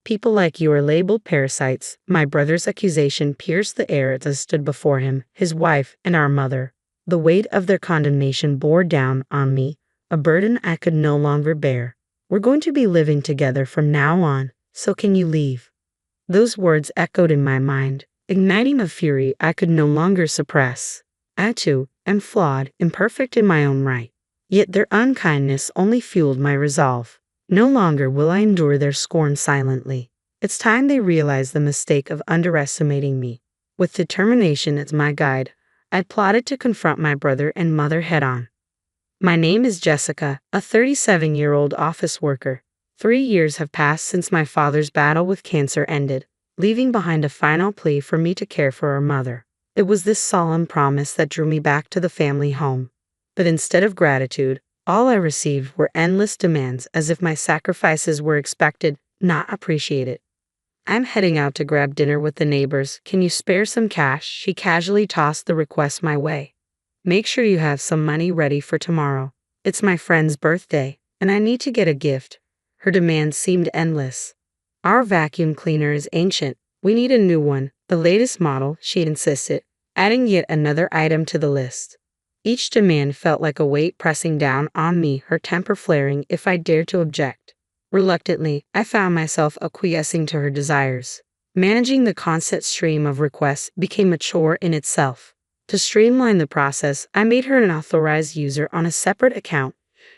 People like you are labeled parasites. My brother's accusation pierced the air as I stood before him, his wife, and our mother. The weight of their condemnation bore down on me, a burden I could no longer bear. We're going to be living together from now on, so can you leave? Those words echoed in my mind, igniting a fury I could no longer suppress. I, too, am flawed, imperfect in my own right. Yet their unkindness only fueled my resolve. No longer will I endure their scorn silently. It's time they realized the mistake of underestimating me. With determination as my guide, I plotted to confront my brother and mother head-on. My name is Jessica, a 37-year-old office worker. 3 years have passed since my father's battle with cancer ended, leaving behind a final plea for me to care for our mother. It was this solemn promise that drew me back to the family home. But instead of gratitude, all I received were endless demands, as if my sacrifices were expected, not appreciated. I'm heading out to grab dinner with the neighbors. Can you spare some cash? She casually tossed the request my way. Make sure you have some money ready for tomorrow. It's my friend's birthday, and I need to get a gift. Her demands seemed endless. Our vacuum cleaner is ancient. We need a new one, the latest model, she insisted, adding yet another item to the list. Each demand felt like a weight pressing down on me, her temper flaring if I dared to object. Reluctantly, I found myself acquiescing to her desires. Managing the constant stream of requests became a chore in itself. To streamline the process, I made her an authorized user on a separate account,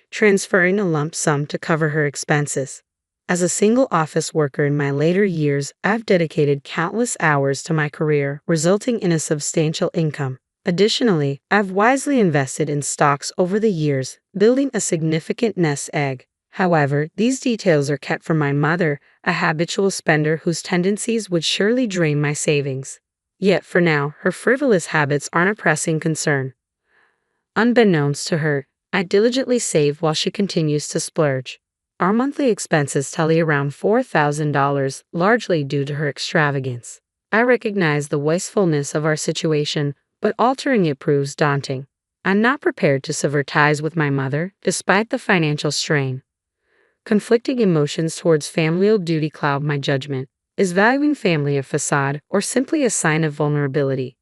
transferring a lump sum to cover her expenses. As a single office worker in my later years, I've dedicated countless hours to my career, resulting in a substantial income. Additionally, I've wisely invested in stocks over the years, building a significant nest egg. However, these details are kept from my mother, a habitual spender whose tendencies would surely drain my savings. Yet for now, her frivolous habits aren't a pressing concern. Unbeknownst to her, I diligently save while she continues to splurge. Our monthly expenses tally around $4,000, largely due to her extravagance. I recognize the wastefulness of our situation, but altering it proves daunting. I'm not prepared to sever ties with my mother, despite the financial strain. Conflicting emotions towards familial duty cloud my judgment. Is valuing family a facade, or simply a sign of vulnerability?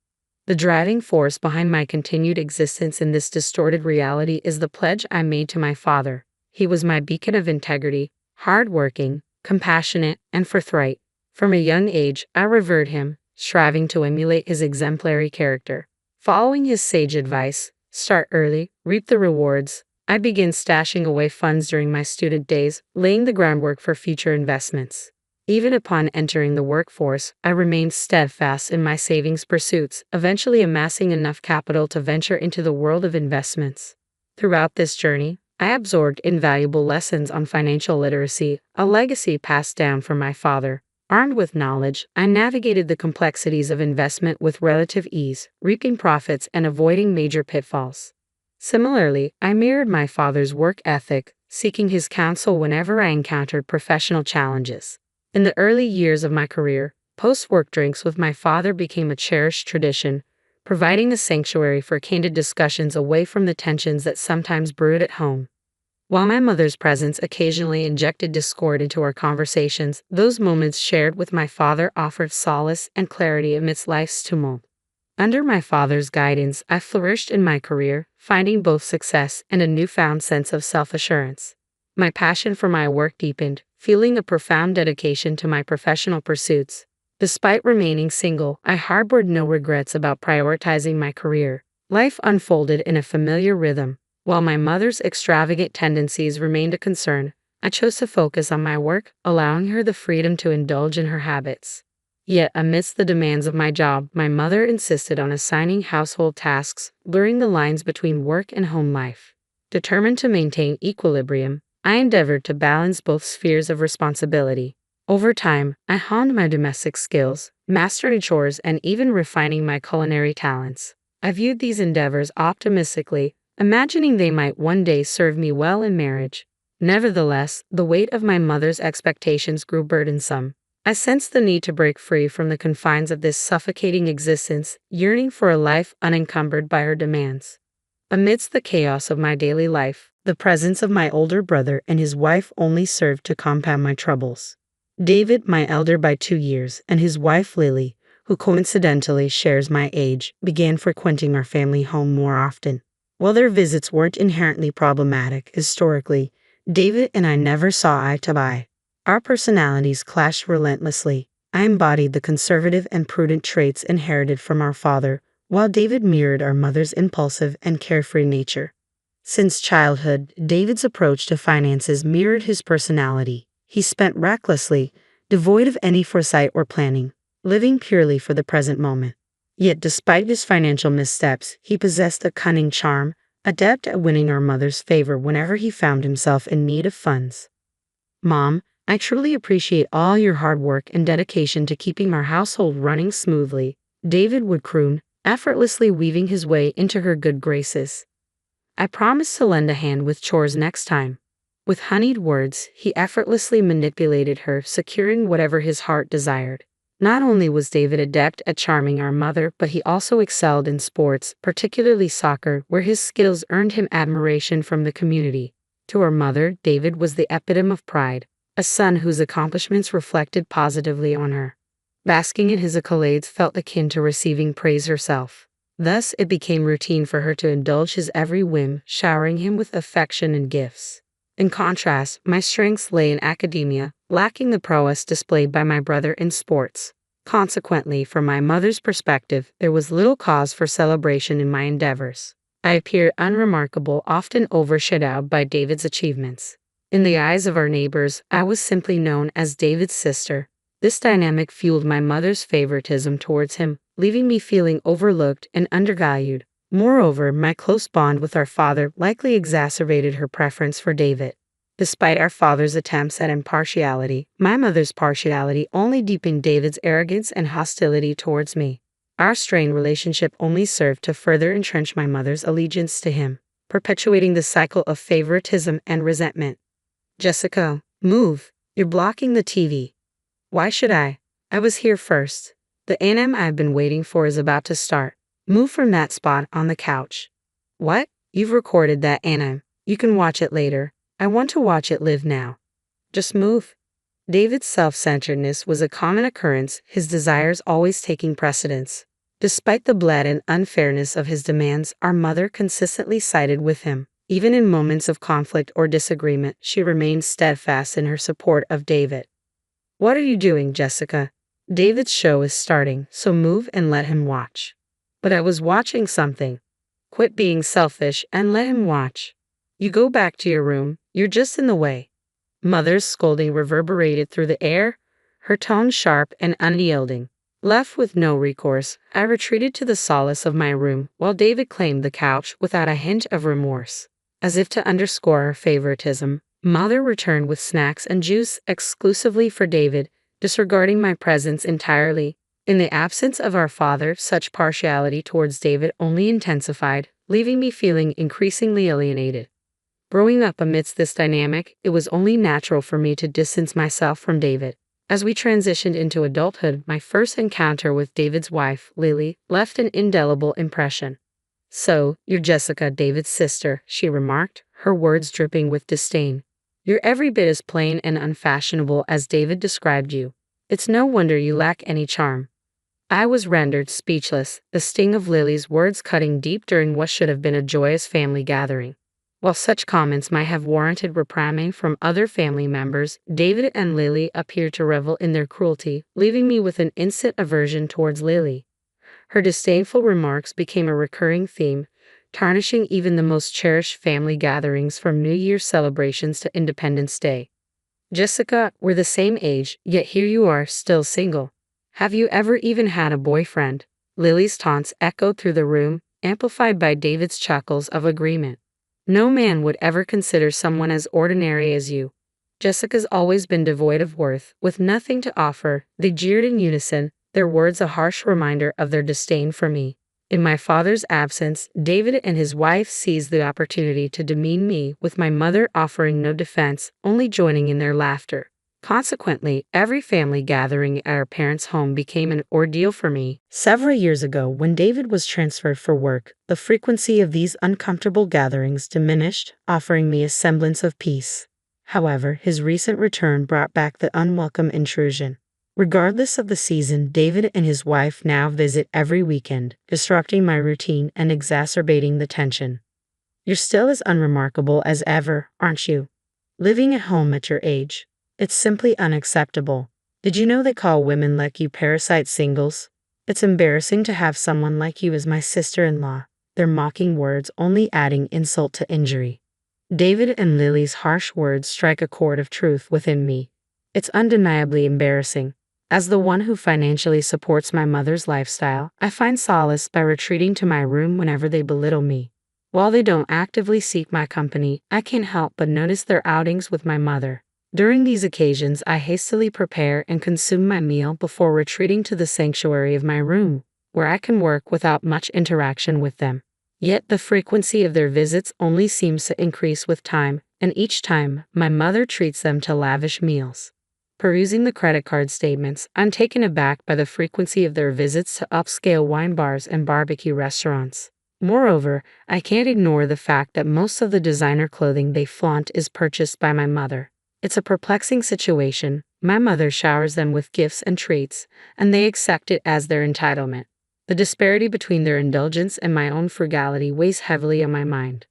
The driving force behind my continued existence in this distorted reality is the pledge I made to my father. He was my beacon of integrity, hard-working, compassionate, and forthright. From a young age, I revered him, striving to emulate his exemplary character. Following his sage advice, start early, reap the rewards, I began stashing away funds during my student days, laying the groundwork for future investments. Even upon entering the workforce, I remained steadfast in my savings pursuits, eventually amassing enough capital to venture into the world of investments. Throughout this journey, I absorbed invaluable lessons on financial literacy, a legacy passed down from my father. Armed with knowledge, I navigated the complexities of investment with relative ease, reaping profits and avoiding major pitfalls. Similarly, I mirrored my father's work ethic, seeking his counsel whenever I encountered professional challenges. In the early years of my career, post-work drinks with my father became a cherished tradition, providing a sanctuary for candid discussions away from the tensions that sometimes brewed at home. While my mother's presence occasionally injected discord into our conversations, those moments shared with my father offered solace and clarity amidst life's tumult. Under my father's guidance, I flourished in my career, finding both success and a newfound sense of self-assurance. My passion for my work deepened, feeling a profound dedication to my professional pursuits. Despite remaining single, I harbored no regrets about prioritizing my career. Life unfolded in a familiar rhythm. While my mother's extravagant tendencies remained a concern, I chose to focus on my work, allowing her the freedom to indulge in her habits. Yet, amidst the demands of my job, my mother insisted on assigning household tasks, blurring the lines between work and home life. Determined to maintain equilibrium, I endeavored to balance both spheres of responsibility. Over time, I honed my domestic skills, mastering chores, and even refining my culinary talents. I viewed these endeavors optimistically, imagining they might one day serve me well in marriage. Nevertheless, the weight of my mother's expectations grew burdensome. I sensed the need to break free from the confines of this suffocating existence, yearning for a life unencumbered by her demands. Amidst the chaos of my daily life, the presence of my older brother and his wife only served to compound my troubles. David, my elder by 2 years, and his wife Lily, who coincidentally shares my age, began frequenting our family home more often. While their visits weren't inherently problematic historically, David and I never saw eye to eye. Our personalities clashed relentlessly. I embodied the conservative and prudent traits inherited from our father, while David mirrored our mother's impulsive and carefree nature. Since childhood, David's approach to finances mirrored his personality. He spent recklessly, devoid of any foresight or planning, living purely for the present moment. Yet despite his financial missteps, he possessed a cunning charm, adept at winning our mother's favor whenever he found himself in need of funds. "Mom, I truly appreciate all your hard work and dedication to keeping our household running smoothly," David would croon, effortlessly weaving his way into her good graces. "I promise to lend a hand with chores next time." With honeyed words, he effortlessly manipulated her, securing whatever his heart desired. Not only was David adept at charming our mother, but he also excelled in sports, particularly soccer, where his skills earned him admiration from the community. To our mother, David was the epitome of pride, a son whose accomplishments reflected positively on her. Basking in his accolades felt akin to receiving praise herself. Thus, it became routine for her to indulge his every whim, showering him with affection and gifts. In contrast, my strengths lay in academia, lacking the prowess displayed by my brother in sports. Consequently, from my mother's perspective, there was little cause for celebration in my endeavors. I appeared unremarkable, often overshadowed by David's achievements. In the eyes of our neighbors, I was simply known as David's sister. This dynamic fueled my mother's favoritism towards him, leaving me feeling overlooked and undervalued. Moreover, my close bond with our father likely exacerbated her preference for David. Despite our father's attempts at impartiality, my mother's partiality only deepened David's arrogance and hostility towards me. Our strained relationship only served to further entrench my mother's allegiance to him, perpetuating the cycle of favoritism and resentment. "Jessica, move. You're blocking the TV." "Why should I? I was here first. The anime I've been waiting for is about to start. Move from that spot on the couch." "What? You've recorded that anime. You can watch it later. I want to watch it live now." "Just move." David's self-centeredness was a common occurrence, his desires always taking precedence. Despite the blatant unfairness of his demands, our mother consistently sided with him. Even in moments of conflict or disagreement, she remained steadfast in her support of David. "What are you doing, Jessica? David's show is starting, so move and let him watch." "But I was watching something." "Quit being selfish and let him watch." "You go back to your room, you're just in the way." Mother's scolding reverberated through the air, her tone sharp and unyielding. Left with no recourse, I retreated to the solace of my room, while David claimed the couch without a hint of remorse. As if to underscore our favoritism, Mother returned with snacks and juice exclusively for David, disregarding my presence entirely. In the absence of our father, such partiality towards David only intensified, leaving me feeling increasingly alienated. Growing up amidst this dynamic, it was only natural for me to distance myself from David. As we transitioned into adulthood, my first encounter with David's wife, Lily, left an indelible impression. "So, you're Jessica, David's sister," she remarked, her words dripping with disdain. "You're every bit as plain and unfashionable as David described you. It's no wonder you lack any charm." I was rendered speechless, the sting of Lily's words cutting deep during what should have been a joyous family gathering. While such comments might have warranted reprimand from other family members, David and Lily appeared to revel in their cruelty, leaving me with an instant aversion towards Lily. Her disdainful remarks became a recurring theme, tarnishing even the most cherished family gatherings from New Year's celebrations to Independence Day. "Jessica, we're the same age, yet here you are, still single. Have you ever even had a boyfriend?" Lily's taunts echoed through the room, amplified by David's chuckles of agreement. "No man would ever consider someone as ordinary as you. Jessica's always been devoid of worth, with nothing to offer," they jeered in unison, their words a harsh reminder of their disdain for me. In my father's absence, David and his wife seized the opportunity to demean me, with my mother offering no defense, only joining in their laughter. Consequently, every family gathering at our parents' home became an ordeal for me. Several years ago, when David was transferred for work, the frequency of these uncomfortable gatherings diminished, offering me a semblance of peace. However, his recent return brought back the unwelcome intrusion. Regardless of the season, David and his wife now visit every weekend, disrupting my routine and exacerbating the tension. You're still as unremarkable as ever, aren't you? Living at home at your age. It's simply unacceptable. Did you know they call women like you parasite singles? It's embarrassing to have someone like you as my sister-in-law. Their mocking words only adding insult to injury. David and Lily's harsh words strike a chord of truth within me. It's undeniably embarrassing. As the one who financially supports my mother's lifestyle, I find solace by retreating to my room whenever they belittle me. While they don't actively seek my company, I can't help but notice their outings with my mother. During these occasions, I hastily prepare and consume my meal before retreating to the sanctuary of my room, where I can work without much interaction with them. Yet the frequency of their visits only seems to increase with time, and each time, my mother treats them to lavish meals. Perusing the credit card statements, I'm taken aback by the frequency of their visits to upscale wine bars and barbecue restaurants. Moreover, I can't ignore the fact that most of the designer clothing they flaunt is purchased by my mother. It's a perplexing situation. My mother showers them with gifts and treats, and they accept it as their entitlement. The disparity between their indulgence and my own frugality weighs heavily on my mind.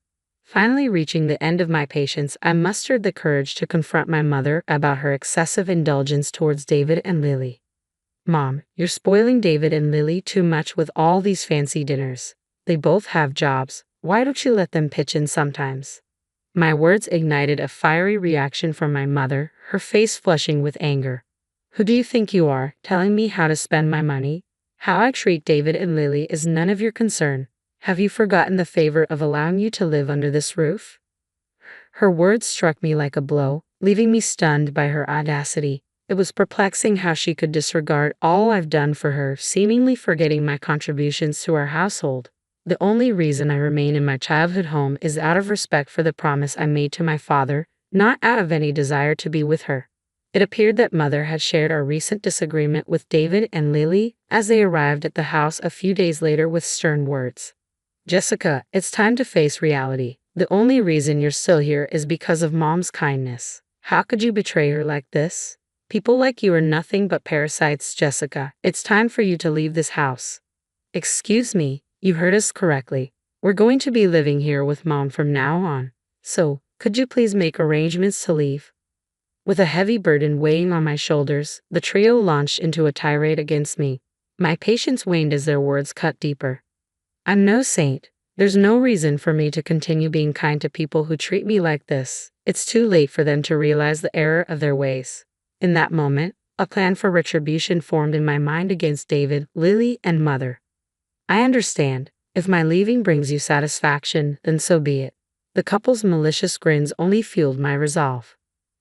Finally reaching the end of my patience, I mustered the courage to confront my mother about her excessive indulgence towards David and Lily. Mom, you're spoiling David and Lily too much with all these fancy dinners. They both have jobs. Why don't you let them pitch in sometimes? My words ignited a fiery reaction from my mother, her face flushing with anger. Who do you think you are, telling me how to spend my money? How I treat David and Lily is none of your concern. Have you forgotten the favor of allowing you to live under this roof? Her words struck me like a blow, leaving me stunned by her audacity. It was perplexing how she could disregard all I've done for her, seemingly forgetting my contributions to our household. The only reason I remain in my childhood home is out of respect for the promise I made to my father, not out of any desire to be with her. It appeared that Mother had shared our recent disagreement with David and Lily as they arrived at the house a few days later with stern words. Jessica, it's time to face reality. The only reason you're still here is because of Mom's kindness. How could you betray her like this? People like you are nothing but parasites, Jessica. It's time for you to leave this house. Excuse me, you heard us correctly. We're going to be living here with Mom from now on. So, could you please make arrangements to leave? With a heavy burden weighing on my shoulders, the trio launched into a tirade against me. My patience waned as their words cut deeper. I'm no saint. There's no reason for me to continue being kind to people who treat me like this. It's too late for them to realize the error of their ways. In that moment, a plan for retribution formed in my mind against David, Lily, and Mother. I understand. If my leaving brings you satisfaction, then so be it. The couple's malicious grins only fueled my resolve.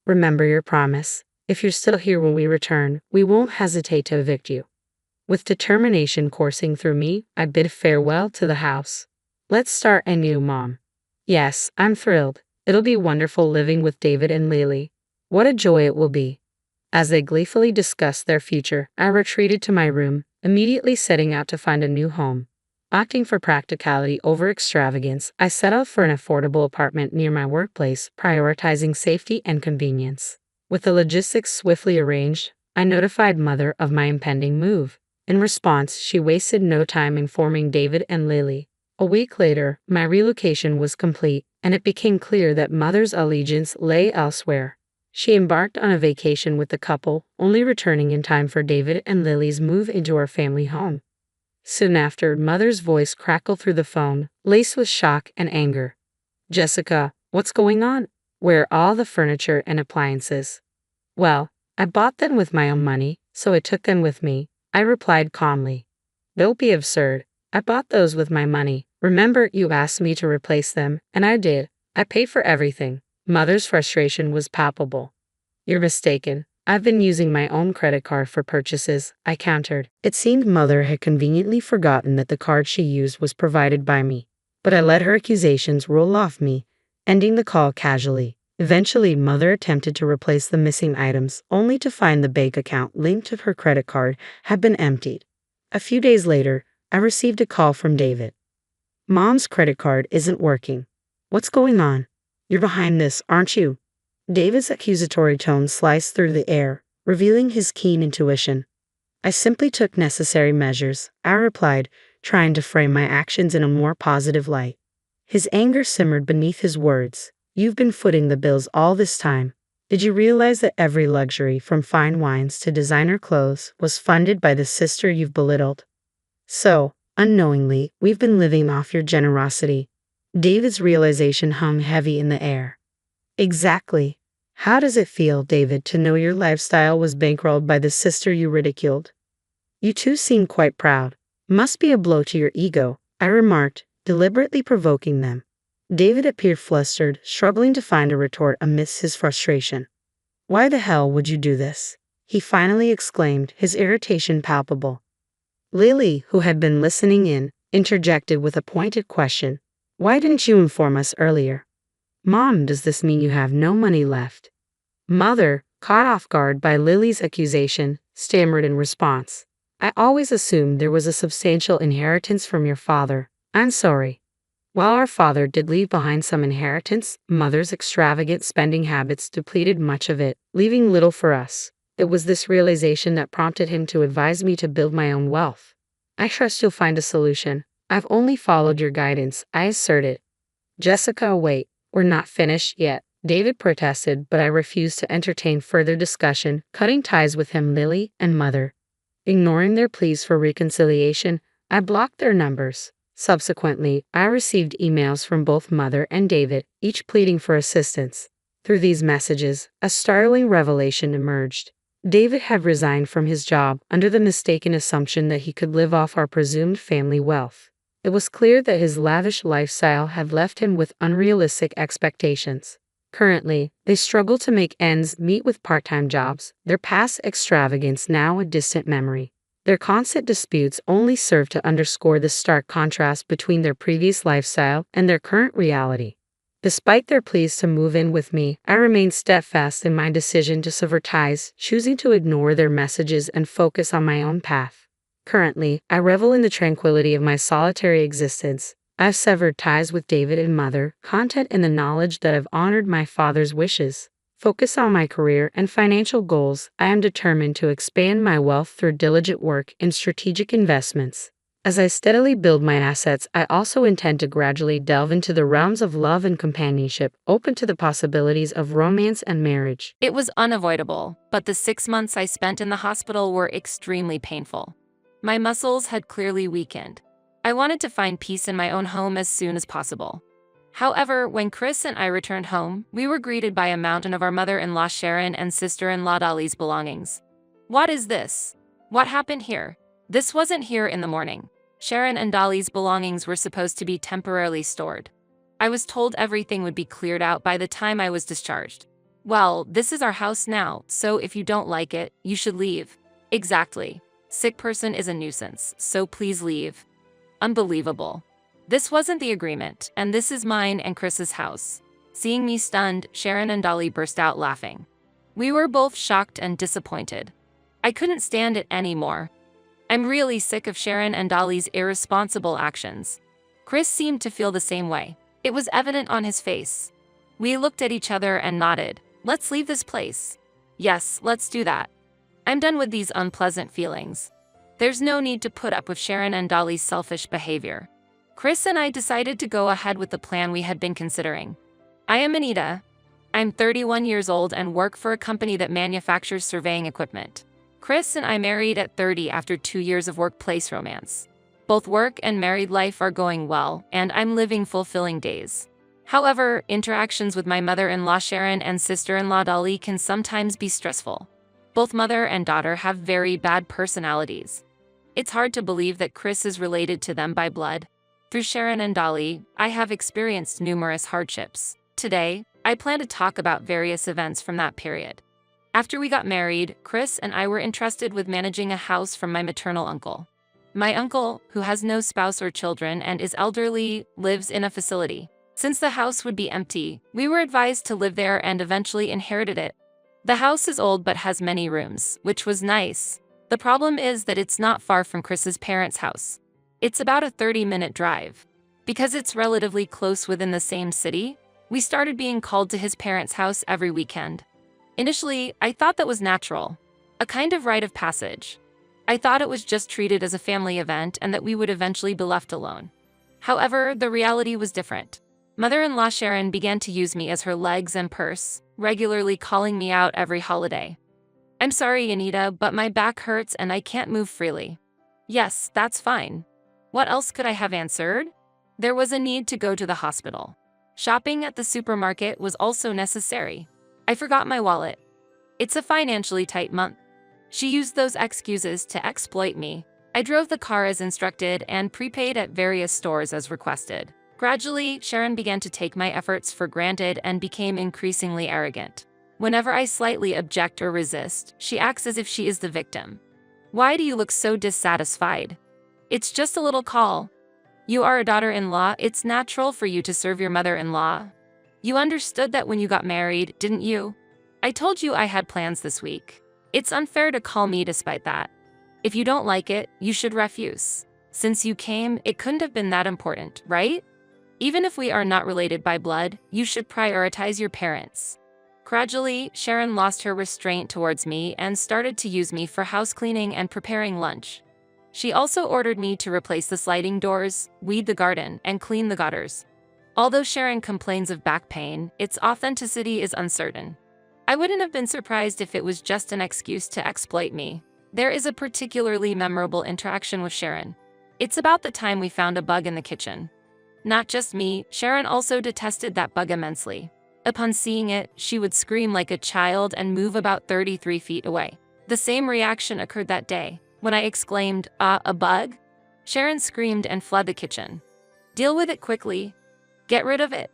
Remember your promise. If you're still here when we return, we won't hesitate to evict you. With determination coursing through me, I bid farewell to the house. Let's start anew, Mom. Yes, I'm thrilled. It'll be wonderful living with David and Lily. What a joy it will be. As they gleefully discussed their future, I retreated to my room, immediately setting out to find a new home. Opting for practicality over extravagance, I settled for an affordable apartment near my workplace, prioritizing safety and convenience. With the logistics swiftly arranged, I notified Mother of my impending move. In response, she wasted no time informing David and Lily. A week later, my relocation was complete, and it became clear that Mother's allegiance lay elsewhere. She embarked on a vacation with the couple, only returning in time for David and Lily's move into our family home. Soon after, Mother's voice crackled through the phone, laced with shock and anger. Jessica, what's going on? Where are all the furniture and appliances? Well, I bought them with my own money, so I took them with me, I replied calmly. Don't be absurd. I bought those with my money. Remember, you asked me to replace them, and I did. I paid for everything. Mother's frustration was palpable. You're mistaken. I've been using my own credit card for purchases, I countered. It seemed Mother had conveniently forgotten that the card she used was provided by me. But I let her accusations roll off me, ending the call casually. Eventually, Mother attempted to replace the missing items, only to find the bank account linked to her credit card had been emptied. A few days later, I received a call from David. Mom's credit card isn't working. What's going on? You're behind this, aren't you? David's accusatory tone sliced through the air, revealing his keen intuition. I simply took necessary measures, I replied, trying to frame my actions in a more positive light. His anger simmered beneath his words. You've been footing the bills all this time. Did you realize that every luxury, from fine wines to designer clothes, was funded by the sister you've belittled? So, unknowingly, we've been living off your generosity. David's realization hung heavy in the air. Exactly. How does it feel, David, to know your lifestyle was bankrolled by the sister you ridiculed? You two seem quite proud. Must be a blow to your ego, I remarked, deliberately provoking them. David appeared flustered, struggling to find a retort amidst his frustration. Why the hell would you do this? He finally exclaimed, his irritation palpable. Lily, who had been listening in, interjected with a pointed question. Why didn't you inform us earlier? Mom, does this mean you have no money left? Mother, caught off guard by Lily's accusation, stammered in response. I always assumed there was a substantial inheritance from your father. I'm sorry. While our father did leave behind some inheritance, Mother's extravagant spending habits depleted much of it, leaving little for us. It was this realization that prompted him to advise me to build my own wealth. I trust you'll find a solution. I've only followed your guidance, I asserted. Jessica, wait. We're not finished yet, David protested, but I refused to entertain further discussion, cutting ties with him, Lily, and Mother. Ignoring their pleas for reconciliation, I blocked their numbers. Subsequently, I received emails from both Mother and David, each pleading for assistance. Through these messages, a startling revelation emerged. David had resigned from his job under the mistaken assumption that he could live off our presumed family wealth. It was clear that his lavish lifestyle had left him with unrealistic expectations. Currently, they struggle to make ends meet with part-time jobs, their past extravagance now a distant memory. Their constant disputes only serve to underscore the stark contrast between their previous lifestyle and their current reality. Despite their pleas to move in with me, I remained steadfast in my decision to sever ties, choosing to ignore their messages and focus on my own path. Currently, I revel in the tranquility of my solitary existence. I've severed ties with David and Mother, content in the knowledge that I've honored my father's wishes. Focused on my career and financial goals, I am determined to expand my wealth through diligent work and strategic investments. As I steadily build my assets, I also intend to gradually delve into the realms of love and companionship, open to the possibilities of romance and marriage. It was unavoidable, but the 6 months I spent in the hospital were extremely painful. My muscles had clearly weakened. I wanted to find peace in my own home as soon as possible. However, when Chris and I returned home, we were greeted by a mountain of our mother-in-law Sharon and sister-in-law Dolly's belongings. What is this? What happened here? This wasn't here in the morning. Sharon and Dolly's belongings were supposed to be temporarily stored. I was told everything would be cleared out by the time I was discharged. Well, this is our house now, so if you don't like it, you should leave. Exactly. Sick person is a nuisance, so please leave. Unbelievable. This wasn't the agreement, and this is mine and Chris's house. Seeing me stunned, Sharon and Dolly burst out laughing. We were both shocked and disappointed. I couldn't stand it anymore. I'm really sick of Sharon and Dolly's irresponsible actions. Chris seemed to feel the same way. It was evident on his face. We looked at each other and nodded. Let's leave this place. Yes, let's do that. I'm done with these unpleasant feelings. There's no need to put up with Sharon and Dolly's selfish behavior. Chris and I decided to go ahead with the plan we had been considering. I am Anita. I'm 31 years old and work for a company that manufactures surveying equipment. Chris and I married at 30 after 2 years of workplace romance. Both work and married life are going well, and I'm living fulfilling days. However, interactions with my mother-in-law Sharon and sister-in-law Dolly can sometimes be stressful. Both mother and daughter have very bad personalities. It's hard to believe that Chris is related to them by blood. Through Sharon and Dolly, I have experienced numerous hardships. Today, I plan to talk about various events from that period. After we got married, Chris and I were entrusted with managing a house from my maternal uncle. My uncle, who has no spouse or children and is elderly, lives in a facility. Since the house would be empty, we were advised to live there and eventually inherited it. The house is old but has many rooms, which was nice. The problem is that it's not far from Chris's parents' house. It's about a 30-minute drive. Because it's relatively close within the same city, We started being called to his parents' house every weekend. Initially, I thought that was natural, a kind of rite of passage. I thought it was just treated as a family event and that we would eventually be left alone. However, the reality was different. Mother-in-law Sharon began to use me as her legs and purse, regularly calling me out every holiday. "I'm sorry, Anita, but my back hurts and I can't move freely." "Yes, that's fine." What else could I have answered? There was a need to go to the hospital. Shopping at the supermarket was also necessary. I forgot my wallet. It's a financially tight month. She used those excuses to exploit me. I drove the car as instructed and prepaid at various stores as requested. Gradually, Sharon began to take my efforts for granted and became increasingly arrogant. Whenever I slightly object or resist, she acts as if she is the victim. "Why do you look so dissatisfied?" "It's just a little call." "You are a daughter-in-law, it's natural for you to serve your mother-in-law." "You understood that when you got married, didn't you?" "I told you I had plans this week. It's unfair to call me despite that. If you don't like it, you should refuse. Since you came, it couldn't have been that important, right? Even if we are not related by blood, you should prioritize your parents." Gradually, Sharon lost her restraint towards me and started to use me for house cleaning and preparing lunch. She also ordered me to replace the sliding doors, weed the garden, and clean the gutters. Although Sharon complains of back pain, its authenticity is uncertain. I wouldn't have been surprised if it was just an excuse to exploit me. There is a particularly memorable interaction with Sharon. It's about the time we found a bug in the kitchen. Not just me, Sharon also detested that bug immensely. Upon seeing it, she would scream like a child and move about 33 feet away. The same reaction occurred that day. When I exclaimed, a bug?" Sharon screamed and fled the kitchen. "Deal with it quickly. Get rid of it."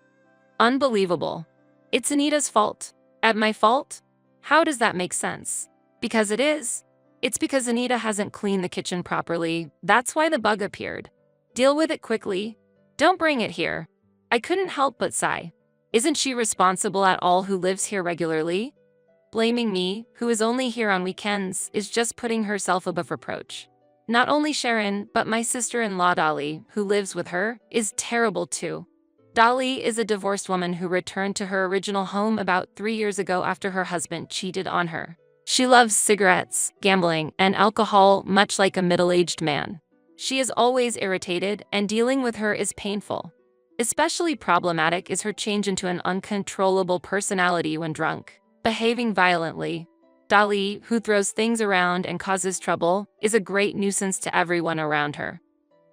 Unbelievable. It's Anita's fault. At my fault? How does that make sense? Because it is. It's because Anita hasn't cleaned the kitchen properly. That's why the bug appeared. Deal with it quickly. Don't bring it here. I couldn't help but sigh. Isn't she responsible at all who lives here regularly? Blaming me, who is only here on weekends, is just putting herself above reproach. Not only Sharon, but my sister-in-law Dolly, who lives with her, is terrible too. Dolly is a divorced woman who returned to her original home about 3 years ago after her husband cheated on her. She loves cigarettes, gambling, and alcohol much like a middle-aged man. She is always irritated, and dealing with her is painful. Especially problematic is her change into an uncontrollable personality when drunk, behaving violently. Dolly, who throws things around and causes trouble, is a great nuisance to everyone around her.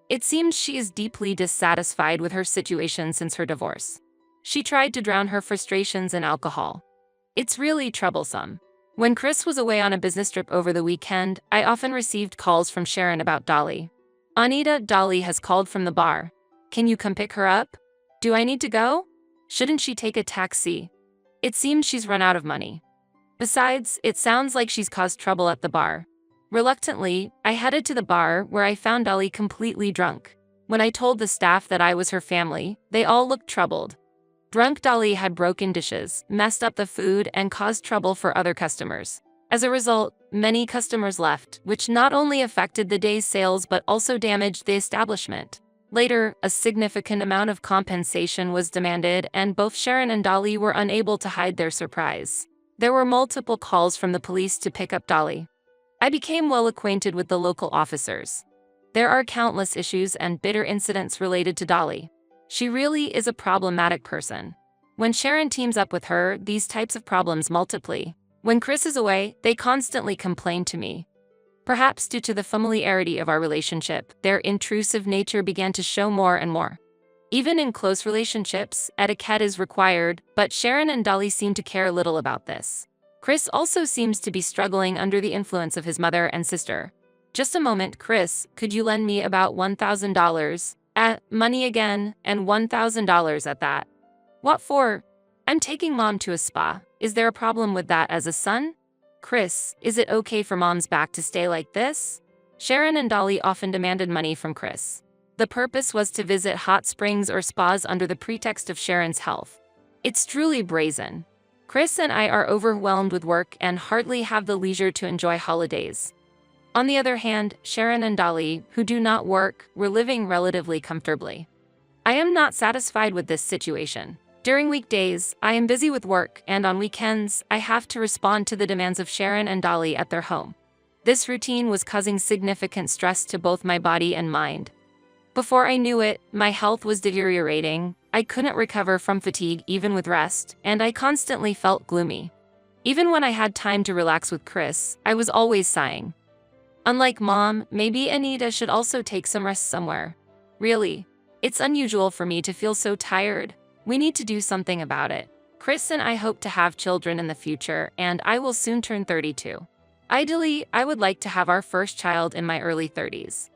It seems she is deeply dissatisfied with her situation since her divorce. She tried to drown her frustrations in alcohol. It's really troublesome. When Chris was away on a business trip over the weekend, I often received calls from Sharon about Dolly. "Anita, Dolly has called from the bar. Can you come pick her up? Do I need to go? Shouldn't she take a taxi? It seems she's run out of money. Besides, it sounds like she's caused trouble at the bar." Reluctantly, I headed to the bar where I found Dolly completely drunk. When I told the staff that I was her family, they all looked troubled. Drunk Dolly had broken dishes, messed up the food, and caused trouble for other customers. As a result, many customers left, which not only affected the day's sales but also damaged the establishment. Later, a significant amount of compensation was demanded, and both Sharon and Dolly were unable to hide their surprise. There were multiple calls from the police to pick up Dolly. I became well acquainted with the local officers. There are countless issues and bitter incidents related to Dolly. She really is a problematic person. When Sharon teams up with her, these types of problems multiply. When Chris is away, they constantly complain to me. Perhaps due to the familiarity of our relationship, their intrusive nature began to show more and more. Even in close relationships, etiquette is required, but Sharon and Dolly seem to care little about this. Chris also seems to be struggling under the influence of his mother and sister. "Just a moment, Chris, could you lend me about $1,000? Money again, and $1,000 at that." "What for?" "I'm taking Mom to a spa. Is there a problem with that as a son?" "Chris, is it okay for Mom's back to stay like this?" Sharon and Dolly often demanded money from Chris. The purpose was to visit hot springs or spas under the pretext of Sharon's health. It's truly brazen. Chris and I are overwhelmed with work and hardly have the leisure to enjoy holidays. On the other hand, Sharon and Dolly, who do not work, were living relatively comfortably. I am not satisfied with this situation. During weekdays, I am busy with work, and on weekends, I have to respond to the demands of Sharon and Dolly at their home. This routine was causing significant stress to both my body and mind. Before I knew it, my health was deteriorating, I couldn't recover from fatigue even with rest, and I constantly felt gloomy. Even when I had time to relax with Chris, I was always sighing. Unlike Mom, maybe Anita should also take some rest somewhere. Really, it's unusual for me to feel so tired. We need to do something about it. Chris and I hope to have children in the future, and I will soon turn 32. Ideally, I would like to have our first child in my early 30s.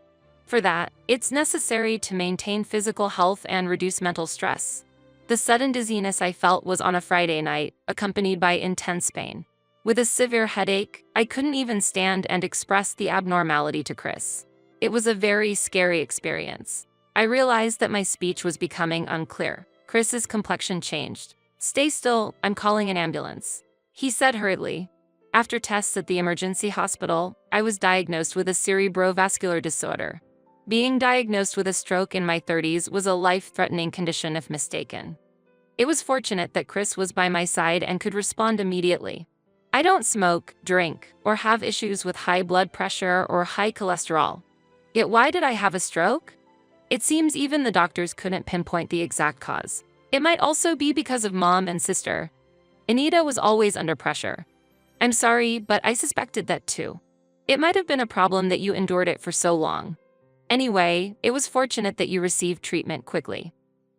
For that, it's necessary to maintain physical health and reduce mental stress. The sudden dizziness I felt was on a Friday night, accompanied by intense pain. With a severe headache, I couldn't even stand and express the abnormality to Chris. It was a very scary experience. I realized that my speech was becoming unclear. Chris's complexion changed. "Stay still, I'm calling an ambulance," he said hurriedly. After tests at the emergency hospital, I was diagnosed with a cerebrovascular disorder. Being diagnosed with a stroke in my 30s was a life-threatening condition if mistaken. It was fortunate that Chris was by my side and could respond immediately. I don't smoke, drink, or have issues with high blood pressure or high cholesterol. Yet why did I have a stroke? It seems even the doctors couldn't pinpoint the exact cause. It might also be because of Mom and sister. Anita was always under pressure. I'm sorry, but I suspected that too. It might have been a problem that you endured it for so long. Anyway, it was fortunate that you received treatment quickly.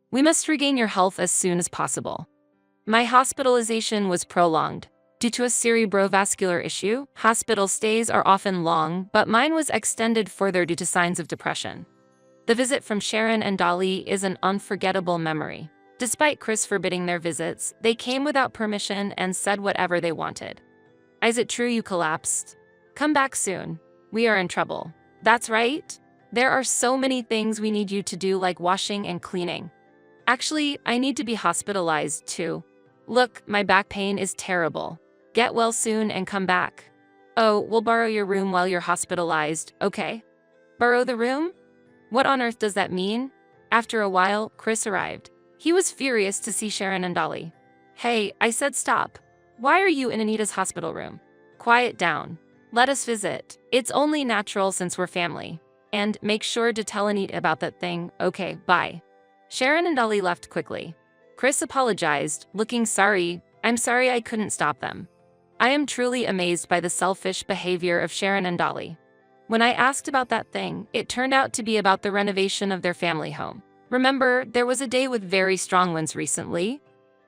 We must regain your health as soon as possible. My hospitalization was prolonged. Due to a cerebrovascular issue, hospital stays are often long, but mine was extended further due to signs of depression. The visit from Sharon and Dolly is an unforgettable memory. Despite Chris forbidding their visits, they came without permission and said whatever they wanted. "Is it true you collapsed? Come back soon. We are in trouble." "That's right. There are so many things we need you to do, like washing and cleaning. Actually, I need to be hospitalized too. Look, my back pain is terrible. Get well soon and come back." "Oh, we'll borrow your room while you're hospitalized, okay?" "Borrow the room? What on earth does that mean?" After a while, Chris arrived. He was furious to see Sharon and Dolly. "Hey, I said stop. Why are you in Anita's hospital room? Quiet down. Let us visit. It's only natural since we're family. And make sure to tell Anita about that thing, okay, bye." Sharon and Dolly left quickly. Chris apologized, looking sorry. "I'm sorry I couldn't stop them." I am truly amazed by the selfish behavior of Sharon and Dolly. When I asked about that thing, it turned out to be about the renovation of their family home. Remember, there was a day with very strong winds recently?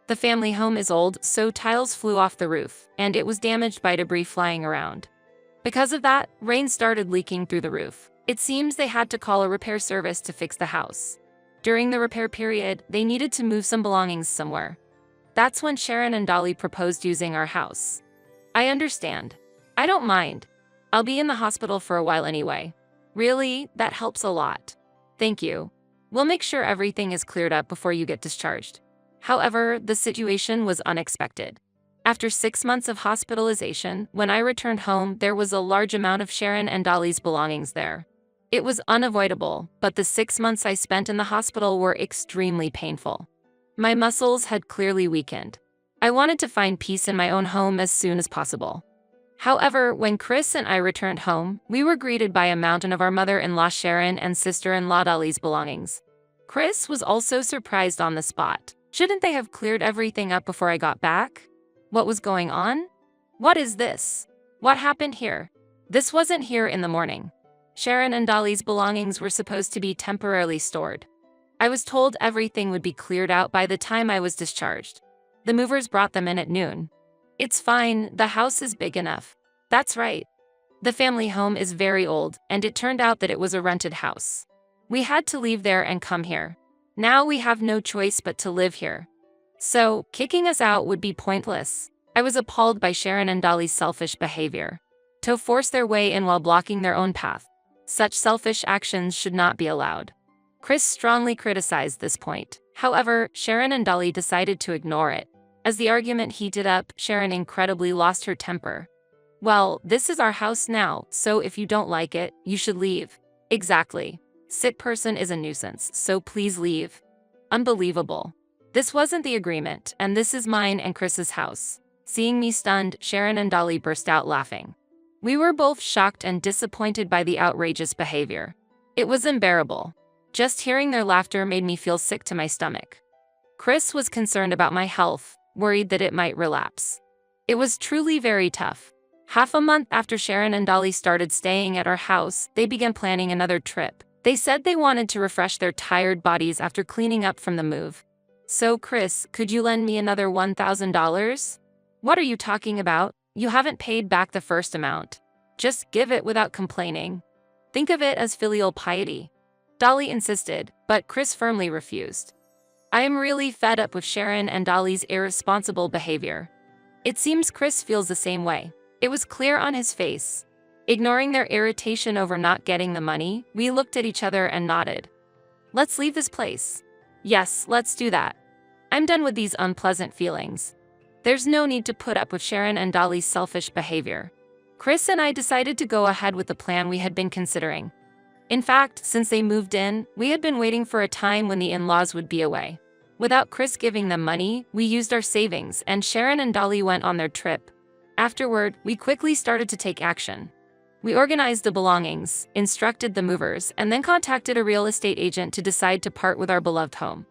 The family home is old, so tiles flew off the roof, and it was damaged by debris flying around. Because of that, rain started leaking through the roof. It seems they had to call a repair service to fix the house. During the repair period, they needed to move some belongings somewhere. That's when Sharon and Dolly proposed using our house. I understand. I don't mind. I'll be in the hospital for a while anyway. Really, that helps a lot. Thank you. We'll make sure everything is cleared up before you get discharged. However, the situation was unexpected. After 6 months of hospitalization, when I returned home, there was a large amount of Sharon and Dolly's belongings there. It was unavoidable, but the 6 months I spent in the hospital were extremely painful. My muscles had clearly weakened. I wanted to find peace in my own home as soon as possible. However, when Chris and I returned home, we were greeted by a mountain of our mother-in-law Sharon and sister-in-law Dolly's belongings. Chris was also surprised on the spot. Shouldn't they have cleared everything up before I got back? What was going on? What is this? What happened here? This wasn't here in the morning. Sharon and Dolly's belongings were supposed to be temporarily stored. I was told everything would be cleared out by the time I was discharged. The movers brought them in at noon. It's fine, the house is big enough. That's right. The family home is very old, and it turned out that it was a rented house. We had to leave there and come here. Now we have no choice but to live here. So, kicking us out would be pointless. I was appalled by Sharon and Dolly's selfish behavior. To force their way in while blocking their own path. Such selfish actions should not be allowed. Chris strongly criticized this point. However, Sharon and Dolly decided to ignore it. As the argument heated up, Sharon incredibly lost her temper. "Well, this is our house now, so if you don't like it, you should leave." "Exactly. Sick person is a nuisance, so please leave." Unbelievable. This wasn't the agreement, and this is mine and Chris's house. Seeing me stunned, Sharon and Dolly burst out laughing. We were both shocked and disappointed by the outrageous behavior. It was unbearable. Just hearing their laughter made me feel sick to my stomach. Chris was concerned about my health, worried that it might relapse. It was truly very tough. Half a month after Sharon and Dolly started staying at our house, they began planning another trip. They said they wanted to refresh their tired bodies after cleaning up from the move. So, Chris, could you lend me another $1,000? What are you talking about? You haven't paid back the first amount. Just give it without complaining. Think of it as filial piety. Dolly insisted, but Chris firmly refused. I am really fed up with Sharon and Dolly's irresponsible behavior. It seems Chris feels the same way. It was clear on his face. Ignoring their irritation over not getting the money, we looked at each other and nodded. Let's leave this place. Yes, let's do that. I'm done with these unpleasant feelings. There's no need to put up with Sharon and Dolly's selfish behavior. Chris and I decided to go ahead with the plan we had been considering. In fact, since they moved in, we had been waiting for a time when the in-laws would be away. Without Chris giving them money, we used our savings, and Sharon and Dolly went on their trip. Afterward, we quickly started to take action. We organized the belongings, instructed the movers, and then contacted a real estate agent to decide to part with our beloved home.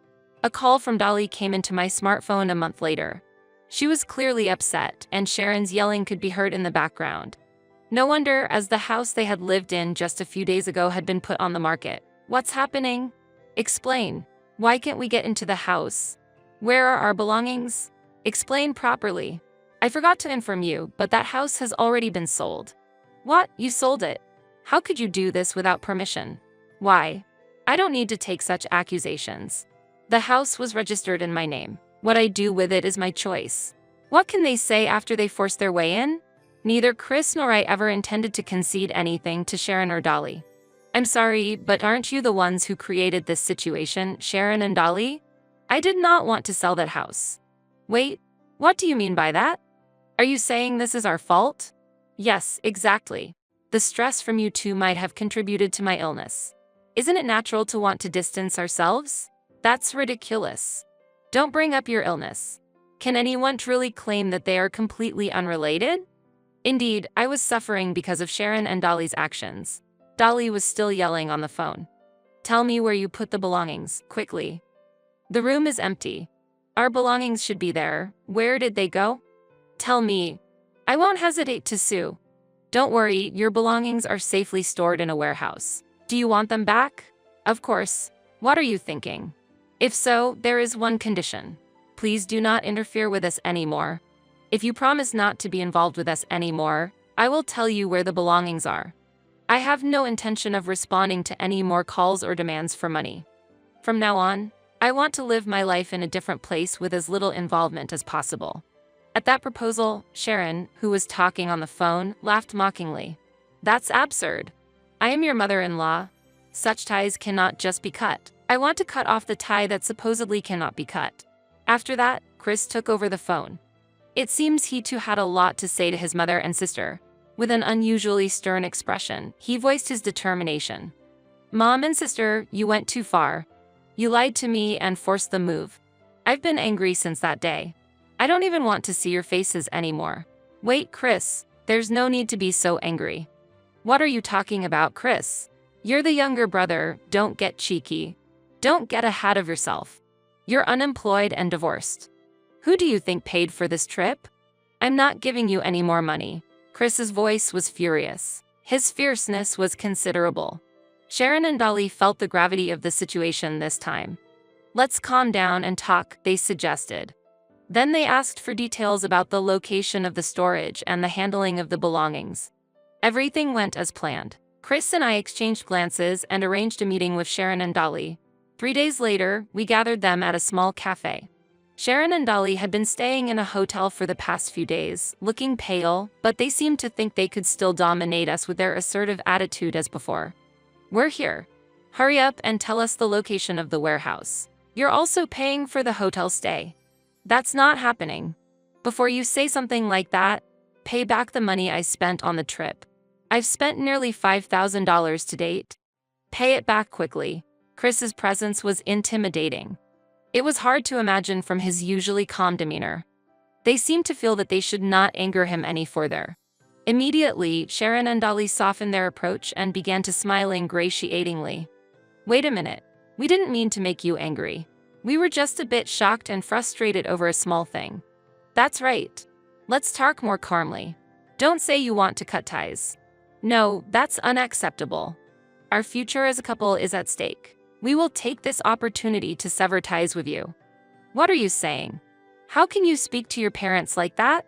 A call from Dolly came into my smartphone a month later. She was clearly upset, and Sharon's yelling could be heard in the background. No wonder, as the house they had lived in just a few days ago had been put on the market. What's happening? Explain. Why can't we get into the house? Where are our belongings? Explain properly. I forgot to inform you, but that house has already been sold. What? You sold it? How could you do this without permission? Why? I don't need to take such accusations. The house was registered in my name. What I do with it is my choice. What can they say after they force their way in? Neither Chris nor I ever intended to concede anything to Sharon or Dolly. I'm sorry, but aren't you the ones who created this situation, Sharon and Dolly? I did not want to sell that house. Wait, what do you mean by that? Are you saying this is our fault? Yes, exactly. The stress from you two might have contributed to my illness. Isn't it natural to want to distance ourselves? That's ridiculous. Don't bring up your illness. Can anyone truly claim that they are completely unrelated? Indeed, I was suffering because of Sharon and Dolly's actions. Dolly was still yelling on the phone. Tell me where you put the belongings, quickly. The room is empty. Our belongings should be there. Where did they go? Tell me. I won't hesitate to sue. Don't worry, your belongings are safely stored in a warehouse. Do you want them back? Of course. What are you thinking? If so, there is one condition. Please do not interfere with us anymore. If you promise not to be involved with us anymore, I will tell you where the belongings are. I have no intention of responding to any more calls or demands for money. From now on, I want to live my life in a different place with as little involvement as possible. At that proposal, Sharon, who was talking on the phone, laughed mockingly. That's absurd. I am your mother-in-law. Such ties cannot just be cut. I want to cut off the tie that supposedly cannot be cut. After that, Chris took over the phone. It seems he too had a lot to say to his mother and sister. With an unusually stern expression, he voiced his determination. Mom and sister, you went too far. You lied to me and forced the move. I've been angry since that day. I don't even want to see your faces anymore. Wait, Chris, there's no need to be so angry. What are you talking about, Chris? You're the younger brother, don't get cheeky. Don't get ahead of yourself. You're unemployed and divorced. Who do you think paid for this trip? I'm not giving you any more money. Chris's voice was furious. His fierceness was considerable. Sharon and Dolly felt the gravity of the situation this time. Let's calm down and talk, they suggested. Then they asked for details about the location of the storage and the handling of the belongings. Everything went as planned. Chris and I exchanged glances and arranged a meeting with Sharon and Dolly. 3 days later, we gathered them at a small cafe. Sharon and Dolly had been staying in a hotel for the past few days, looking pale, but they seemed to think they could still dominate us with their assertive attitude as before. We're here. Hurry up and tell us the location of the warehouse. You're also paying for the hotel stay. That's not happening. Before you say something like that, pay back the money I spent on the trip. I've spent nearly $5,000 to date. Pay it back quickly. Chris's presence was intimidating. It was hard to imagine from his usually calm demeanor. They seemed to feel that they should not anger him any further. Immediately, Sharon and Dolly softened their approach and began to smile ingratiatingly. "Wait a minute. We didn't mean to make you angry. We were just a bit shocked and frustrated over a small thing." "That's right. Let's talk more calmly. Don't say you want to cut ties. No, that's unacceptable. Our future as a couple is at stake. We will take this opportunity to sever ties with you." "What are you saying? How can you speak to your parents like that?"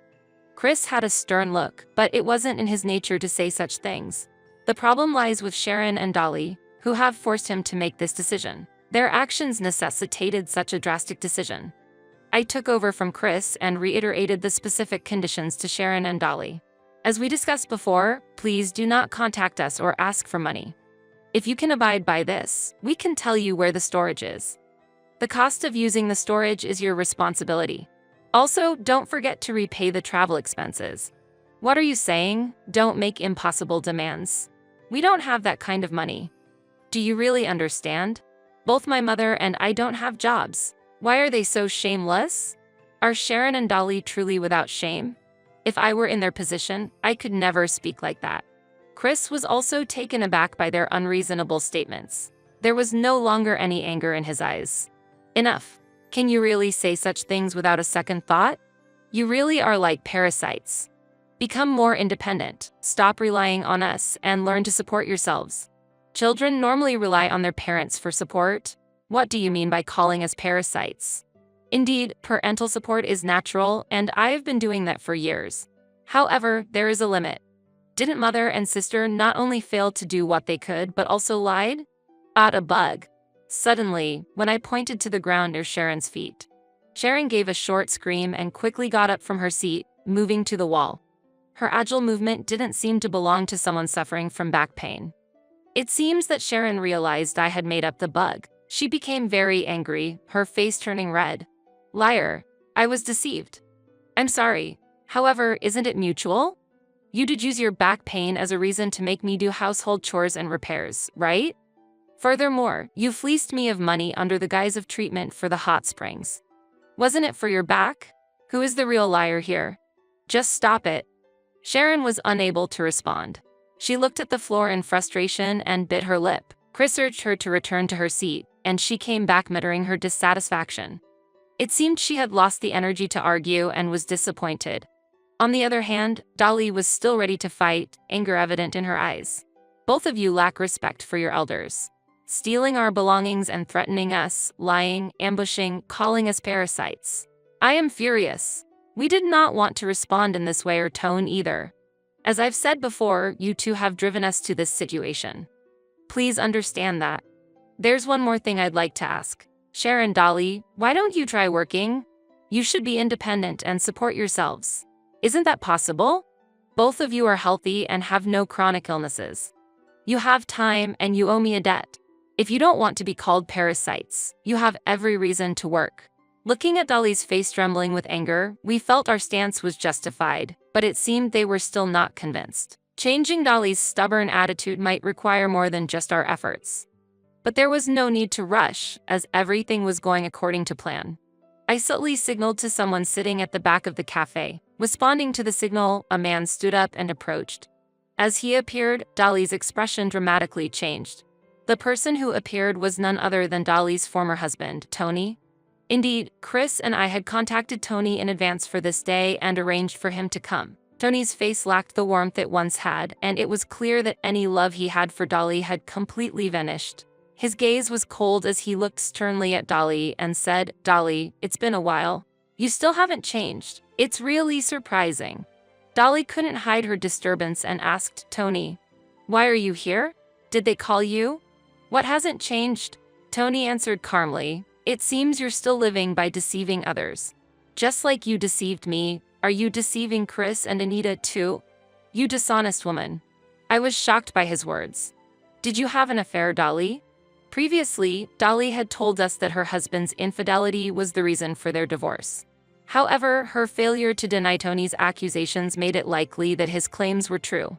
Chris had a stern look, but it wasn't in his nature to say such things. The problem lies with Sharon and Dolly, who have forced him to make this decision. Their actions necessitated such a drastic decision. I took over from Chris and reiterated the specific conditions to Sharon and Dolly. "As we discussed before, please do not contact us or ask for money. If you can abide by this, we can tell you where the storage is. The cost of using the storage is your responsibility. Also, don't forget to repay the travel expenses." "What are you saying? Don't make impossible demands. We don't have that kind of money. Do you really understand? Both my mother and I don't have jobs. Why are they so shameless? Are Sharon and Dolly truly without shame? If I were in their position, I could never speak like that." Chris was also taken aback by their unreasonable statements. There was no longer any anger in his eyes. "Enough. Can you really say such things without a second thought? You really are like parasites. Become more independent, stop relying on us, and learn to support yourselves. Children normally rely on their parents for support. What do you mean by calling us parasites? Indeed, parental support is natural, and I have been doing that for years. However, there is a limit. Didn't mother and sister not only fail to do what they could, but also lied? A bug." Suddenly, when I pointed to the ground near Sharon's feet, Sharon gave a short scream and quickly got up from her seat, moving to the wall. Her agile movement didn't seem to belong to someone suffering from back pain. It seems that Sharon realized I had made up the bug. She became very angry, her face turning red. "Liar. I was deceived. I'm sorry. However, isn't it mutual? You did use your back pain as a reason to make me do household chores and repairs, right? Furthermore, you fleeced me of money under the guise of treatment for the hot springs. Wasn't it for your back? Who is the real liar here? Just stop it." Sharon was unable to respond. She looked at the floor in frustration and bit her lip. Chris urged her to return to her seat, and she came back muttering her dissatisfaction. It seemed she had lost the energy to argue and was disappointed. On the other hand, Dolly was still ready to fight, anger evident in her eyes. "Both of you lack respect for your elders. Stealing our belongings and threatening us, lying, ambushing, calling us parasites. I am furious. We did not want to respond in this way or tone either. As I've said before, you two have driven us to this situation. Please understand that. There's one more thing I'd like to ask. Sharon, Dolly, why don't you try working? You should be independent and support yourselves. Isn't that possible? Both of you are healthy and have no chronic illnesses. You have time and you owe me a debt. If you don't want to be called parasites, you have every reason to work." Looking at Dolly's face trembling with anger, we felt our stance was justified, but it seemed they were still not convinced. Changing Dolly's stubborn attitude might require more than just our efforts. But there was no need to rush, as everything was going according to plan. I subtly signaled to someone sitting at the back of the cafe. Responding to the signal, a man stood up and approached. As he appeared, Dolly's expression dramatically changed. The person who appeared was none other than Dolly's former husband, Tony. Indeed, Chris and I had contacted Tony in advance for this day and arranged for him to come. Tony's face lacked the warmth it once had, and it was clear that any love he had for Dolly had completely vanished. His gaze was cold as he looked sternly at Dolly and said, "Dolly, it's been a while. You still haven't changed. It's really surprising." Dolly couldn't hide her disturbance and asked Tony, "Why are you here? Did they call you? What hasn't changed?" Tony answered calmly, "It seems you're still living by deceiving others. Just like you deceived me, are you deceiving Chris and Anita too? You dishonest woman." I was shocked by his words. "Did you have an affair, Dolly?" Previously, Dolly had told us that her husband's infidelity was the reason for their divorce. However, her failure to deny Tony's accusations made it likely that his claims were true.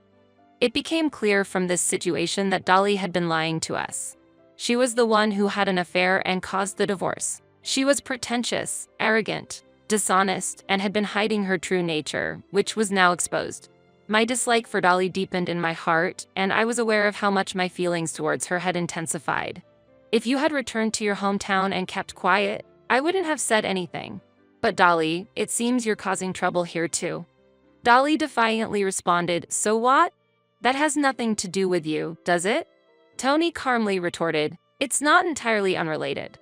It became clear from this situation that Dolly had been lying to us. She was the one who had an affair and caused the divorce. She was pretentious, arrogant, dishonest, and had been hiding her true nature, which was now exposed. My dislike for Dolly deepened in my heart, and I was aware of how much my feelings towards her had intensified. If you had returned to your hometown and kept quiet, I wouldn't have said anything. But Dolly, it seems you're causing trouble here too. Dolly defiantly responded, "So what? That has nothing to do with you, does it?" Tony calmly retorted, "It's not entirely unrelated.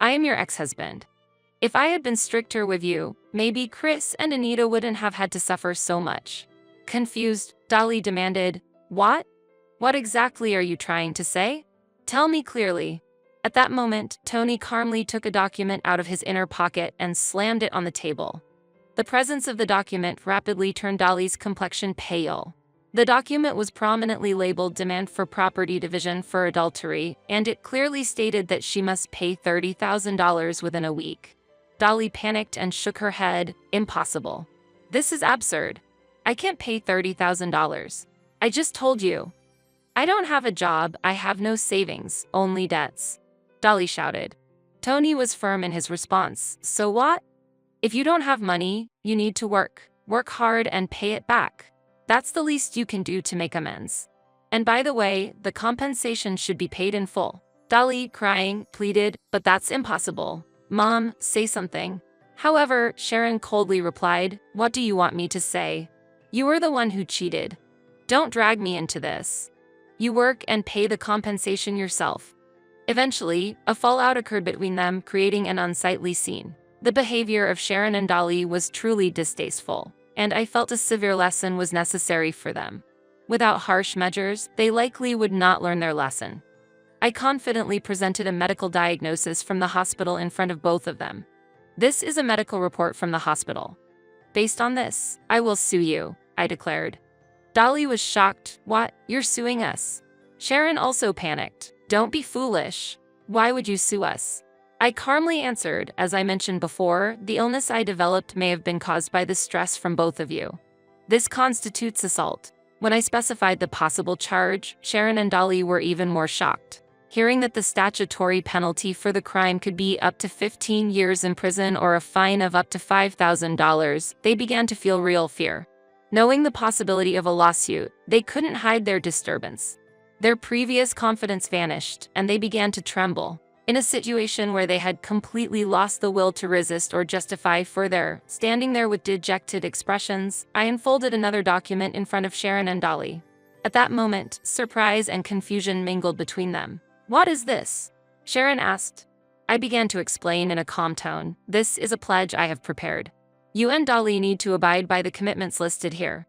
I am your ex-husband. If I had been stricter with you, maybe Chris and Anita wouldn't have had to suffer so much." Confused, Dolly demanded, "What? What exactly are you trying to say? Tell me clearly." At that moment, Tony calmly took a document out of his inner pocket and slammed it on the table. The presence of the document rapidly turned Dolly's complexion pale. The document was prominently labeled Demand for Property Division for Adultery, and it clearly stated that she must pay $30,000 within a week. Dolly panicked and shook her head. "Impossible. This is absurd. I can't pay $30,000. I just told you. I don't have a job, I have no savings, only debts," Dolly shouted. Tony was firm in his response. "So what? If you don't have money, you need to work hard and pay it back. That's the least you can do to make amends. And by the way, the compensation should be paid in full." Dolly, crying, pleaded, "But that's impossible. Mom, say something." However, Sharon coldly replied, "What do you want me to say? You were the one who cheated. Don't drag me into this. You work and pay the compensation yourself." Eventually, a fallout occurred between them, creating an unsightly scene. The behavior of Sharon and Dolly was truly distasteful, and I felt a severe lesson was necessary for them. Without harsh measures, they likely would not learn their lesson. I confidently presented a medical diagnosis from the hospital in front of both of them. "This is a medical report from the hospital. Based on this, I will sue you," I declared. Dolly was shocked. "What? You're suing us?" Sharon also panicked. "Don't be foolish. Why would you sue us?" I calmly answered, "As I mentioned before, the illness I developed may have been caused by the stress from both of you. This constitutes assault." When I specified the possible charge, Sharon and Dolly were even more shocked. Hearing that the statutory penalty for the crime could be up to 15 years in prison or a fine of up to $5,000, they began to feel real fear. Knowing the possibility of a lawsuit, they couldn't hide their disturbance. Their previous confidence vanished, and they began to tremble. In a situation where they had completely lost the will to resist or justify further, standing there with dejected expressions, I unfolded another document in front of Sharon and Dolly. At that moment, surprise and confusion mingled between them. "What is this?" Sharon asked. I began to explain in a calm tone. "This is a pledge I have prepared. You and Dolly need to abide by the commitments listed here.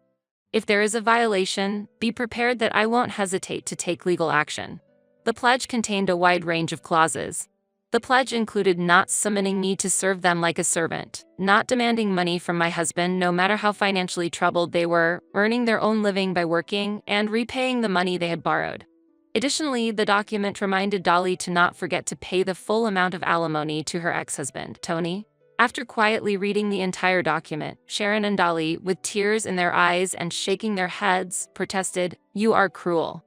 If there is a violation, be prepared that I won't hesitate to take legal action." The pledge contained a wide range of clauses. The pledge included not summoning me to serve them like a servant, not demanding money from my husband no matter how financially troubled they were, earning their own living by working, and repaying the money they had borrowed. Additionally, the document reminded Dolly to not forget to pay the full amount of alimony to her ex-husband, Tony. After quietly reading the entire document, Sharon and Dolly, with tears in their eyes and shaking their heads, protested, "You are cruel.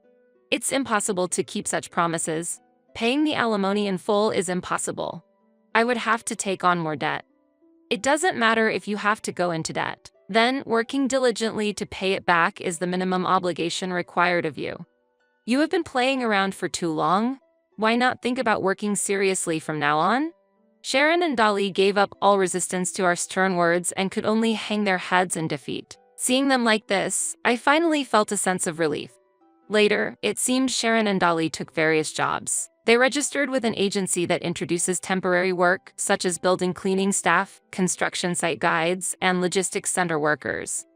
It's impossible to keep such promises. Paying the alimony in full is impossible. I would have to take on more debt. It doesn't matter if you have to go into debt. Then, working diligently to pay it back is the minimum obligation required of you. You have been playing around for too long. Why not think about working seriously from now on?" Sharon and Dolly gave up all resistance to our stern words and could only hang their heads in defeat. Seeing them like this, I finally felt a sense of relief. Later, it seemed Sharon and Dolly took various jobs. They registered with an agency that introduces temporary work, such as building cleaning staff, construction site guides, and logistics center workers.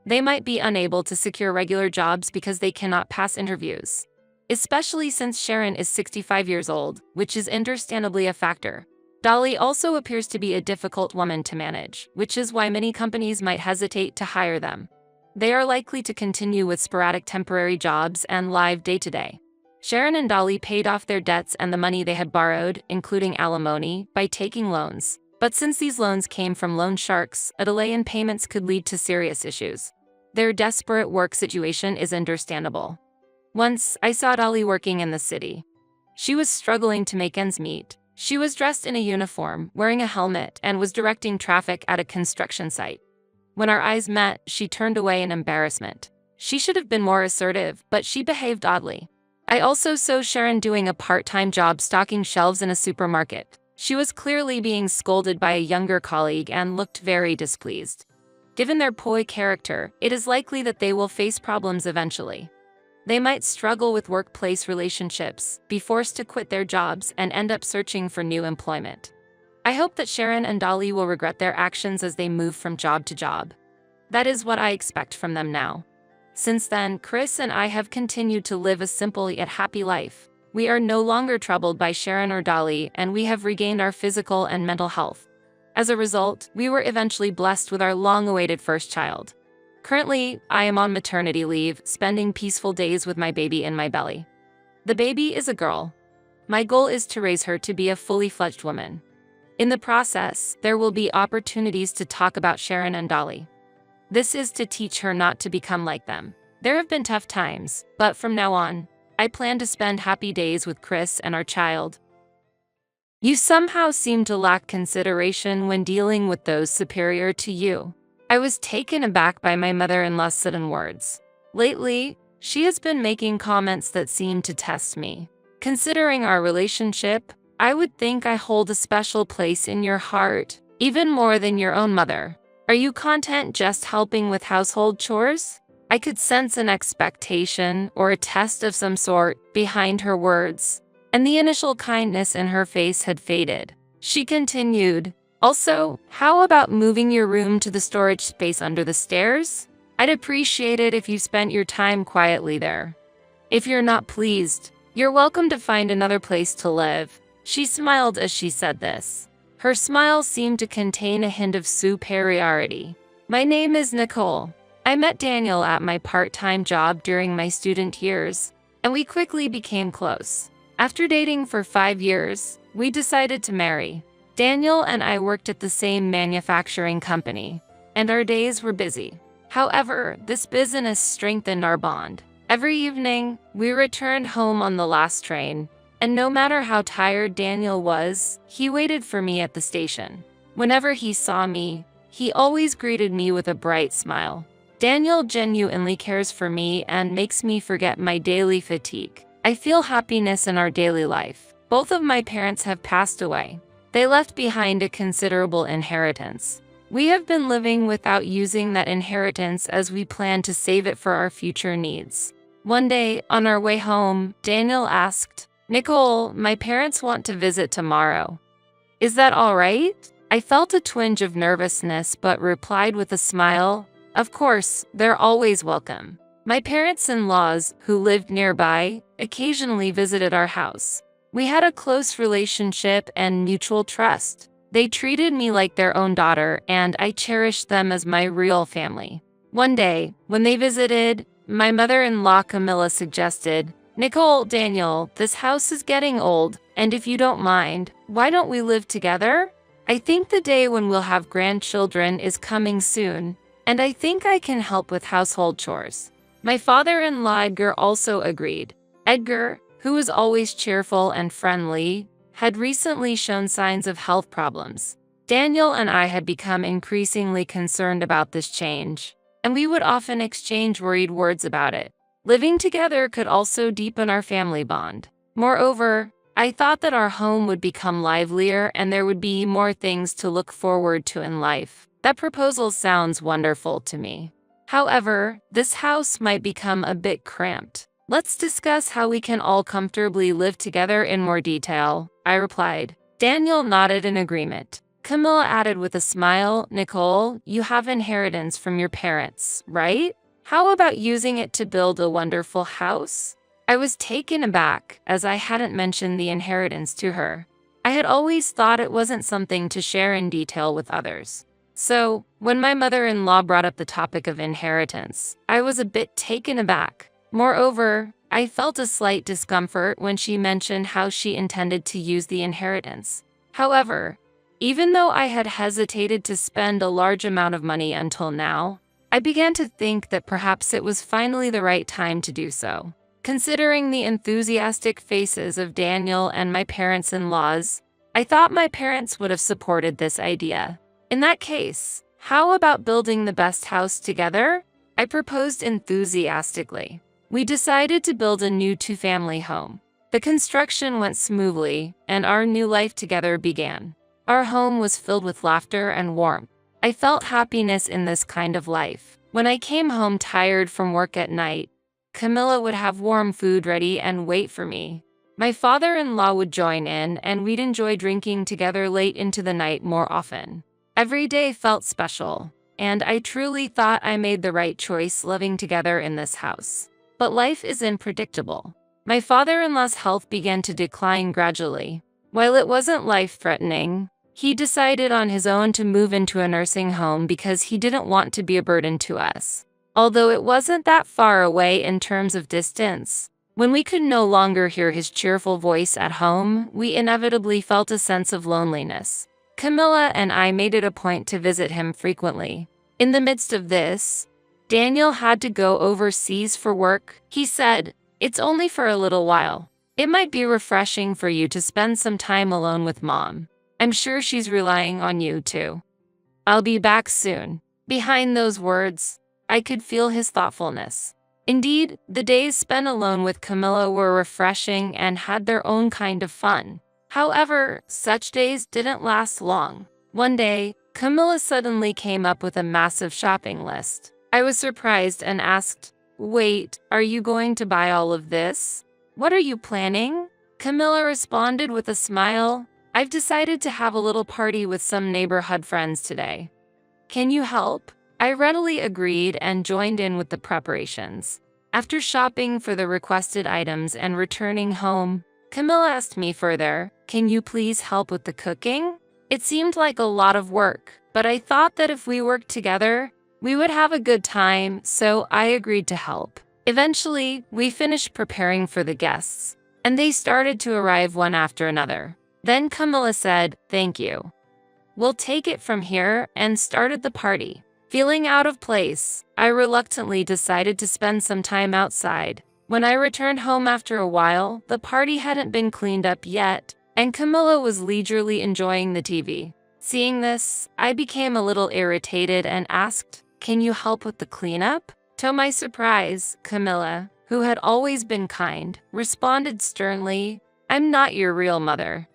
They might be unable to secure regular jobs because they cannot pass interviews. Especially since Sharon is 65 years old, which is understandably a factor. Dolly also appears to be a difficult woman to manage, which is why many companies might hesitate to hire them. They are likely to continue with sporadic temporary jobs and live day-to-day. Sharon and Dolly paid off their debts and the money they had borrowed, including alimony, by taking loans. But since these loans came from loan sharks, a delay in payments could lead to serious issues. Their desperate work situation is understandable. Once, I saw Dolly working in the city. She was struggling to make ends meet. She was dressed in a uniform, wearing a helmet, and was directing traffic at a construction site. When our eyes met, she turned away in embarrassment. She should have been more assertive, but she behaved oddly. I also saw Sharon doing a part-time job stocking shelves in a supermarket. She was clearly being scolded by a younger colleague and looked very displeased. Given their coy character, it is likely that they will face problems eventually. They might struggle with workplace relationships, be forced to quit their jobs, and end up searching for new employment. I hope that Sharon and Dolly will regret their actions as they move from job to job. That is what I expect from them now. Since then, Chris and I have continued to live a simple yet happy life. We are no longer troubled by Sharon or Dolly, and we have regained our physical and mental health. As a result, we were eventually blessed with our long-awaited first child. Currently, I am on maternity leave, spending peaceful days with my baby in my belly. The baby is a girl. My goal is to raise her to be a fully fledged woman. In the process, there will be opportunities to talk about Sharon and Dolly. This is to teach her not to become like them. There have been tough times, but from now on, I plan to spend happy days with Chris and our child. You somehow seem to lack consideration when dealing with those superior to you. I was taken aback by my mother-in-law's sudden words. Lately, she has been making comments that seem to test me. Considering our relationship, I would think I hold a special place in your heart, even more than your own mother. Are you content just helping with household chores? I could sense an expectation or a test of some sort behind her words, and the initial kindness in her face had faded. She continued, "Also, how about moving your room to the storage space under the stairs? I'd appreciate it if you spent your time quietly there. If you're not pleased, you're welcome to find another place to live." She smiled as she said this. Her smile seemed to contain a hint of superiority. "My name is Nicole. I met Daniel at my part-time job during my student years, and we quickly became close. After dating for 5 years, we decided to marry. Daniel and I worked at the same manufacturing company, and our days were busy. However, this business strengthened our bond. Every evening, we returned home on the last train, and no matter how tired Daniel was, he waited for me at the station. Whenever he saw me, he always greeted me with a bright smile. Daniel genuinely cares for me and makes me forget my daily fatigue. I feel happiness in our daily life. Both of my parents have passed away. They left behind a considerable inheritance. We have been living without using that inheritance as we plan to save it for our future needs. One day, on our way home, Daniel asked, "Nicole, my parents want to visit tomorrow. Is that all right?" I felt a twinge of nervousness but replied with a smile, "Of course, they're always welcome." My parents-in-laws, who lived nearby, occasionally visited our house. We had a close relationship and mutual trust. They treated me like their own daughter, and I cherished them as my real family. One day, when they visited, my mother-in-law Camilla suggested, "Nicole, Daniel, this house is getting old, and if you don't mind, why don't we live together? I think the day when we'll have grandchildren is coming soon, and I think I can help with household chores." My father-in-law Edgar also agreed. Edgar, who was always cheerful and friendly, had recently shown signs of health problems. Daniel and I had become increasingly concerned about this change, and we would often exchange worried words about it. Living together could also deepen our family bond. Moreover, I thought that our home would become livelier and there would be more things to look forward to in life. That proposal sounds wonderful to me. However, this house might become a bit cramped. Let's discuss how we can all comfortably live together in more detail, I replied. Daniel nodded in agreement. Camilla added with a smile, "Nicole, you have inheritance from your parents, right? How about using it to build a wonderful house?" I was taken aback, as I hadn't mentioned the inheritance to her. I had always thought it wasn't something to share in detail with others. So, when my mother-in-law brought up the topic of inheritance, I was a bit taken aback. Moreover, I felt a slight discomfort when she mentioned how she intended to use the inheritance. However, even though I had hesitated to spend a large amount of money until now, I began to think that perhaps it was finally the right time to do so. Considering the enthusiastic faces of Daniel and my parents-in-laws, I thought my parents would have supported this idea. In that case, how about building the best house together? I proposed enthusiastically. We decided to build a new two-family home. The construction went smoothly, and our new life together began. Our home was filled with laughter and warmth. I felt happiness in this kind of life. When I came home tired from work at night, Camilla would have warm food ready and wait for me. My father-in-law would join in, and we'd enjoy drinking together late into the night more often. Every day felt special, and I truly thought I made the right choice living together in this house. But life is unpredictable. My father-in-law's health began to decline gradually. While it wasn't life-threatening, he decided on his own to move into a nursing home because he didn't want to be a burden to us. Although it wasn't that far away in terms of distance, when we could no longer hear his cheerful voice at home, we inevitably felt a sense of loneliness. Camilla and I made it a point to visit him frequently. In the midst of this, Daniel had to go overseas for work. He said, "It's only for a little while. It might be refreshing for you to spend some time alone with Mom. I'm sure she's relying on you too. I'll be back soon." Behind those words, I could feel his thoughtfulness. Indeed, the days spent alone with Camilla were refreshing and had their own kind of fun. However, such days didn't last long. One day, Camilla suddenly came up with a massive shopping list. I was surprised and asked, "Wait, are you going to buy all of this? What are you planning?" Camilla responded with a smile, "I've decided to have a little party with some neighborhood friends today. Can you help?" I readily agreed and joined in with the preparations. After shopping for the requested items and returning home, Camilla asked me further, "Can you please help with the cooking?" It seemed like a lot of work, but I thought that if we worked together, we would have a good time, so I agreed to help. Eventually, we finished preparing for the guests, and they started to arrive one after another. Then Camilla said, "Thank you. We'll take it from here," and started the party. Feeling out of place, I reluctantly decided to spend some time outside. When I returned home after a while, the party hadn't been cleaned up yet, and Camilla was leisurely enjoying the TV. Seeing this, I became a little irritated and asked, "Can you help with the cleanup?" To my surprise, Camilla, who had always been kind, responded sternly, "I'm not your real mother.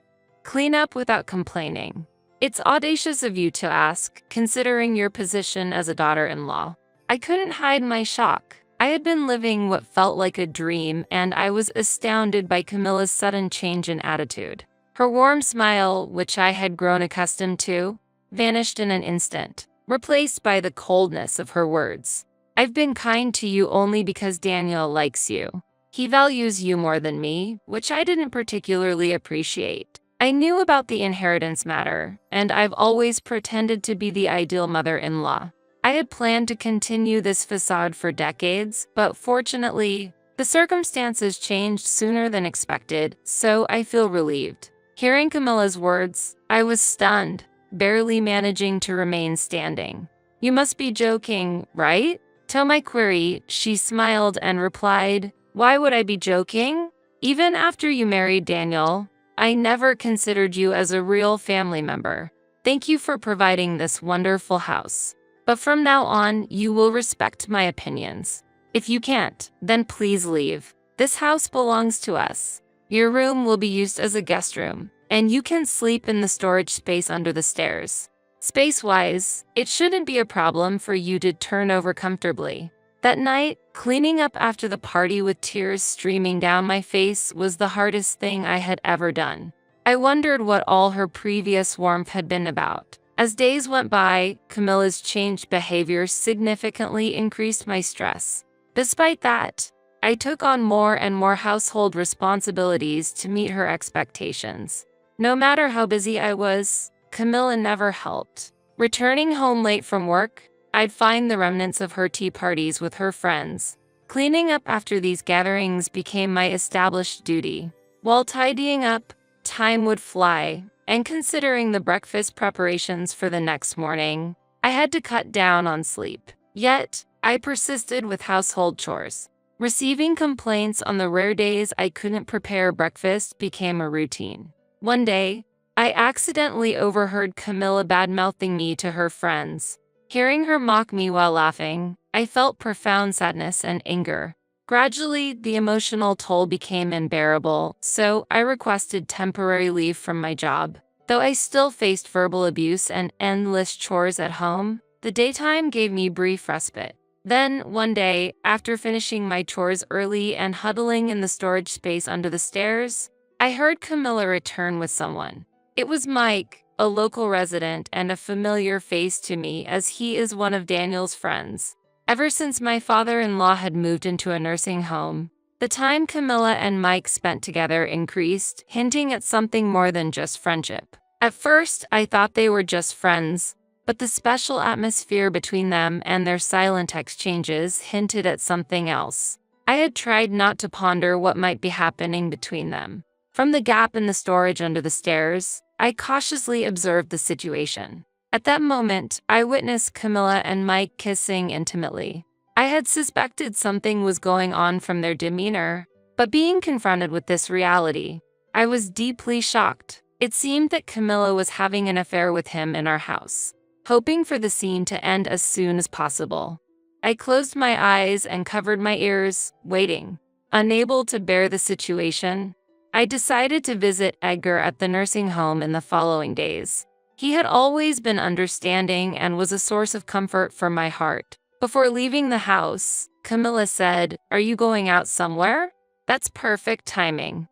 Clean up without complaining. It's audacious of you to ask, considering your position as a daughter-in-law." I couldn't hide my shock. I had been living what felt like a dream, and I was astounded by Camilla's sudden change in attitude. Her warm smile, which I had grown accustomed to, vanished in an instant, replaced by the coldness of her words. "I've been kind to you only because Daniel likes you. He values you more than me, which I didn't particularly appreciate. I knew about the inheritance matter, and I've always pretended to be the ideal mother-in-law. I had planned to continue this facade for decades, but fortunately, the circumstances changed sooner than expected, so I feel relieved." Hearing Camilla's words, I was stunned, barely managing to remain standing. "You must be joking, right?" To my query, she smiled and replied, "Why would I be joking? Even after you married Daniel, I never considered you as a real family member. Thank you for providing this wonderful house. But from now on, you will respect my opinions. If you can't, then please leave. This house belongs to us. Your room will be used as a guest room, and you can sleep in the storage space under the stairs. Space-wise, it shouldn't be a problem for you to turn over comfortably." That night, cleaning up after the party with tears streaming down my face was the hardest thing I had ever done. I wondered what all her previous warmth had been about. As days went by, Camilla's changed behavior significantly increased my stress. Despite that, I took on more and more household responsibilities to meet her expectations. No matter how busy I was, Camilla never helped. Returning home late from work, I'd find the remnants of her tea parties with her friends. Cleaning up after these gatherings became my established duty. While tidying up, time would fly, and considering the breakfast preparations for the next morning, I had to cut down on sleep. Yet, I persisted with household chores. Receiving complaints on the rare days I couldn't prepare breakfast became a routine. One day, I accidentally overheard Camilla badmouthing me to her friends. Hearing her mock me while laughing, I felt profound sadness and anger. Gradually, the emotional toll became unbearable, so I requested temporary leave from my job. Though I still faced verbal abuse and endless chores at home, the daytime gave me brief respite. Then, one day, after finishing my chores early and huddling in the storage space under the stairs, I heard Camilla return with someone. It was Mike, a local resident and a familiar face to me as he is one of Daniel's friends. Ever since my father-in-law had moved into a nursing home, the time Camilla and Mike spent together increased, hinting at something more than just friendship. At first, I thought they were just friends, but the special atmosphere between them and their silent exchanges hinted at something else. I had tried not to ponder what might be happening between them. From the gap in the storage under the stairs, I cautiously observed the situation. At that moment, I witnessed Camilla and Mike kissing intimately. I had suspected something was going on from their demeanor, but being confronted with this reality, I was deeply shocked. It seemed that Camilla was having an affair with him in our house. Hoping for the scene to end as soon as possible, I closed my eyes and covered my ears, waiting. Unable to bear the situation, I decided to visit Edgar at the nursing home in the following days. He had always been understanding and was a source of comfort for my heart. Before leaving the house, Camilla said, "Are you going out somewhere? That's perfect timing.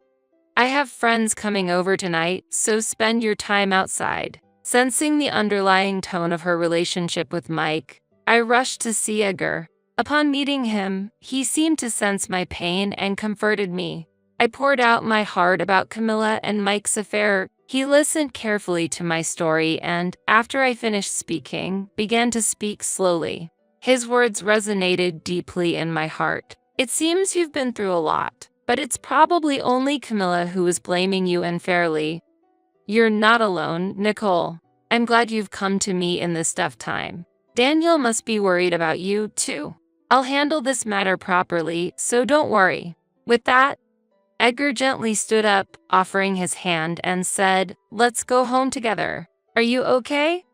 I have friends coming over tonight, so spend your time outside." Sensing the underlying tone of her relationship with Mike, I rushed to see Edgar. Upon meeting him, he seemed to sense my pain and comforted me. I poured out my heart about Camilla and Mike's affair. He listened carefully to my story and, after I finished speaking, began to speak slowly. His words resonated deeply in my heart. "It seems you've been through a lot, but it's probably only Camilla who is blaming you unfairly. You're not alone, Nicole. I'm glad you've come to me in this tough time. Daniel must be worried about you, too. I'll handle this matter properly, so don't worry." With that, Edgar gently stood up, offering his hand, and said, "Let's go home together. Are you okay?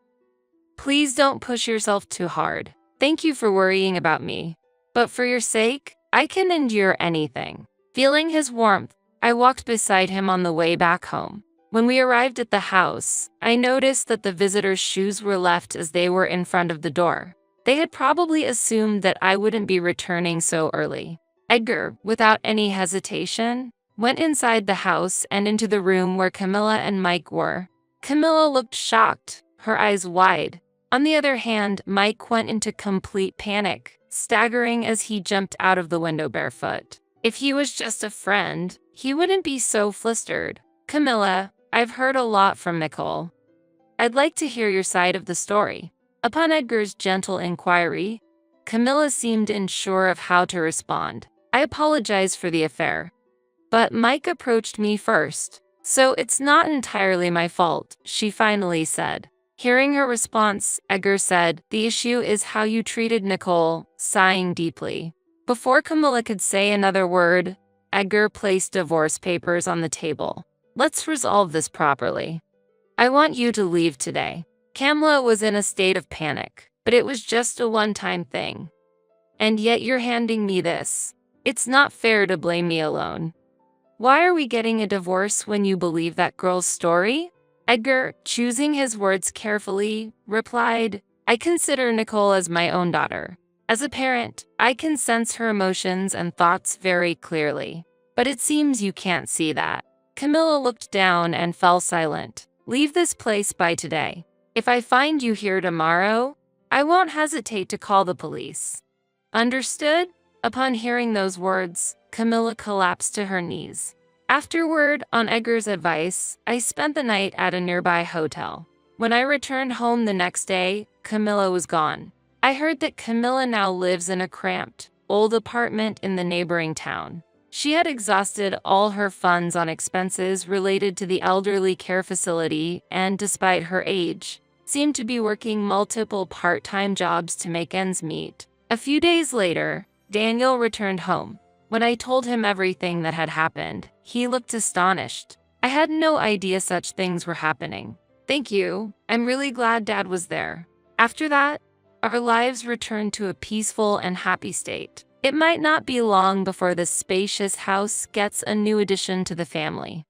Please don't push yourself too hard. Thank you for worrying about me. But for your sake, I can endure anything." Feeling his warmth, I walked beside him on the way back home. When we arrived at the house, I noticed that the visitors' shoes were left as they were in front of the door. They had probably assumed that I wouldn't be returning so early. Edgar, without any hesitation, went inside the house and into the room where Camilla and Mike were. Camilla looked shocked, her eyes wide. On the other hand, Mike went into complete panic, staggering as he jumped out of the window barefoot. If he was just a friend, he wouldn't be so flustered. "Camilla, I've heard a lot from Nicole. I'd like to hear your side of the story." Upon Edgar's gentle inquiry, Camilla seemed unsure of how to respond. I apologized for the affair, but Mike approached me first. "So it's not entirely my fault," she finally said. Hearing her response, Edgar said, "The issue is how you treated Nicole," sighing deeply. Before Camilla could say another word, Edgar placed divorce papers on the table. "Let's resolve this properly. I want you to leave today." Camilla was in a state of panic, but it was just a one-time thing. "And yet you're handing me this. It's not fair to blame me alone. Why are we getting a divorce when you believe that girl's story?" Edgar, choosing his words carefully, replied, "I consider Nicole as my own daughter. As a parent, I can sense her emotions and thoughts very clearly. But it seems you can't see that." Camilla looked down and fell silent. "Leave this place by today. If I find you here tomorrow, I won't hesitate to call the police. Understood?" Upon hearing those words, Camilla collapsed to her knees. Afterward, on Edgar's advice, I spent the night at a nearby hotel. When I returned home the next day, Camilla was gone. I heard that Camilla now lives in a cramped, old apartment in the neighboring town. She had exhausted all her funds on expenses related to the elderly care facility and, despite her age, seemed to be working multiple part-time jobs to make ends meet. A few days later, Daniel returned home. When I told him everything that had happened, he looked astonished. I had no idea such things were happening. Thank you. I'm really glad Dad was there. After that, our lives returned to a peaceful and happy state. It might not be long before this spacious house gets a new addition to the family.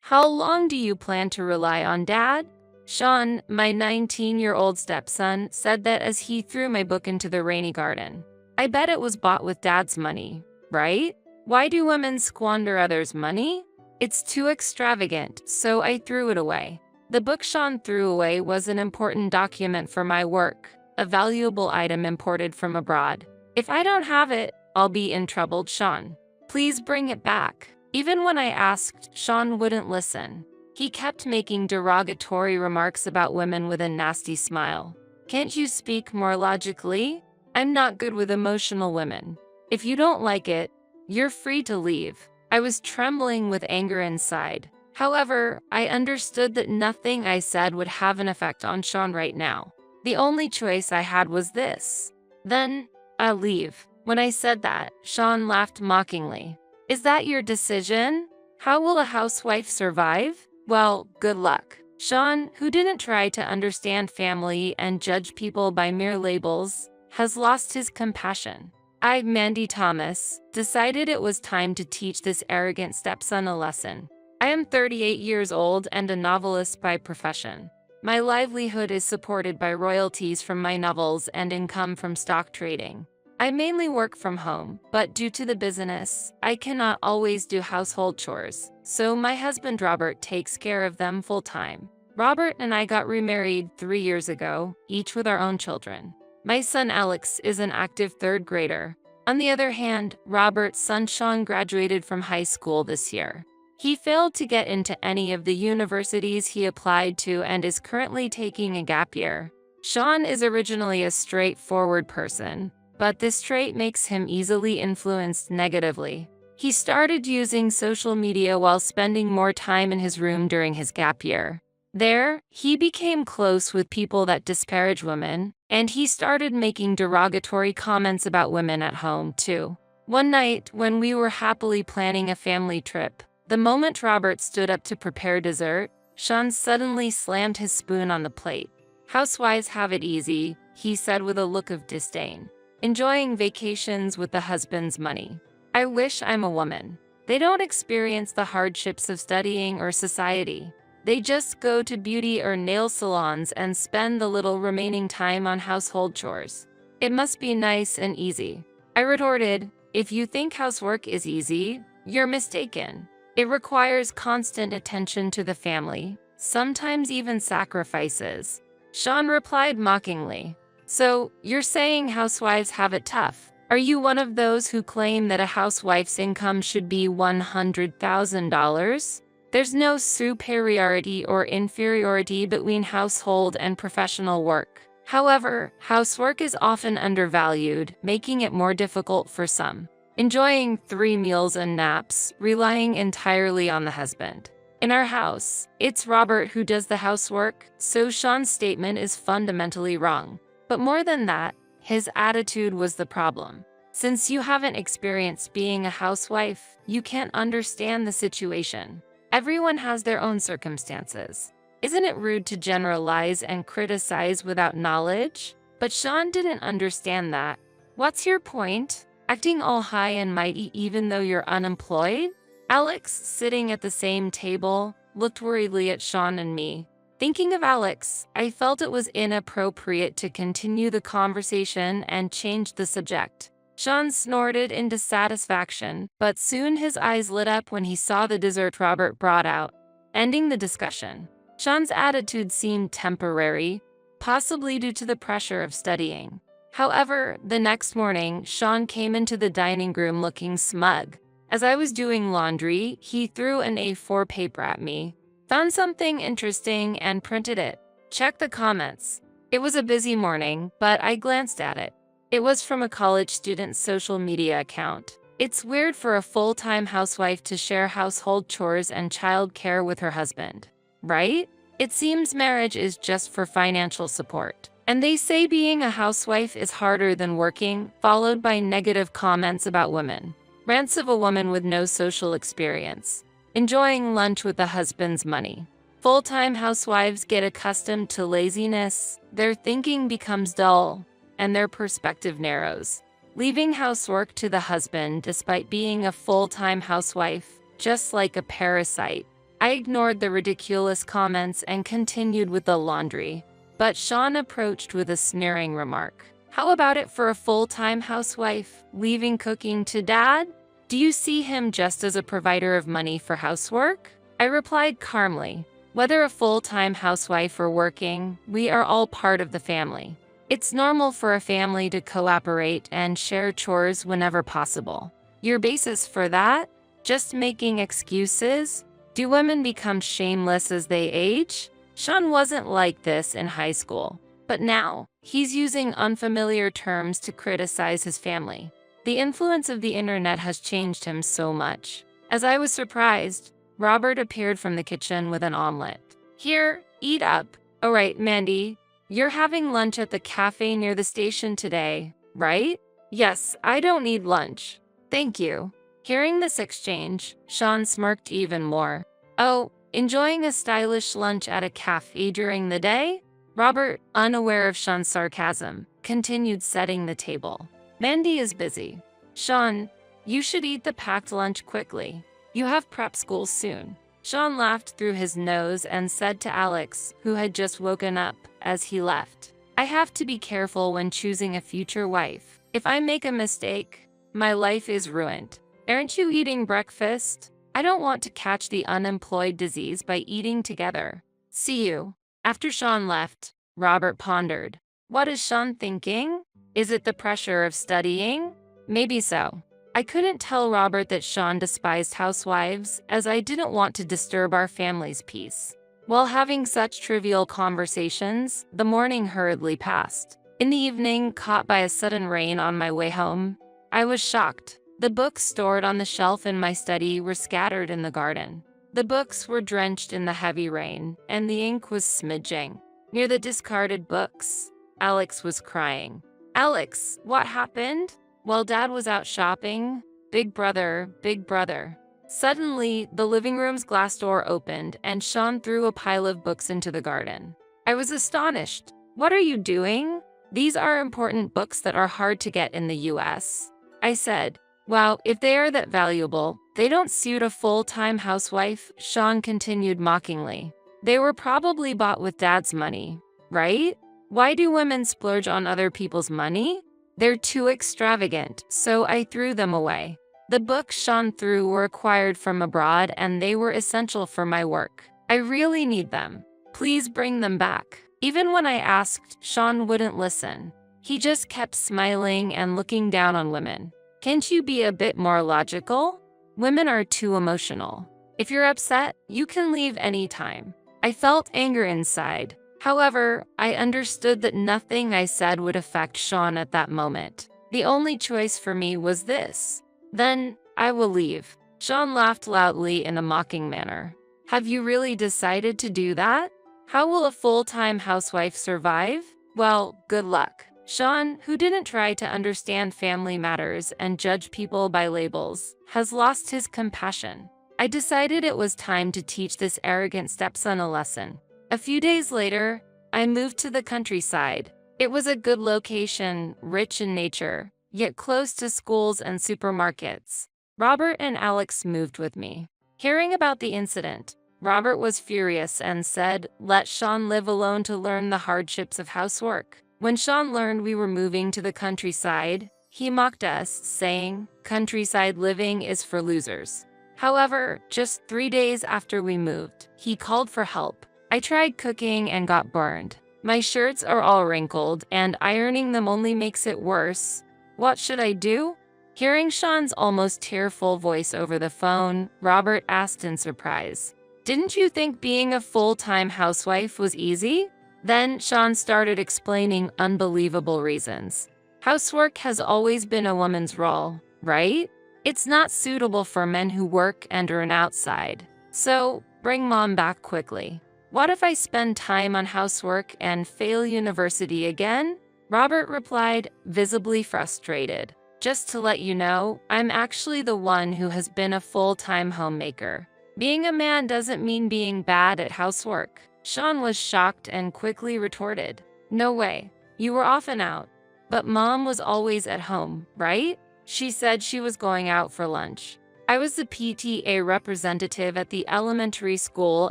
How long do you plan to rely on Dad? Sean, my 19-year-old stepson, said that as he threw my book into the rainy garden. I bet it was bought with Dad's money, right? Why do women squander others' money? It's too extravagant, so I threw it away. The book Sean threw away was an important document for my work, a valuable item imported from abroad. If I don't have it, I'll be in trouble, Sean. Please bring it back. Even when I asked, Sean wouldn't listen. He kept making derogatory remarks about women with a nasty smile. Can't you speak more logically? I'm not good with emotional women. If you don't like it, you're free to leave. I was trembling with anger inside. However, I understood that nothing I said would have an effect on Sean right now. The only choice I had was this. Then, I'll leave. When I said that, Sean laughed mockingly. Is that your decision? How will a housewife survive? Well, good luck. Sean, who didn't try to understand family and judge people by mere labels, has lost his compassion. I, Mandy Thomas, decided it was time to teach this arrogant stepson a lesson. I am 38 years old and a novelist by profession. My livelihood is supported by royalties from my novels and income from stock trading. I mainly work from home, but due to the business, I cannot always do household chores, so my husband Robert takes care of them full-time. Robert and I got remarried 3 years ago, each with our own children. My son Alex is an active third grader. On the other hand, Robert's son Sean graduated from high school this year. He failed to get into any of the universities he applied to and is currently taking a gap year. Sean is originally a straightforward person, but this trait makes him easily influenced negatively. He started using social media while spending more time in his room during his gap year. There, he became close with people that disparage women, and he started making derogatory comments about women at home, too. One night, when we were happily planning a family trip, the moment Robert stood up to prepare dessert, Sean suddenly slammed his spoon on the plate. Housewives have it easy, he said with a look of disdain. Enjoying vacations with the husband's money. I wish I'm a woman. They don't experience the hardships of studying or society. They just go to beauty or nail salons and spend the little remaining time on household chores. It must be nice and easy. I retorted, if you think housework is easy, you're mistaken. It requires constant attention to the family, sometimes even sacrifices. Sean replied mockingly. So, you're saying housewives have it tough? Are you one of those who claim that a housewife's income should be $100,000? There's no superiority or inferiority between household and professional work. However, housework is often undervalued, making it more difficult for some. Enjoying 3 meals and naps, relying entirely on the husband. In our house, it's Robert who does the housework, so Sean's statement is fundamentally wrong. But more than that, his attitude was the problem. Since you haven't experienced being a housewife, you can't understand the situation. Everyone has their own circumstances. Isn't it rude to generalize and criticize without knowledge? But Sean didn't understand that. What's your point? Acting all high and mighty even though you're unemployed? Alex, sitting at the same table, looked worriedly at Sean and me. Thinking of Alex, I felt it was inappropriate to continue the conversation and changed the subject. Sean snorted in dissatisfaction, but soon his eyes lit up when he saw the dessert Robert brought out, ending the discussion. Sean's attitude seemed temporary, possibly due to the pressure of studying. However, the next morning, Sean came into the dining room looking smug. As I was doing laundry, he threw an A4 paper at me, found something interesting, and printed it. Check the comments. It was a busy morning, but I glanced at it. It was from a college student's social media account. It's weird for a full-time housewife to share household chores and childcare with her husband, right? It seems marriage is just for financial support. And they say being a housewife is harder than working, followed by negative comments about women. Rants of a woman with no social experience. enjoying lunch with the husband's money. Full-time housewives get accustomed to laziness, their thinking becomes dull, and their perspective narrows. Leaving housework to the husband despite being a full-time housewife, just like a parasite. I ignored the ridiculous comments and continued with the laundry. But Sean approached with a sneering remark. How about it for a full-time housewife, leaving cooking to dad? Do you see him just as a provider of money for housework? I replied calmly. Whether a full-time housewife or working, we are all part of the family. It's normal for a family to cooperate and share chores whenever possible. Your basis for that? Just making excuses? Do women become shameless as they age? Sean wasn't like this in high school, but now he's using unfamiliar terms to criticize his family. The influence of the internet has changed him so much. As I was surprised, Robert appeared from the kitchen with an omelet. Here, eat up. All right, Mandy, you're having lunch at the cafe near the station today, right? Yes, I don't need lunch. Thank you. Hearing this exchange, Sean smirked even more. Oh, enjoying a stylish lunch at a cafe during the day? Robert, unaware of Sean's sarcasm, continued setting the table. Mandy is busy. Sean, you should eat the packed lunch quickly. You have prep school soon. Sean laughed through his nose and said to Alex, who had just woken up, as he left, I have to be careful when choosing a future wife. If I make a mistake, my life is ruined. Aren't you eating breakfast? I don't want to catch the unemployed disease by eating together. See you. After Sean left, Robert pondered. What is Sean thinking? Is it the pressure of studying? Maybe so. I couldn't tell Robert that Sean despised housewives, as I didn't want to disturb our family's peace. While having such trivial conversations, the morning hurriedly passed. In the evening, caught by a sudden rain on my way home, I was shocked. The books stored on the shelf in my study were scattered in the garden. The books were drenched in the heavy rain, and the ink was smidging. Near the discarded books, Alex was crying. Alex, what happened? While Dad was out shopping, big brother, big brother. Suddenly, the living room's glass door opened, and Sean threw a pile of books into the garden. I was astonished. What are you doing? These are important books that are hard to get in the US. I said, wow, if they are that valuable, they don't suit a full-time housewife, Sean continued mockingly. They were probably bought with Dad's money, right? Why do women splurge on other people's money? They're too extravagant, so I threw them away. The books Sean threw were acquired from abroad and they were essential for my work. I really need them. Please bring them back. Even when I asked, Sean wouldn't listen. He just kept smiling and looking down on women. Can't you be a bit more logical? Women are too emotional. If you're upset, you can leave anytime. I felt anger inside. However, I understood that nothing I said would affect Sean at that moment. The only choice for me was this. Then, I will leave. Sean laughed loudly in a mocking manner. Have you really decided to do that? How will a full-time housewife survive? Well, good luck. Sean, who didn't try to understand family matters and judge people by labels, has lost his compassion. I decided it was time to teach this arrogant stepson a lesson. A few days later, I moved to the countryside. It was a good location, rich in nature, yet close to schools and supermarkets. Robert and Alex moved with me. Hearing about the incident, Robert was furious and said, let Sean live alone to learn the hardships of housework. When Sean learned we were moving to the countryside, he mocked us, saying, countryside living is for losers. However, just 3 days after we moved, he called for help. I tried cooking and got burned. My shirts are all wrinkled, and ironing them only makes it worse. What should I do? Hearing Sean's almost tearful voice over the phone, Robert asked in surprise, didn't you think being a full-time housewife was easy? Then Sean started explaining unbelievable reasons. Housework has always been a woman's role, right? It's not suitable for men who work and earn outside. So, bring mom back quickly. What if I spend time on housework and fail university again? Robert replied, visibly frustrated. Just to let you know, I'm actually the one who has been a full-time homemaker. Being a man doesn't mean being bad at housework. Sean was shocked and quickly retorted, "No way. You were often out. But mom was always at home, right? She said she was going out for lunch." I was the PTA representative at the elementary school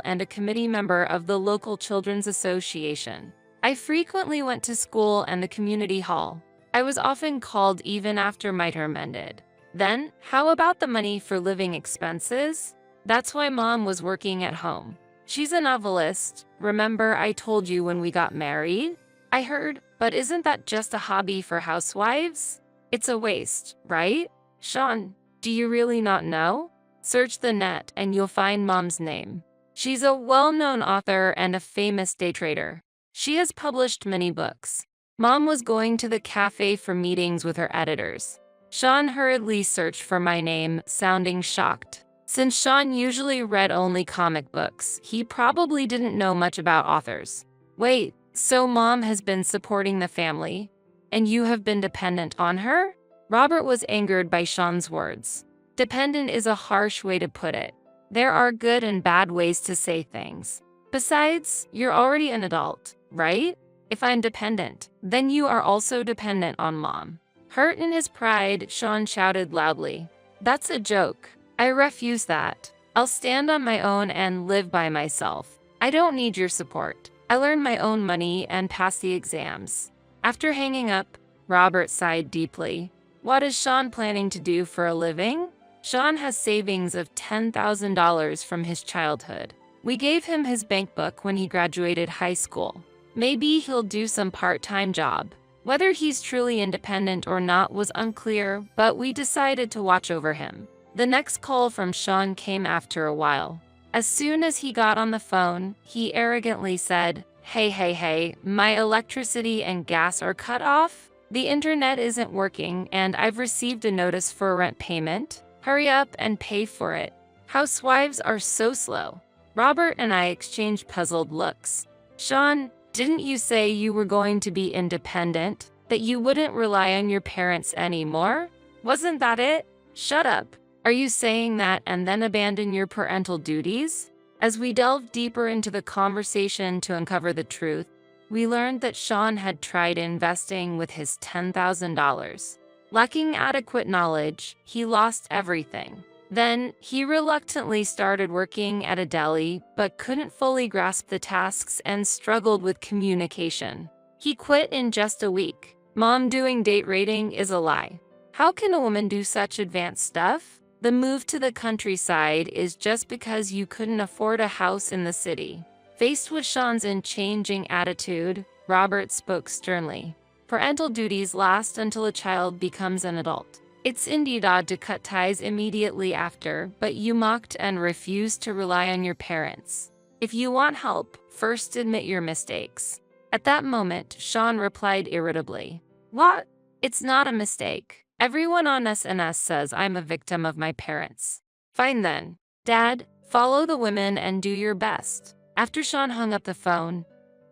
and a committee member of the local children's association. I frequently went to school and the community hall. I was often called even after my term ended. Then, how about the money for living expenses? That's why mom was working at home. She's a novelist. Remember I told you when we got married? I heard, but isn't that just a hobby for housewives? It's a waste, right? Sean, do you really not know? Search the net and you'll find mom's name. She's a well-known author and a famous day trader. She has published many books. Mom was going to the cafe for meetings with her editors. Sean hurriedly searched for my name, sounding shocked. Since Sean usually read only comic books, he probably didn't know much about authors. Wait, so mom has been supporting the family, and you have been dependent on her? Robert was angered by Sean's words. Dependent is a harsh way to put it. There are good and bad ways to say things. Besides, you're already an adult, right? If I'm dependent, then you are also dependent on mom. Hurt in his pride, Sean shouted loudly, "That's a joke. I refuse that. I'll stand on my own and live by myself. I don't need your support. I learned my own money and passed the exams." After hanging up, Robert sighed deeply. What is Sean planning to do for a living? Sean has savings of $10,000 from his childhood. We gave him his bank book when he graduated high school. Maybe he'll do some part-time job. Whether he's truly independent or not was unclear, but we decided to watch over him. The next call from Sean came after a while. As soon as he got on the phone, he arrogantly said, Hey, my electricity and gas are cut off. The internet isn't working and I've received a notice for a rent payment. Hurry up and pay for it. Housewives are so slow." Robert and I exchanged puzzled looks. "Sean, didn't you say you were going to be independent? That you wouldn't rely on your parents anymore? Wasn't that it? Shut up. Are you saying that and then abandon your parental duties?" As we delved deeper into the conversation to uncover the truth, we learned that Sean had tried investing with his $10,000. Lacking adequate knowledge, he lost everything. Then, he reluctantly started working at a deli, but couldn't fully grasp the tasks and struggled with communication. He quit in just a week. Mom doing date rating is a lie. How can a woman do such advanced stuff? The move to the countryside is just because you couldn't afford a house in the city. Faced with Sean's unchanging attitude, Robert spoke sternly. Parental duties last until a child becomes an adult. It's indeed odd to cut ties immediately after, but you mocked and refused to rely on your parents. If you want help, first admit your mistakes. At that moment, Sean replied irritably, "What? It's not a mistake. Everyone on SNS says I'm a victim of my parents." Fine then. Dad, follow the women and do your best. After Sean hung up the phone,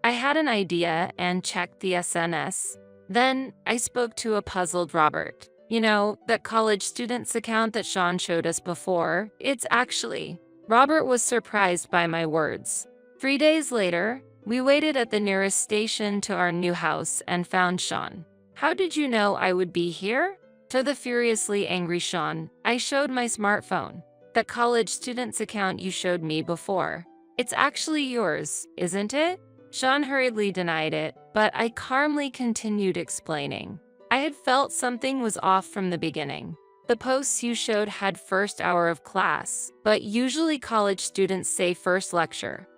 I had an idea and checked the SNS. Then, I spoke to a puzzled Robert. You know, that college students account that Sean showed us before? It's actually. Robert was surprised by my words. 3 days later, we waited at the nearest station to our new house and found Sean. "How did you know I would be here?" To the furiously angry Sean, I showed my smartphone. "That college students account you showed me before. It's actually yours, isn't it?" Sean hurriedly denied it, but I calmly continued explaining. I had felt something was off from the beginning. The posts you showed had first hour of class, but usually college students say first lecture.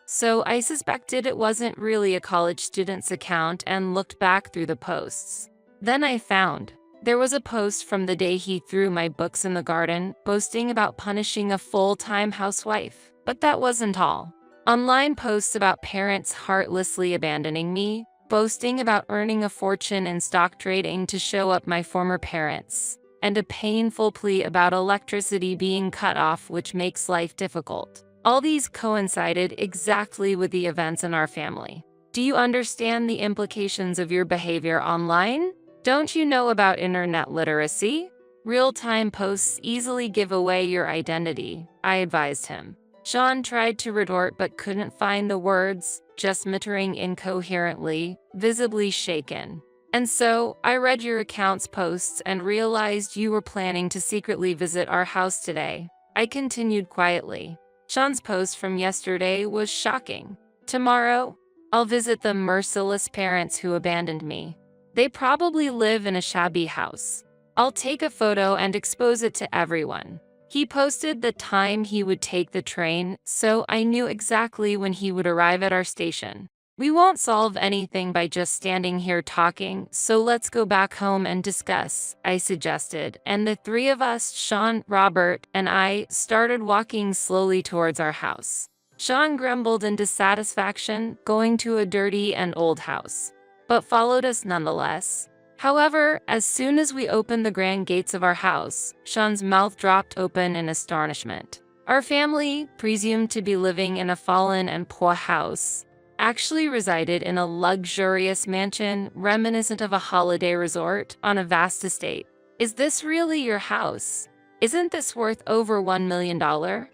So I suspected it wasn't really a college student's account and looked back through the posts. Then I found there was a post from the day he threw my books in the garden, boasting about punishing a full-time housewife. But that wasn't all. Online posts about parents heartlessly abandoning me, boasting about earning a fortune in stock trading to show up my former parents, and a painful plea about electricity being cut off, which makes life difficult. All these coincided exactly with the events in our family. Do you understand the implications of your behavior online? Don't you know about internet literacy? Real-time posts easily give away your identity, I advised him. Sean tried to retort but couldn't find the words, just muttering incoherently, visibly shaken. And so, I read your account's posts and realized you were planning to secretly visit our house today. I continued quietly. Sean's post from yesterday was shocking. Tomorrow, I'll visit the merciless parents who abandoned me. They probably live in a shabby house. I'll take a photo and expose it to everyone. He posted the time he would take the train, so I knew exactly when he would arrive at our station. We won't solve anything by just standing here talking, so let's go back home and discuss, I suggested, and the three of us, Sean, Robert, and I, started walking slowly towards our house. Sean grumbled in dissatisfaction, going to a dirty and old house, but followed us nonetheless. However, as soon as we opened the grand gates of our house, Sean's mouth dropped open in astonishment. Our family, presumed to be living in a fallen and poor house, actually resided in a luxurious mansion reminiscent of a holiday resort on a vast estate. Is this really your house? Isn't this worth over $1 million?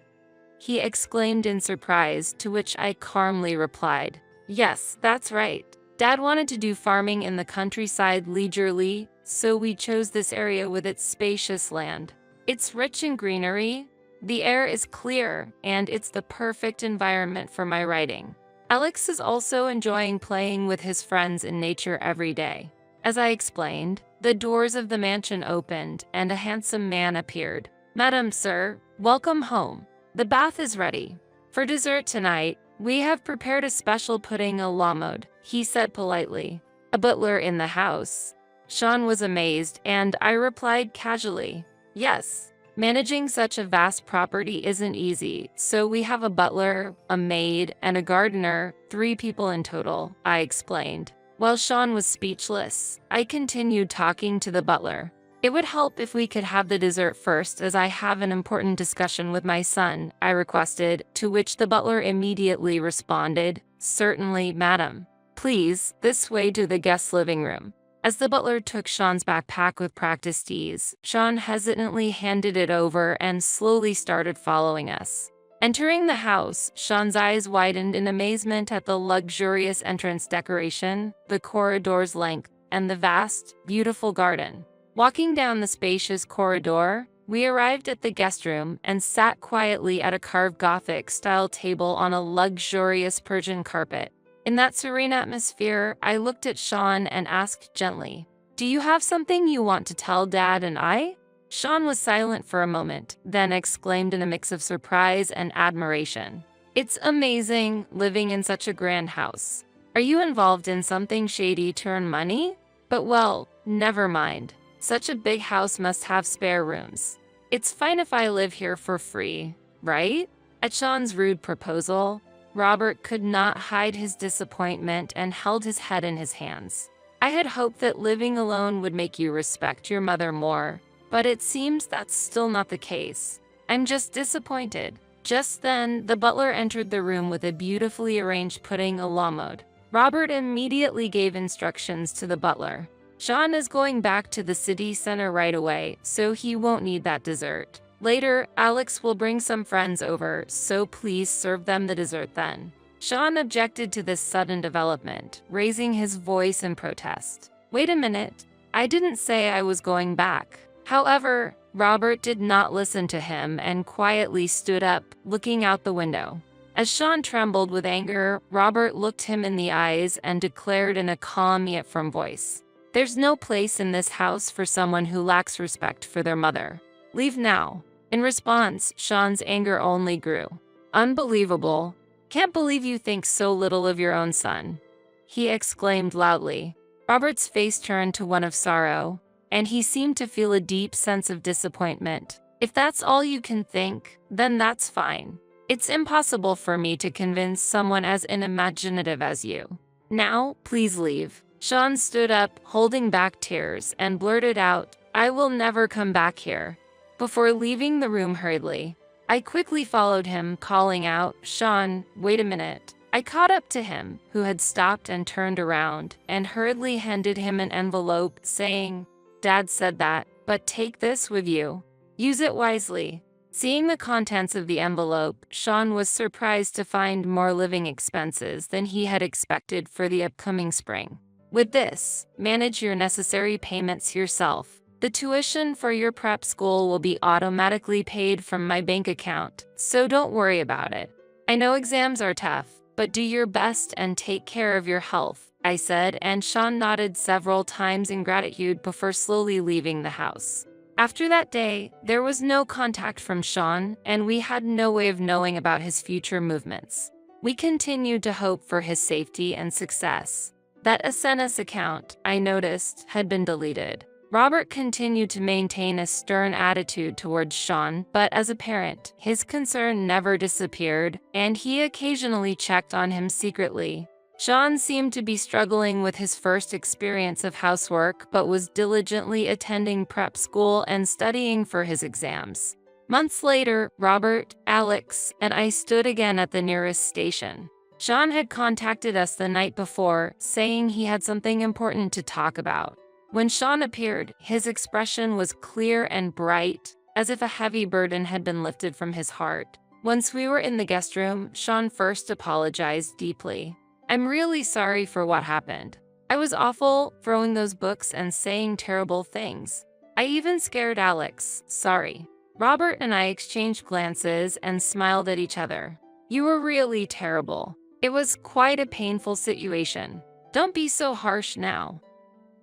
He exclaimed in surprise, to which I calmly replied, yes, that's right. Dad wanted to do farming in the countryside leisurely, so we chose this area with its spacious land. It's rich in greenery, the air is clear, and it's the perfect environment for my writing. Alex is also enjoying playing with his friends in nature every day. As I explained, the doors of the mansion opened and a handsome man appeared. Madam, sir, welcome home. The bath is ready. For dessert tonight, we have prepared a special pudding a la mode, he said politely. A butler in the house. Sean was amazed, and I replied casually, yes. Managing such a vast property isn't easy, so we have a butler, a maid, and a gardener, 3 people in total, I explained. While Sean was speechless, I continued talking to the butler. It would help if we could have the dessert first, as I have an important discussion with my son, I requested, to which the butler immediately responded, certainly, madam. Please, this way to the guest living room. As the butler took Sean's backpack with practiced ease, Sean hesitantly handed it over and slowly started following us. Entering the house, Sean's eyes widened in amazement at the luxurious entrance decoration, the corridor's length, and the vast, beautiful garden. Walking down the spacious corridor, we arrived at the guest room and sat quietly at a carved Gothic-style table on a luxurious Persian carpet. In that serene atmosphere, I looked at Sean and asked gently, do you have something you want to tell Dad and I? Sean was silent for a moment, then exclaimed in a mix of surprise and admiration. It's amazing living in such a grand house. Are you involved in something shady to earn money? But well, never mind. Such a big house must have spare rooms. It's fine if I live here for free, right? At Sean's rude proposal, Robert could not hide his disappointment and held his head in his hands. I had hoped that living alone would make you respect your mother more, but it seems that's still not the case. I'm just disappointed. Just then, the butler entered the room with a beautifully arranged pudding a la mode. Robert immediately gave instructions to the butler. Sean is going back to the city center right away, so he won't need that dessert. Later, Alex will bring some friends over, so please serve them the dessert then. Sean objected to this sudden development, raising his voice in protest. Wait a minute, I didn't say I was going back. However, Robert did not listen to him and quietly stood up, looking out the window. As Sean trembled with anger, Robert looked him in the eyes and declared in a calm yet firm voice, there's no place in this house for someone who lacks respect for their mother. Leave now. In response, Sean's anger only grew. Unbelievable. Can't believe you think so little of your own son, he exclaimed loudly. Robert's face turned to one of sorrow, and he seemed to feel a deep sense of disappointment. If that's all you can think, then that's fine. It's impossible for me to convince someone as unimaginative as you. Now, please leave. Sean stood up, holding back tears, and blurted out, I will never come back here. Before leaving the room hurriedly, I quickly followed him, calling out, Sean, wait a minute. I caught up to him, who had stopped and turned around, and hurriedly handed him an envelope, saying, Dad said that but take this with you. Use it wisely. Seeing the contents of the envelope, Sean was surprised to find more living expenses than he had expected for the upcoming spring. With this, manage your necessary payments yourself. The tuition for your prep school will be automatically paid from my bank account, so don't worry about it. I know exams are tough, but do your best and take care of your health, I said, and Sean nodded several times in gratitude before slowly leaving the house. After that day, there was no contact from Sean, and we had no way of knowing about his future movements. We continued to hope for his safety and success. That SNS account, I noticed, had been deleted. Robert continued to maintain a stern attitude towards Sean, but as a parent, his concern never disappeared, and he occasionally checked on him secretly. Sean seemed to be struggling with his first experience of housework, but was diligently attending prep school and studying for his exams. Months later, Robert, Alex, and I stood again at the nearest station. Sean had contacted us the night before, saying he had something important to talk about. When Sean appeared, his expression was clear and bright, as if a heavy burden had been lifted from his heart. Once we were in the guest room, Sean first apologized deeply. I'm really sorry for what happened. I was awful, throwing those books and saying terrible things. I even scared Alex, sorry. Robert and I exchanged glances and smiled at each other. You were really terrible. It was quite a painful situation. Don't be so harsh now,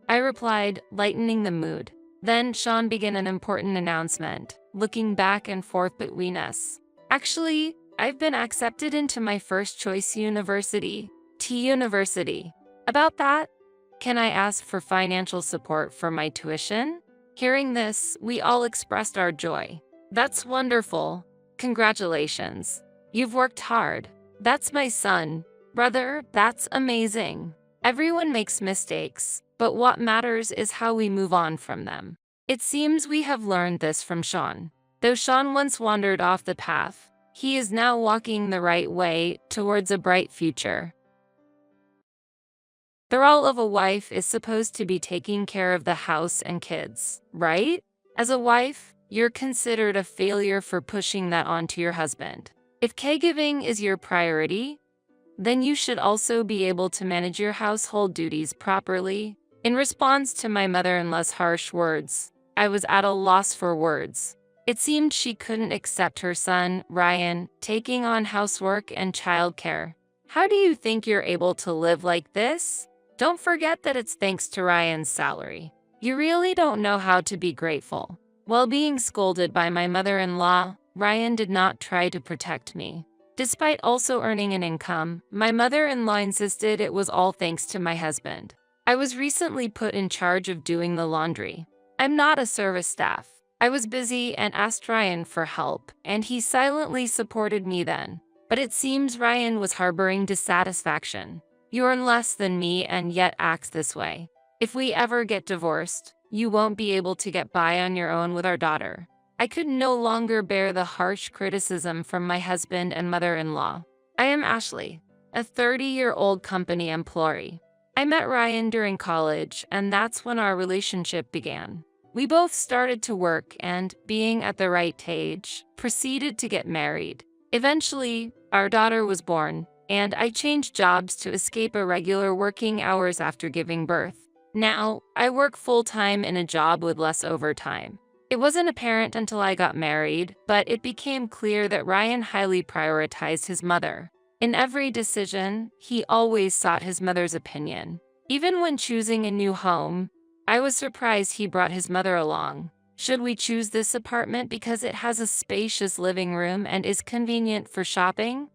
I replied, lightening the mood. Then Sean began an important announcement, looking back and forth between us. Actually, I've been accepted into my first choice university, T University. About that, can I ask for financial support for my tuition? Hearing this, we all expressed our joy. That's wonderful. Congratulations. You've worked hard. That's my son. Brother, that's amazing. Everyone makes mistakes, but what matters is how we move on from them. It seems we have learned this from Sean. Though Sean once wandered off the path, he is now walking the right way towards a bright future. The role of a wife is supposed to be taking care of the house and kids, right? As a wife, you're considered a failure for pushing that onto your husband. If caregiving is your priority, then you should also be able to manage your household duties properly. In response to my mother-in-law's harsh words, I was at a loss for words. It seemed she couldn't accept her son, Ryan, taking on housework and childcare. How do you think you're able to live like this? Don't forget that it's thanks to Ryan's salary. You really don't know how to be grateful. While being scolded by my mother-in-law, Ryan did not try to protect me. Despite also earning an income, my mother-in-law insisted it was all thanks to my husband. I was recently put in charge of doing the laundry. I'm not a service staff. I was busy and asked Ryan for help, and he silently supported me then. But it seems Ryan was harboring dissatisfaction. You earn less than me and yet acts this way. If we ever get divorced, you won't be able to get by on your own with our daughter. I could no longer bear the harsh criticism from my husband and mother-in-law. I am Ashley, a 30-year-old company employee. I met Ryan during college, and that's when our relationship began. We both started to work and, being at the right age, proceeded to get married. Eventually, our daughter was born, and I changed jobs to escape irregular working hours after giving birth. Now, I work full-time in a job with less overtime. It wasn't apparent until I got married, but it became clear that Ryan highly prioritized his mother. In every decision, he always sought his mother's opinion. Even when choosing a new home, I was surprised he brought his mother along. Should we choose this apartment because it has a spacious living room and is convenient for shopping?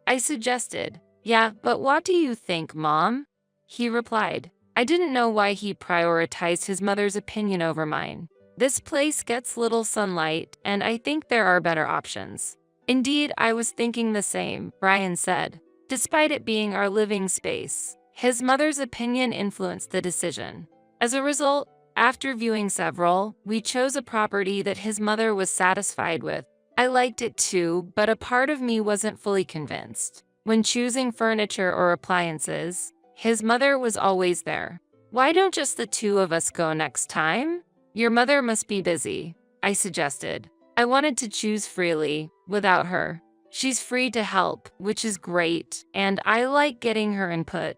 I suggested. Yeah, but what do you think, Mom? He replied. I didn't know why he prioritized his mother's opinion over mine. This place gets little sunlight, and I think there are better options. Indeed, I was thinking the same, Ryan said. Despite it being our living space, his mother's opinion influenced the decision. As a result, after viewing several, we chose a property that his mother was satisfied with. I liked it too, but a part of me wasn't fully convinced. When choosing furniture or appliances, his mother was always there. Why don't just the two of us go next time? Your mother must be busy, I suggested. I wanted to choose freely, without her. She's free to help, which is great, and I like getting her input,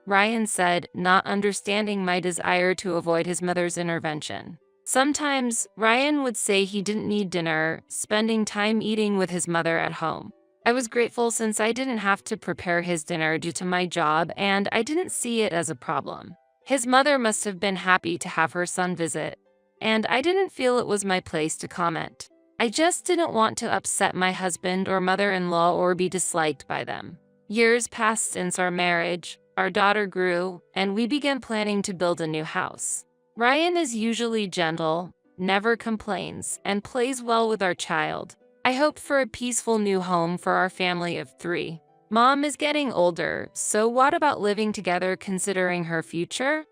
Ryan said, not understanding my desire to avoid his mother's intervention. Sometimes, Ryan would say he didn't need dinner, spending time eating with his mother at home. I was grateful since I didn't have to prepare his dinner due to my job, and I didn't see it as a problem. His mother must have been happy to have her son visit, and I didn't feel it was my place to comment. I just didn't want to upset my husband or mother-in-law or be disliked by them. Years passed since our marriage, our daughter grew, and we began planning to build a new house. Ryan is usually gentle, never complains, and plays well with our child. I hoped for a peaceful new home for our family of 3. Mom is getting older, so what about living together considering her future?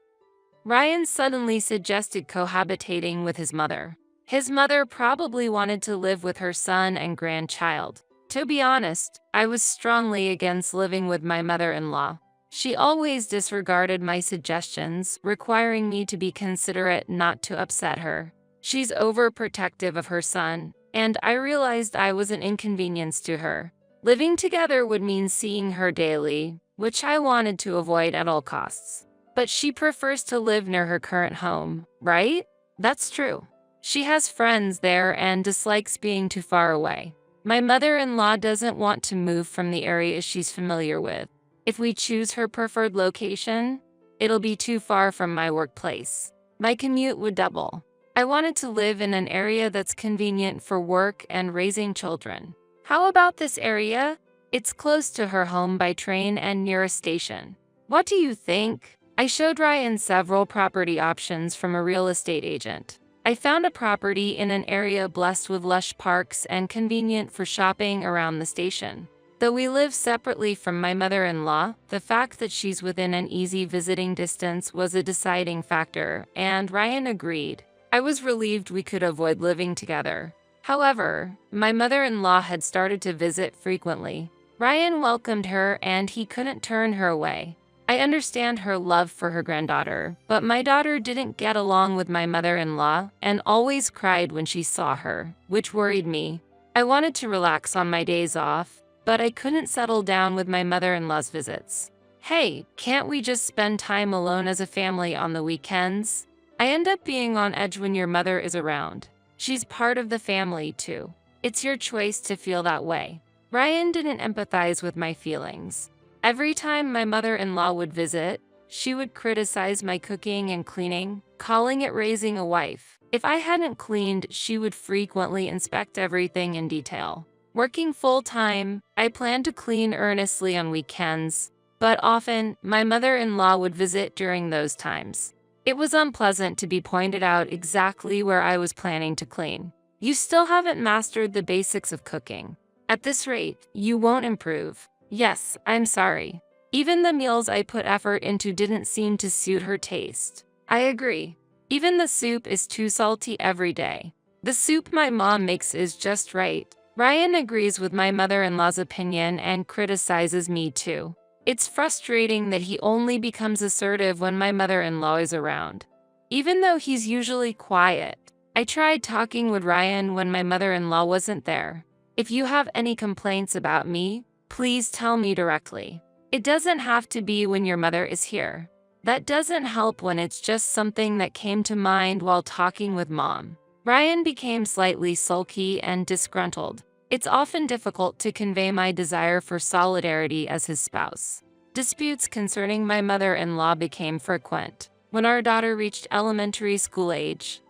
Ryan suddenly suggested cohabitating with his mother. His mother probably wanted to live with her son and grandchild. To be honest, I was strongly against living with my mother-in-law. She always disregarded my suggestions, requiring me to be considerate not to upset her. She's overprotective of her son, and I realized I was an inconvenience to her. Living together would mean seeing her daily, which I wanted to avoid at all costs. But she prefers to live near her current home, right? That's true. She has friends there and dislikes being too far away. My mother-in-law doesn't want to move from the area she's familiar with. If we choose her preferred location, it'll be too far from my workplace. My commute would double. I wanted to live in an area that's convenient for work and raising children. How about this area? It's close to her home by train and near a station. What do you think? I showed Ryan several property options from a real estate agent. I found a property in an area blessed with lush parks and convenient for shopping around the station. Though we live separately from my mother-in-law, the fact that she's within an easy visiting distance was a deciding factor, and Ryan agreed. I was relieved we could avoid living together. However, my mother-in-law had started to visit frequently. Ryan welcomed her, and he couldn't turn her away. I understand her love for her granddaughter, but my daughter didn't get along with my mother-in-law and always cried when she saw her, which worried me. I wanted to relax on my days off, but I couldn't settle down with my mother-in-law's visits. Hey, can't we just spend time alone as a family on the weekends? I end up being on edge when your mother is around. She's part of the family too. It's your choice to feel that way. Ryan didn't empathize with my feelings. Every time my mother-in-law would visit, she would criticize my cooking and cleaning, calling it raising a wife. If I hadn't cleaned, she would frequently inspect everything in detail. Working full-time, I planned to clean earnestly on weekends, but often, my mother-in-law would visit during those times. It was unpleasant to be pointed out exactly where I was planning to clean. You still haven't mastered the basics of cooking. At this rate, you won't improve. Yes, I'm sorry. Even the meals I put effort into didn't seem to suit her taste. I agree. Even the soup is too salty every day. The soup my mom makes is just right. Ryan agrees with my mother-in-law's opinion and criticizes me too. It's frustrating that he only becomes assertive when my mother-in-law is around. Even though he's usually quiet, I tried talking with Ryan when my mother-in-law wasn't there. If you have any complaints about me, please tell me directly. It doesn't have to be when your mother is here. That doesn't help when it's just something that came to mind while talking with mom. Ryan became slightly sulky and disgruntled. It's often difficult to convey my desire for solidarity as his spouse. Disputes concerning my mother-in-law became frequent. When our daughter reached elementary school age,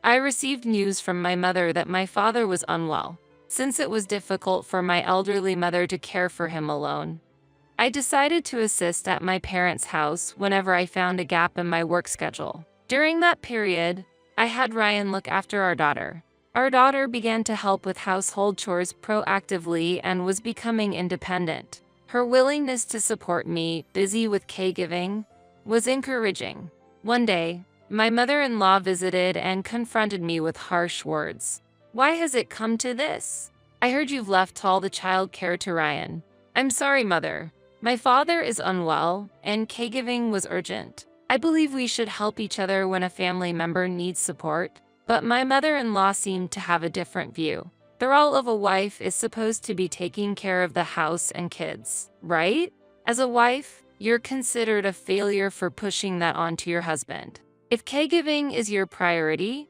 I received news from my mother that my father was unwell. Since it was difficult for my elderly mother to care for him alone, I decided to assist at my parents' house whenever I found a gap in my work schedule. During that period, I had Ryan look after our daughter. Our daughter began to help with household chores proactively and was becoming independent. Her willingness to support me, busy with caregiving, was encouraging. One day, my mother-in-law visited and confronted me with harsh words. Why has it come to this? I heard you've left all the child care to Ryan. I'm sorry, mother. My father is unwell, and caregiving was urgent. I believe we should help each other when a family member needs support, but my mother-in-law seemed to have a different view. The role of a wife is supposed to be taking care of the house and kids, right? As a wife, you're considered a failure for pushing that onto your husband. If caregiving is your priority,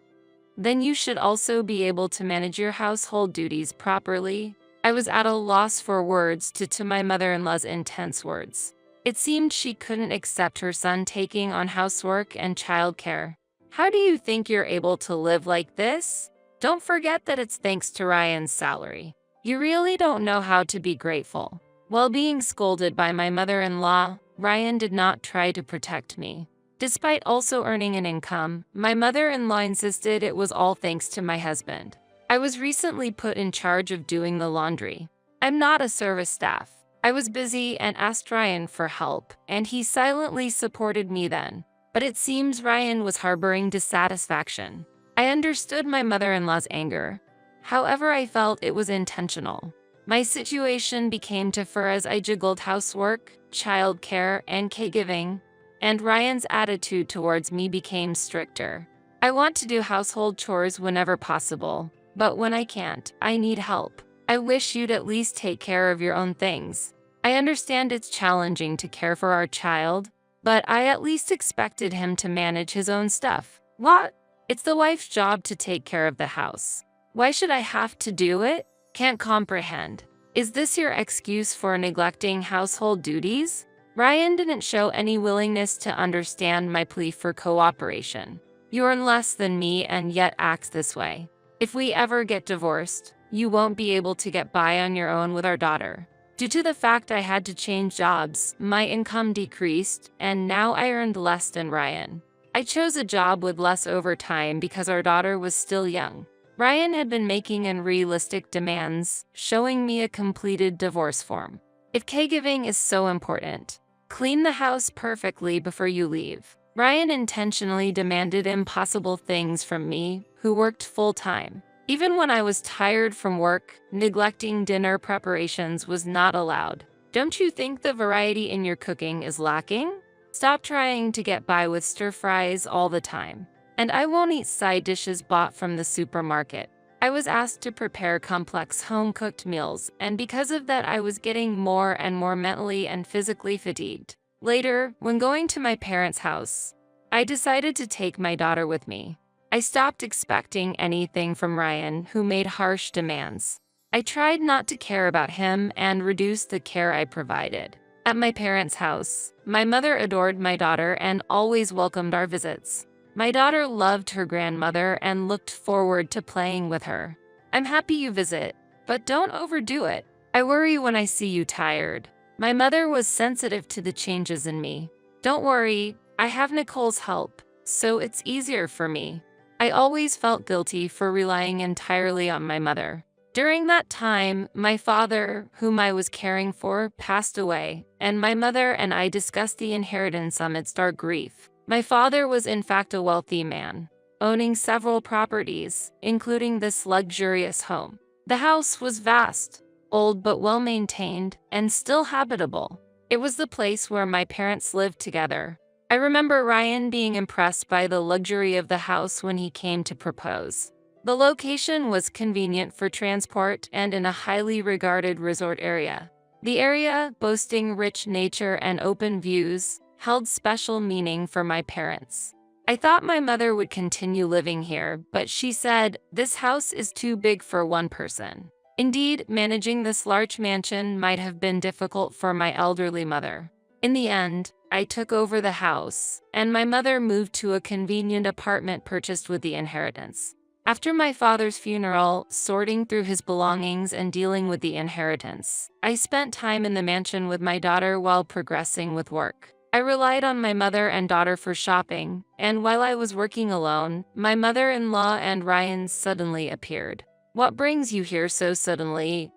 then you should also be able to manage your household duties properly. I was at a loss for words to my mother-in-law's intense words. It seemed she couldn't accept her son taking on housework and childcare. How do you think you're able to live like this? Don't forget that it's thanks to Ryan's salary. You really don't know how to be grateful. While being scolded by my mother-in-law, Ryan did not try to protect me. Despite also earning an income, my mother-in-law insisted it was all thanks to my husband. I was recently put in charge of doing the laundry. I'm not a service staff. I was busy and asked Ryan for help, and he silently supported me then. But it seems Ryan was harboring dissatisfaction. I understood my mother-in-law's anger. However, I felt it was intentional. My situation became tougher as I juggled housework, childcare, and caregiving, and Ryan's attitude towards me became stricter. I want to do household chores whenever possible, but when I can't, I need help. I wish you'd at least take care of your own things. I understand it's challenging to care for our child, but I at least expected him to manage his own stuff. What? It's the wife's job to take care of the house. Why should I have to do it? Can't comprehend. Is this your excuse for neglecting household duties? Ryan didn't show any willingness to understand my plea for cooperation. You earn less than me and yet acts this way. If we ever get divorced, you won't be able to get by on your own with our daughter. Due to the fact I had to change jobs, my income decreased, and now I earned less than Ryan. I chose a job with less overtime because our daughter was still young. Ryan had been making unrealistic demands, showing me a completed divorce form. If caregiving is so important, clean the house perfectly before you leave. Ryan intentionally demanded impossible things from me, who worked full-time. Even when I was tired from work, neglecting dinner preparations was not allowed. Don't you think the variety in your cooking is lacking? Stop trying to get by with stir-fries all the time. And I won't eat side dishes bought from the supermarket. I was asked to prepare complex home-cooked meals, and because of that I was getting more and more mentally and physically fatigued. Later, when going to my parents' house, I decided to take my daughter with me. I stopped expecting anything from Ryan, who made harsh demands. I tried not to care about him and reduced the care I provided. At my parents' house, my mother adored my daughter and always welcomed our visits. My daughter loved her grandmother and looked forward to playing with her. I'm happy you visit, but don't overdo it. I worry when I see you tired. My mother was sensitive to the changes in me. Don't worry, I have Nicole's help, so it's easier for me. I always felt guilty for relying entirely on my mother. During that time, my father, whom I was caring for, passed away, and my mother and I discussed the inheritance amidst our grief. My father was in fact a wealthy man, owning several properties, including this luxurious home. The house was vast, old but well-maintained, and still habitable. It was the place where my parents lived together. I remember Ryan being impressed by the luxury of the house when he came to propose. The location was convenient for transport and in a highly regarded resort area. The area, boasting rich nature and open views, held special meaning for my parents. I thought my mother would continue living here, but she said, "This house is too big for one person." Indeed, managing this large mansion might have been difficult for my elderly mother. In the end, I took over the house, and my mother moved to a convenient apartment purchased with the inheritance. After my father's funeral, sorting through his belongings and dealing with the inheritance, I spent time in the mansion with my daughter while progressing with work. I relied on my mother and daughter for shopping, and while I was working alone, my mother-in-law and Ryan suddenly appeared. "What brings you here so suddenly?"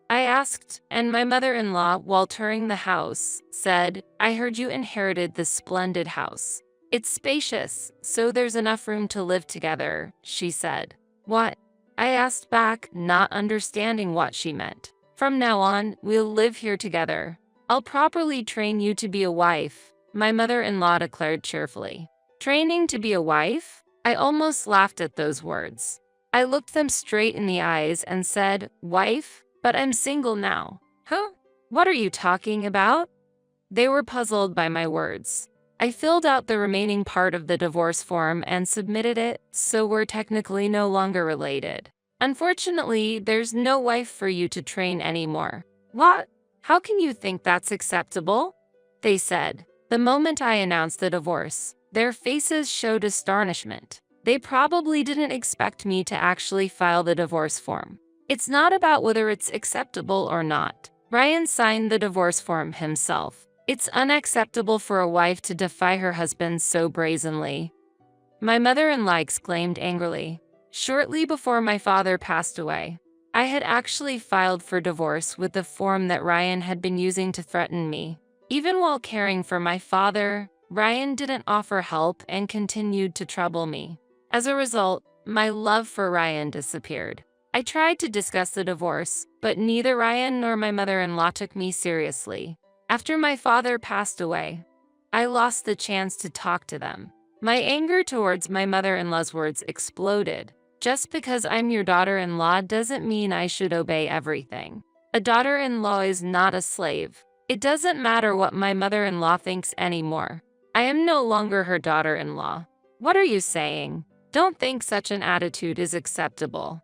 I asked, and my mother-in-law, while touring the house, said, "I heard you inherited this splendid house. It's spacious, so there's enough room to live together," she said. "What?" I asked back, not understanding what she meant. "From now on, we'll live here together. I'll properly train you to be a wife, my mother-in-law declared cheerfully. Training to be a wife? I almost laughed at those words. I looked them straight in the eyes and said, "Wife? But I'm single now." "Huh? What are you talking about?" They were puzzled by my words. I filled out the remaining part of the divorce form and submitted it, so we're technically no longer related. Unfortunately, there's no wife for you to train anymore. What? How can you think that's acceptable? They said. The moment I announced the divorce, their faces showed astonishment. They probably didn't expect me to actually file the divorce form. It's not about whether it's acceptable or not. Ryan signed the divorce form himself. It's unacceptable for a wife to defy her husband so brazenly. My mother-in-law exclaimed angrily. Shortly before my father passed away, I had actually filed for divorce with the form that Ryan had been using to threaten me. Even while caring for my father, Ryan didn't offer help and continued to trouble me. As a result, my love for Ryan disappeared. I tried to discuss the divorce, but neither Ryan nor my mother-in-law took me seriously. After my father passed away, I lost the chance to talk to them. My anger towards my mother-in-law's words exploded. Just because I'm your daughter-in-law doesn't mean I should obey everything. A daughter-in-law is not a slave. It doesn't matter what my mother-in-law thinks anymore. I am no longer her daughter-in-law. What are you saying? Don't think such an attitude is acceptable.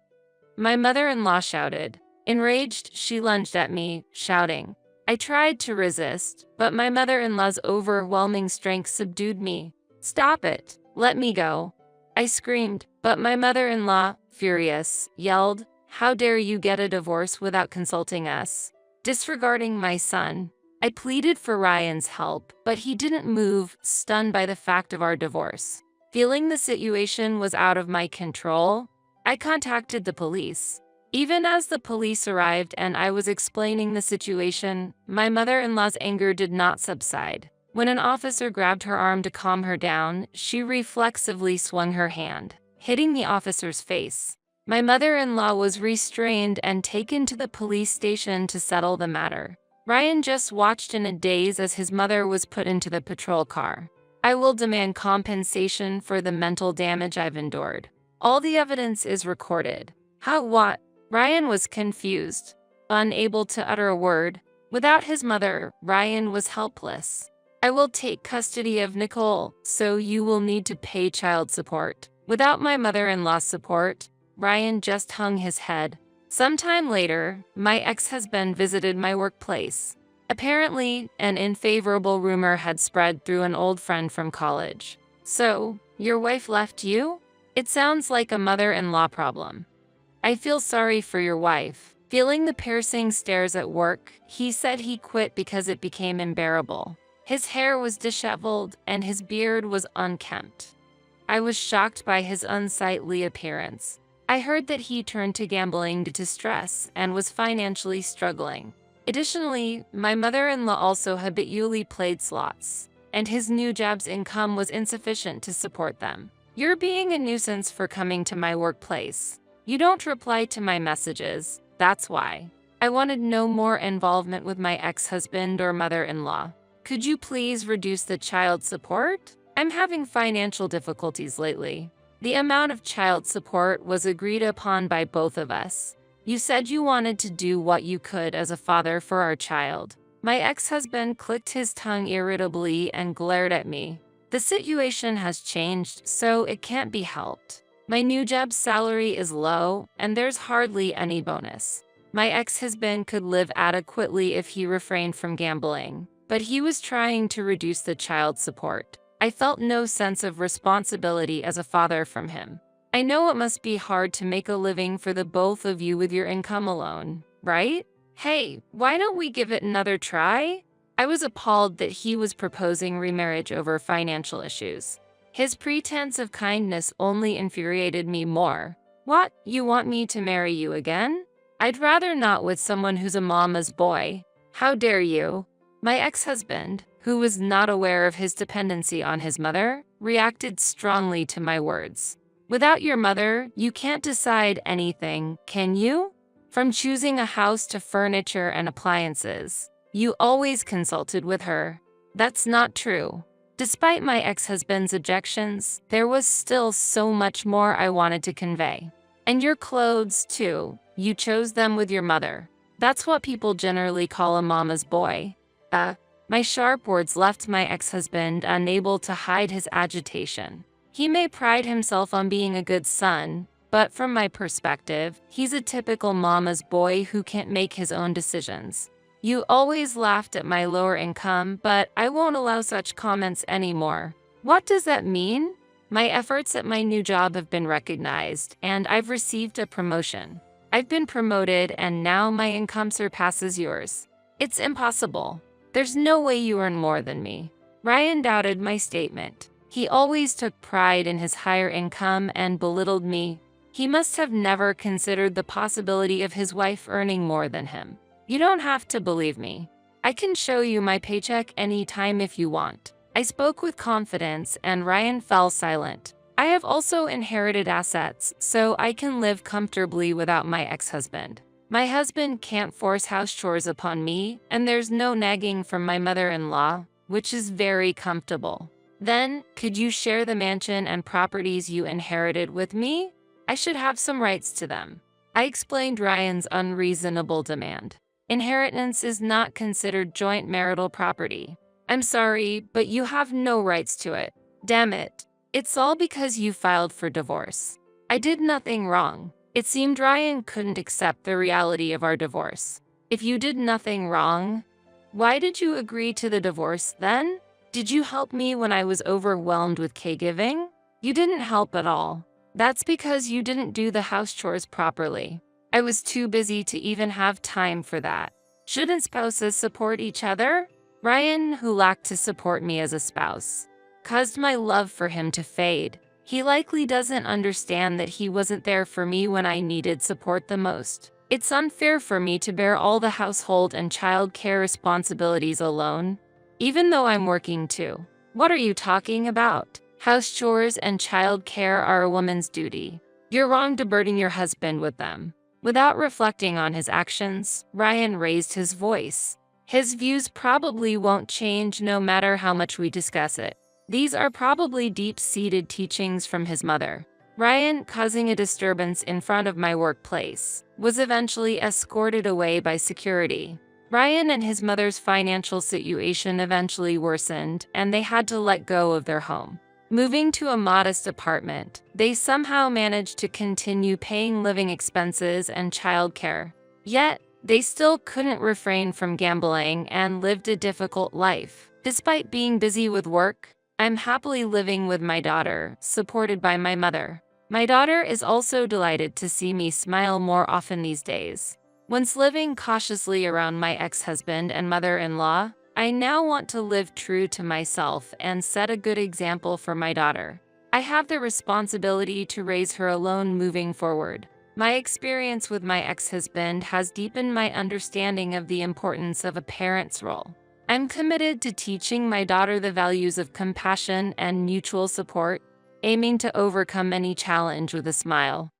My mother-in-law shouted. Enraged, she lunged at me, shouting. I tried to resist, but my mother-in-law's overwhelming strength subdued me. Stop it! Let me go! I screamed, but my mother-in-law, furious, yelled, How dare you get a divorce without consulting us? Disregarding my son, I pleaded for Ryan's help, but he didn't move, stunned by the fact of our divorce. Feeling the situation was out of my control, I contacted the police. Even as the police arrived and I was explaining the situation, my mother-in-law's anger did not subside. When an officer grabbed her arm to calm her down, she reflexively swung her hand, hitting the officer's face. My mother-in-law was restrained and taken to the police station to settle the matter. Ryan just watched in a daze as his mother was put into the patrol car. I will demand compensation for the mental damage I've endured. All the evidence is recorded. How what? Ryan was confused, unable to utter a word. Without his mother, Ryan was helpless. I will take custody of Nicole, so you will need to pay child support. Without my mother-in-law's support, Ryan just hung his head. Sometime later, my ex-husband visited my workplace. Apparently, an unfavorable rumor had spread through an old friend from college. So, your wife left you? It sounds like a mother-in-law problem. I feel sorry for your wife. Feeling the piercing stares at work, he said he quit because it became unbearable. His hair was disheveled and his beard was unkempt. I was shocked by his unsightly appearance. I heard that he turned to gambling due to stress and was financially struggling. Additionally, my mother-in-law also habitually played slots, and his new job's income was insufficient to support them. You're being a nuisance for coming to my workplace. You don't reply to my messages, that's why. I wanted no more involvement with my ex-husband or mother-in-law. Could you please reduce the child support? I'm having financial difficulties lately. The amount of child support was agreed upon by both of us. You said you wanted to do what you could as a father for our child. My ex-husband clicked his tongue irritably and glared at me. The situation has changed, so it can't be helped. My new job's salary is low, and there's hardly any bonus. My ex-husband could live adequately if he refrained from gambling, but he was trying to reduce the child support. I felt no sense of responsibility as a father from him. I know it must be hard to make a living for the both of you with your income alone, right? Hey, why don't we give it another try? I was appalled that he was proposing remarriage over financial issues. His pretense of kindness only infuriated me more. What, you want me to marry you again? I'd rather not with someone who's a mama's boy. How dare you? My ex-husband, who was not aware of his dependency on his mother, reacted strongly to my words. Without your mother, you can't decide anything, can you? From choosing a house to furniture and appliances, you always consulted with her. That's not true. Despite my ex-husband's objections, there was still so much more I wanted to convey. And your clothes, too. You chose them with your mother. That's what people generally call a mama's boy. My sharp words left my ex-husband unable to hide his agitation. He may pride himself on being a good son, but from my perspective, he's a typical mama's boy who can't make his own decisions. You always laughed at my lower income, but I won't allow such comments anymore. What does that mean? My efforts at my new job have been recognized, and I've received a promotion. I've been promoted, and now my income surpasses yours. It's impossible. There's no way you earn more than me. Ryan doubted my statement. He always took pride in his higher income and belittled me. He must have never considered the possibility of his wife earning more than him. You don't have to believe me. I can show you my paycheck anytime if you want. I spoke with confidence, and Ryan fell silent. I have also inherited assets, so I can live comfortably without my ex-husband. My husband can't force house chores upon me, and there's no nagging from my mother-in-law, which is very comfortable. Then, could you share the mansion and properties you inherited with me? I should have some rights to them. I explained Ryan's unreasonable demand. Inheritance is not considered joint marital property. I'm sorry, but you have no rights to it. Damn it. It's all because you filed for divorce. I did nothing wrong. It seemed Ryan couldn't accept the reality of our divorce. If you did nothing wrong, why did you agree to the divorce then? Did you help me when I was overwhelmed with caregiving? You didn't help at all. That's because you didn't do the house chores properly. I was too busy to even have time for that. Shouldn't spouses support each other? Ryan, who lacked to support me as a spouse, caused my love for him to fade. He likely doesn't understand that he wasn't there for me when I needed support the most. It's unfair for me to bear all the household and child care responsibilities alone, even though I'm working too. What are you talking about? House chores and child care are a woman's duty. You're wrong to burden your husband with them. Without reflecting on his actions, Ryan raised his voice. His views probably won't change no matter how much we discuss it. These are probably deep-seated teachings from his mother. Ryan, causing a disturbance in front of my workplace, was eventually escorted away by security. Ryan and his mother's financial situation eventually worsened, and they had to let go of their home. Moving to a modest apartment, they somehow managed to continue paying living expenses and childcare. Yet, they still couldn't refrain from gambling and lived a difficult life. Despite being busy with work, I'm happily living with my daughter, supported by my mother. My daughter is also delighted to see me smile more often these days. Once living cautiously around my ex-husband and mother-in-law, I now want to live true to myself and set a good example for my daughter. I have the responsibility to raise her alone moving forward. My experience with my ex-husband has deepened my understanding of the importance of a parent's role. I'm committed to teaching my daughter the values of compassion and mutual support, aiming to overcome any challenge with a smile.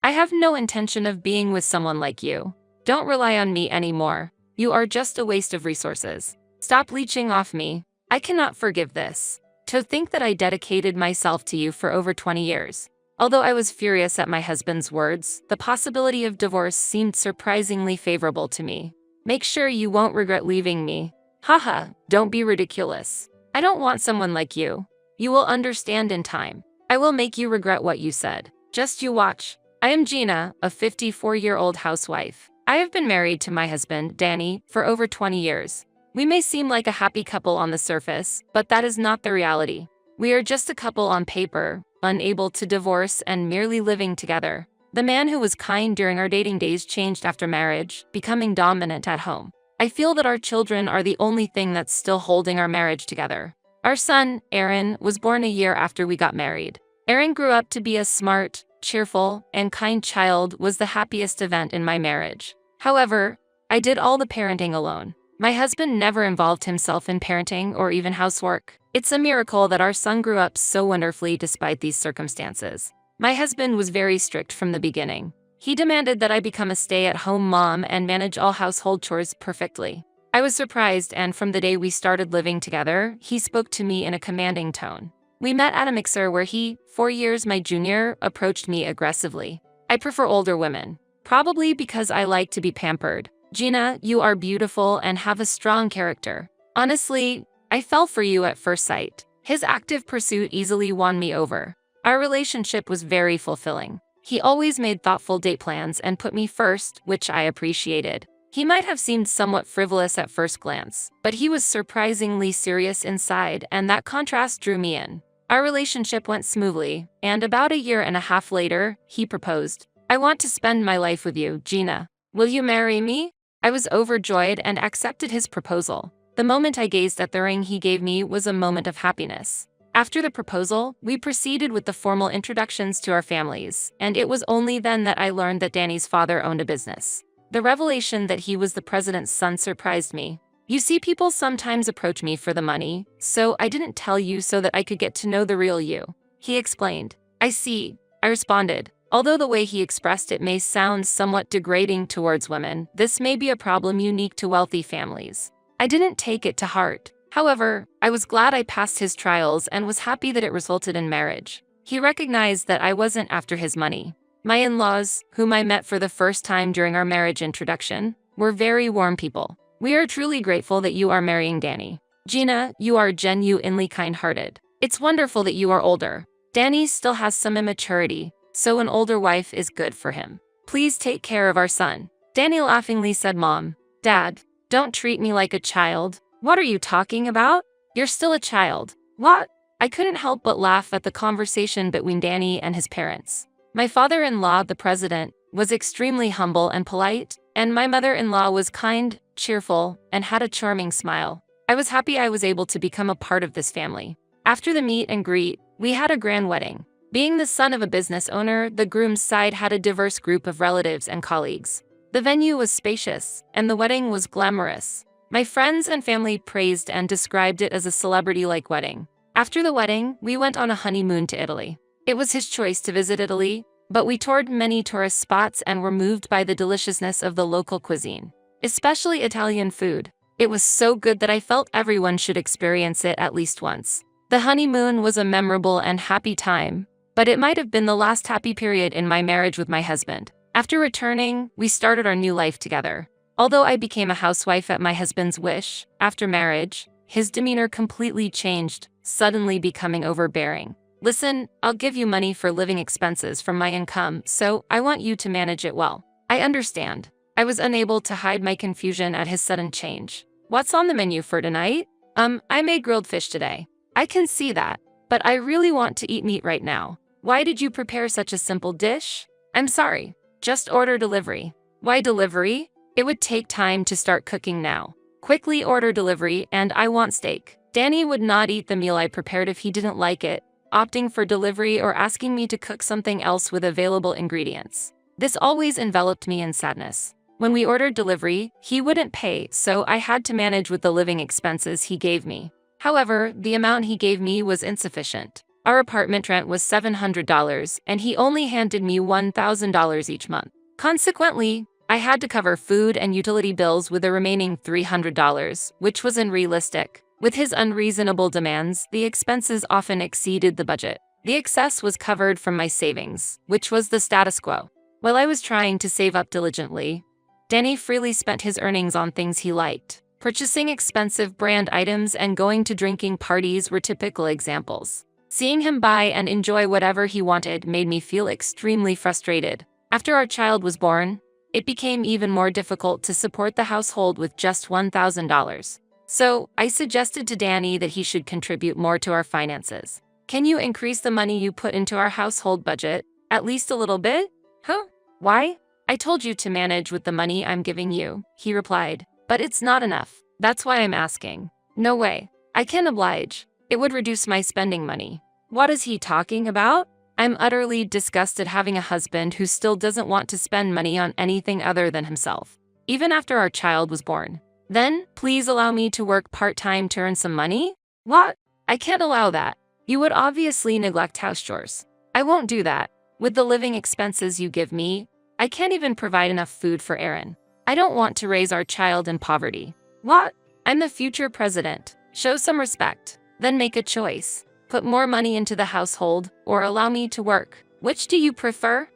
I have no intention of being with someone like you. Don't rely on me anymore. You are just a waste of resources. Stop leeching off me. I cannot forgive this. To think that I dedicated myself to you for over 20 years. Although I was furious at my husband's words, the possibility of divorce seemed surprisingly favorable to me. Make sure you won't regret leaving me. Haha, don't be ridiculous. I don't want someone like you. You will understand in time. I will make you regret what you said. Just you watch. I am Gina, a 54-year-old housewife. I have been married to my husband, Danny, for over 20 years. We may seem like a happy couple on the surface, but that is not the reality. We are just a couple on paper, unable to divorce and merely living together. The man who was kind during our dating days changed after marriage, becoming dominant at home. I feel that our children are the only thing that's still holding our marriage together. Our son, Aaron, was born a year after we got married. Aaron grew up to be a smart, cheerful, and kind child was the happiest event in my marriage. However, I did all the parenting alone. My husband never involved himself in parenting or even housework. It's a miracle that our son grew up so wonderfully despite these circumstances. My husband was very strict from the beginning. He demanded that I become a stay-at-home mom and manage all household chores perfectly. I was surprised, and from the day we started living together, he spoke to me in a commanding tone. We met at a mixer where he, 4 years my junior, approached me aggressively. I prefer older women. Probably because I like to be pampered. Gina, you are beautiful and have a strong character. Honestly, I fell for you at first sight. His active pursuit easily won me over. Our relationship was very fulfilling. He always made thoughtful date plans and put me first, which I appreciated. He might have seemed somewhat frivolous at first glance, but he was surprisingly serious inside, and that contrast drew me in. Our relationship went smoothly, and about a year and a half later, he proposed. I want to spend my life with you, Gina. Will you marry me? I was overjoyed and accepted his proposal. The moment I gazed at the ring he gave me was a moment of happiness. After the proposal, we proceeded with the formal introductions to our families, and it was only then that I learned that Danny's father owned a business. The revelation that he was the president's son surprised me. You see, people sometimes approach me for the money, so I didn't tell you so that I could get to know the real you. He explained. I see, I responded. Although the way he expressed it may sound somewhat degrading towards women, this may be a problem unique to wealthy families. I didn't take it to heart. However, I was glad I passed his trials and was happy that it resulted in marriage. He recognized that I wasn't after his money. My in-laws, whom I met for the first time during our marriage introduction, were very warm people. We are truly grateful that you are marrying Danny. Gina, you are genuinely kind-hearted. It's wonderful that you are older. Danny still has some immaturity, so an older wife is good for him. Please take care of our son. Danny laughingly said, Mom, Dad, don't treat me like a child. What are you talking about? You're still a child. What? I couldn't help but laugh at the conversation between Danny and his parents. My father-in-law, the president, was extremely humble and polite, and my mother-in-law was kind, cheerful, and had a charming smile. I was happy I was able to become a part of this family. After the meet and greet, we had a grand wedding. Being the son of a business owner, the groom's side had a diverse group of relatives and colleagues. The venue was spacious, and the wedding was glamorous. My friends and family praised and described it as a celebrity-like wedding. After the wedding, we went on a honeymoon to Italy. It was his choice to visit Italy, but we toured many tourist spots and were moved by the deliciousness of the local cuisine, especially Italian food. It was so good that I felt everyone should experience it at least once. The honeymoon was a memorable and happy time, but it might have been the last happy period in my marriage with my husband. After returning, we started our new life together. Although I became a housewife at my husband's wish, after marriage, his demeanor completely changed, suddenly becoming overbearing. Listen, I'll give you money for living expenses from my income, so I want you to manage it well. I understand. I was unable to hide my confusion at his sudden change. What's on the menu for tonight? I made grilled fish today. I can see that, but I really want to eat meat right now. Why did you prepare such a simple dish? I'm sorry. Just order delivery. Why delivery? It would take time to start cooking now. Quickly order delivery, and I want steak. Danny would not eat the meal I prepared if he didn't like it, opting for delivery or asking me to cook something else with available ingredients. This always enveloped me in sadness. When we ordered delivery, he wouldn't pay, so I had to manage with the living expenses he gave me. However, the amount he gave me was insufficient. Our apartment rent was $700, and he only handed me $1,000 each month. Consequently, I had to cover food and utility bills with the remaining $300, which was unrealistic. With his unreasonable demands, the expenses often exceeded the budget. The excess was covered from my savings, which was the status quo. While I was trying to save up diligently, Danny freely spent his earnings on things he liked. Purchasing expensive brand items and going to drinking parties were typical examples. Seeing him buy and enjoy whatever he wanted made me feel extremely frustrated. After our child was born, it became even more difficult to support the household with just $1,000. So, I suggested to Danny that he should contribute more to our finances. Can you increase the money you put into our household budget, at least a little bit? Huh? Why? I told you to manage with the money I'm giving you, he replied. But it's not enough. That's why I'm asking. No way. I can oblige. It would reduce my spending money. What is he talking about? I'm utterly disgusted having a husband who still doesn't want to spend money on anything other than himself, even after our child was born. Then, please allow me to work part-time to earn some money? What? I can't allow that. You would obviously neglect house chores. I won't do that. With the living expenses you give me, I can't even provide enough food for Aaron. I don't want to raise our child in poverty. What? I'm the future president. Show some respect. Then make a choice. Put more money into the household, or allow me to work. Which do you prefer?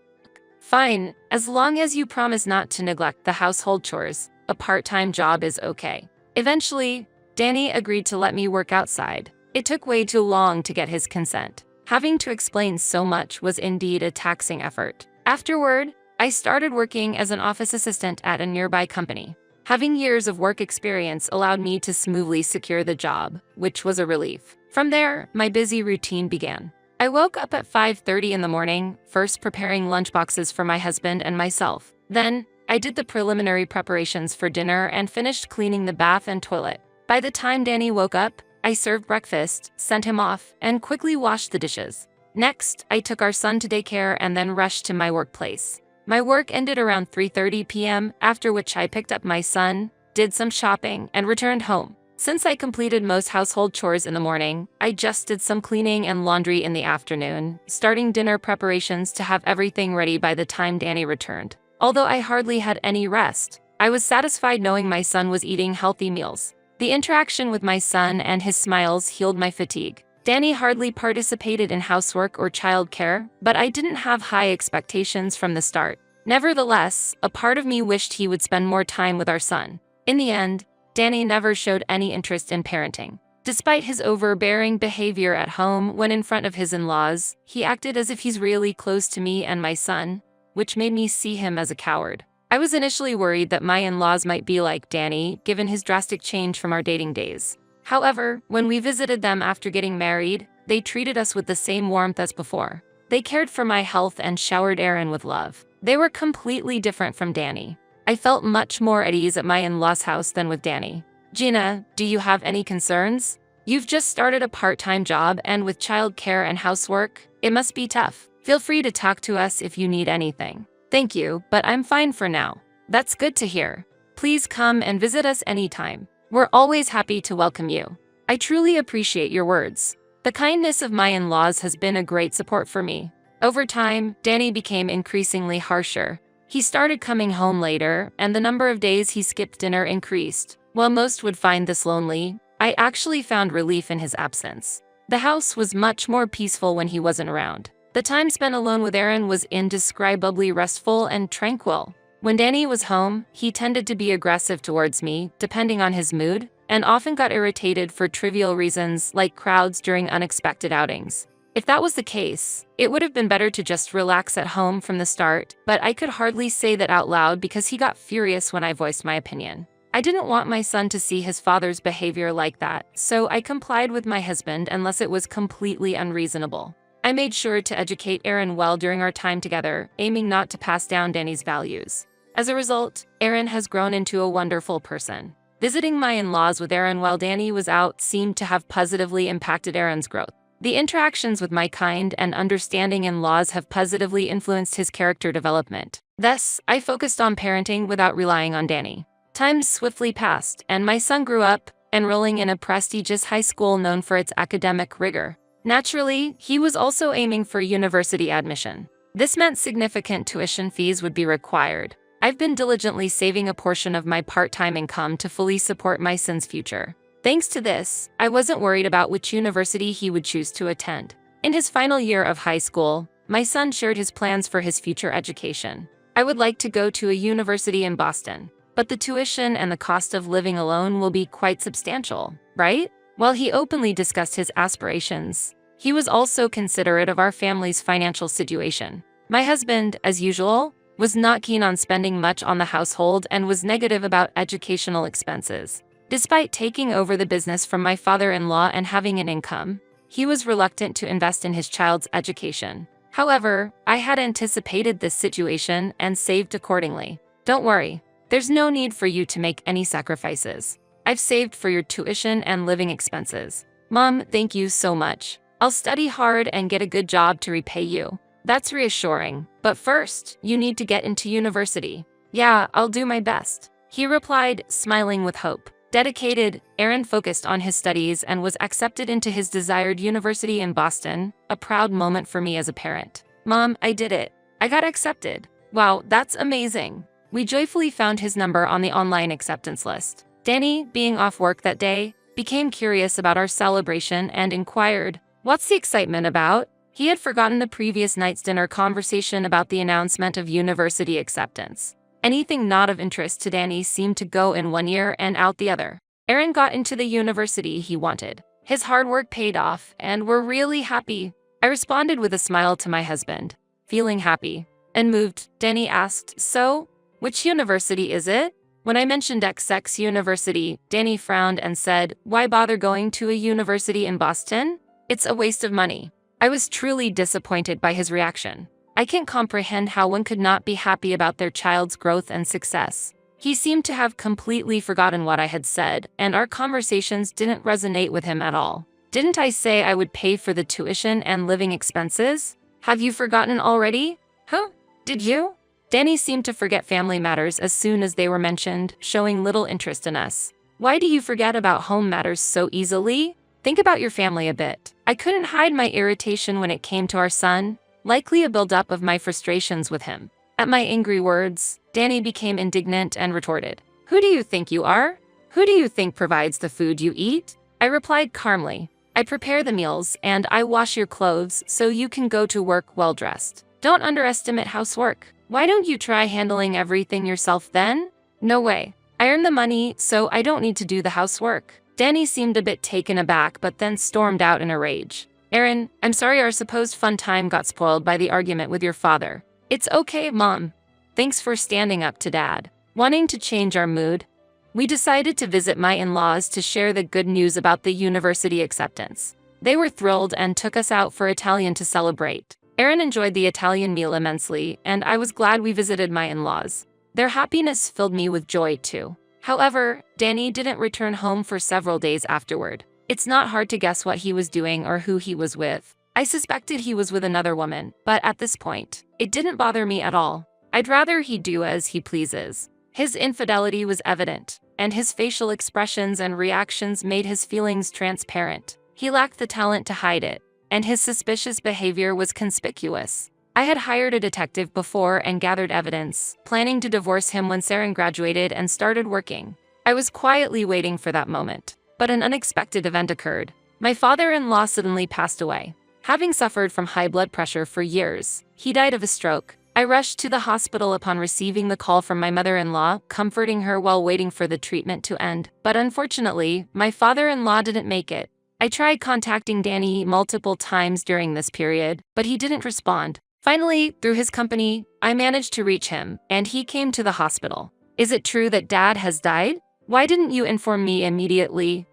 Fine, as long as you promise not to neglect the household chores, a part-time job is okay. Eventually, Danny agreed to let me work outside. It took way too long to get his consent. Having to explain so much was indeed a taxing effort. Afterward, I started working as an office assistant at a nearby company. Having years of work experience allowed me to smoothly secure the job, which was a relief. From there, my busy routine began. I woke up at 5:30 in the morning, first preparing lunchboxes for my husband and myself. Then, I did the preliminary preparations for dinner and finished cleaning the bath and toilet. By the time Danny woke up, I served breakfast, sent him off, and quickly washed the dishes. Next, I took our son to daycare and then rushed to my workplace. My work ended around 3:30 p.m., after which I picked up my son, did some shopping, and returned home. Since I completed most household chores in the morning, I just did some cleaning and laundry in the afternoon, starting dinner preparations to have everything ready by the time Danny returned. Although I hardly had any rest, I was satisfied knowing my son was eating healthy meals. The interaction with my son and his smiles healed my fatigue. Danny hardly participated in housework or childcare, but I didn't have high expectations from the start. Nevertheless, a part of me wished he would spend more time with our son. In the end, Danny never showed any interest in parenting. Despite his overbearing behavior at home when in front of his in-laws, he acted as if he's really close to me and my son, which made me see him as a coward. I was initially worried that my in-laws might be like Danny, given his drastic change from our dating days. However, when we visited them after getting married, they treated us with the same warmth as before. They cared for my health and showered Aaron with love. They were completely different from Danny. I felt much more at ease at my in-laws' house than with Danny. Gina, do you have any concerns? You've just started a part-time job, and with childcare and housework, it must be tough. Feel free to talk to us if you need anything. Thank you, but I'm fine for now. That's good to hear. Please come and visit us anytime. We're always happy to welcome you. I truly appreciate your words. The kindness of my in-laws has been a great support for me. Over time, Danny became increasingly harsher. He started coming home later, and the number of days he skipped dinner increased. While most would find this lonely, I actually found relief in his absence. The house was much more peaceful when he wasn't around. The time spent alone with Aaron was indescribably restful and tranquil. When Danny was home, he tended to be aggressive towards me, depending on his mood, and often got irritated for trivial reasons like crowds during unexpected outings. If that was the case, it would have been better to just relax at home from the start, but I could hardly say that out loud because he got furious when I voiced my opinion. I didn't want my son to see his father's behavior like that, so I complied with my husband unless it was completely unreasonable. I made sure to educate Aaron well during our time together, aiming not to pass down Danny's values. As a result, Aaron has grown into a wonderful person. Visiting my in-laws with Aaron while Danny was out seemed to have positively impacted Aaron's growth. The interactions with my kind and understanding in-laws have positively influenced his character development. Thus, I focused on parenting without relying on Danny. Time swiftly passed, and my son grew up, enrolling in a prestigious high school known for its academic rigor. Naturally, he was also aiming for university admission. This meant significant tuition fees would be required. I've been diligently saving a portion of my part-time income to fully support my son's future. Thanks to this, I wasn't worried about which university he would choose to attend. In his final year of high school, my son shared his plans for his future education. I would like to go to a university in Boston, but the tuition and the cost of living alone will be quite substantial, right? While he openly discussed his aspirations, he was also considerate of our family's financial situation. My husband, as usual, was not keen on spending much on the household and was negative about educational expenses. Despite taking over the business from my father-in-law and having an income, he was reluctant to invest in his child's education. However, I had anticipated this situation and saved accordingly. Don't worry, there's no need for you to make any sacrifices. I've saved for your tuition and living expenses. Mom, thank you so much. I'll study hard and get a good job to repay you. That's reassuring, but first, you need to get into university. Yeah, I'll do my best, he replied, smiling with hope. Dedicated, Aaron focused on his studies and was accepted into his desired university in Boston, a proud moment for me as a parent. Mom, I did it. I got accepted. Wow, that's amazing. We joyfully found his number on the online acceptance list. Danny, being off work that day, became curious about our celebration and inquired, "What's the excitement about?" He had forgotten the previous night's dinner conversation about the announcement of university acceptance. Anything not of interest to Danny seemed to go in one ear and out the other. Aaron got into the university he wanted. His hard work paid off, and we're really happy. I responded with a smile to my husband. Feeling happy and moved, Danny asked, "So, which university is it?" When I mentioned XX University, Danny frowned and said, "Why bother going to a university in Boston? It's a waste of money." I was truly disappointed by his reaction. I can't comprehend how one could not be happy about their child's growth and success. He seemed to have completely forgotten what I had said, and our conversations didn't resonate with him at all. Didn't I say I would pay for the tuition and living expenses? Have you forgotten already? Huh? Did you? Danny seemed to forget family matters as soon as they were mentioned, showing little interest in us. Why do you forget about home matters so easily? Think about your family a bit. I couldn't hide my irritation when it came to our son, likely a buildup of my frustrations with him. At my angry words, Danny became indignant and retorted, "Who do you think you are? Who do you think provides the food you eat?" I replied calmly, "I prepare the meals and I wash your clothes so you can go to work well dressed. Don't underestimate housework. Why don't you try handling everything yourself then?" "No way. I earn the money, so I don't need to do the housework." Danny seemed a bit taken aback but then stormed out in a rage. "Aaron, I'm sorry our supposed fun time got spoiled by the argument with your father." "It's okay, Mom. Thanks for standing up to Dad." Wanting to change our mood, we decided to visit my in-laws to share the good news about the university acceptance. They were thrilled and took us out for Italian to celebrate. Aaron enjoyed the Italian meal immensely, and I was glad we visited my in-laws. Their happiness filled me with joy too. However, Danny didn't return home for several days afterward. It's not hard to guess what he was doing or who he was with. I suspected he was with another woman, but at this point, it didn't bother me at all. I'd rather he do as he pleases. His infidelity was evident, and his facial expressions and reactions made his feelings transparent. He lacked the talent to hide it, and his suspicious behavior was conspicuous. I had hired a detective before and gathered evidence, planning to divorce him when Saren graduated and started working. I was quietly waiting for that moment, but an unexpected event occurred. My father-in-law suddenly passed away. Having suffered from high blood pressure for years, he died of a stroke. I rushed to the hospital upon receiving the call from my mother-in-law, comforting her while waiting for the treatment to end. But unfortunately, my father-in-law didn't make it. I tried contacting Danny multiple times during this period, but he didn't respond. Finally, through his company, I managed to reach him, and he came to the hospital. "Is it true that Dad has died? Why didn't you inform me immediately?"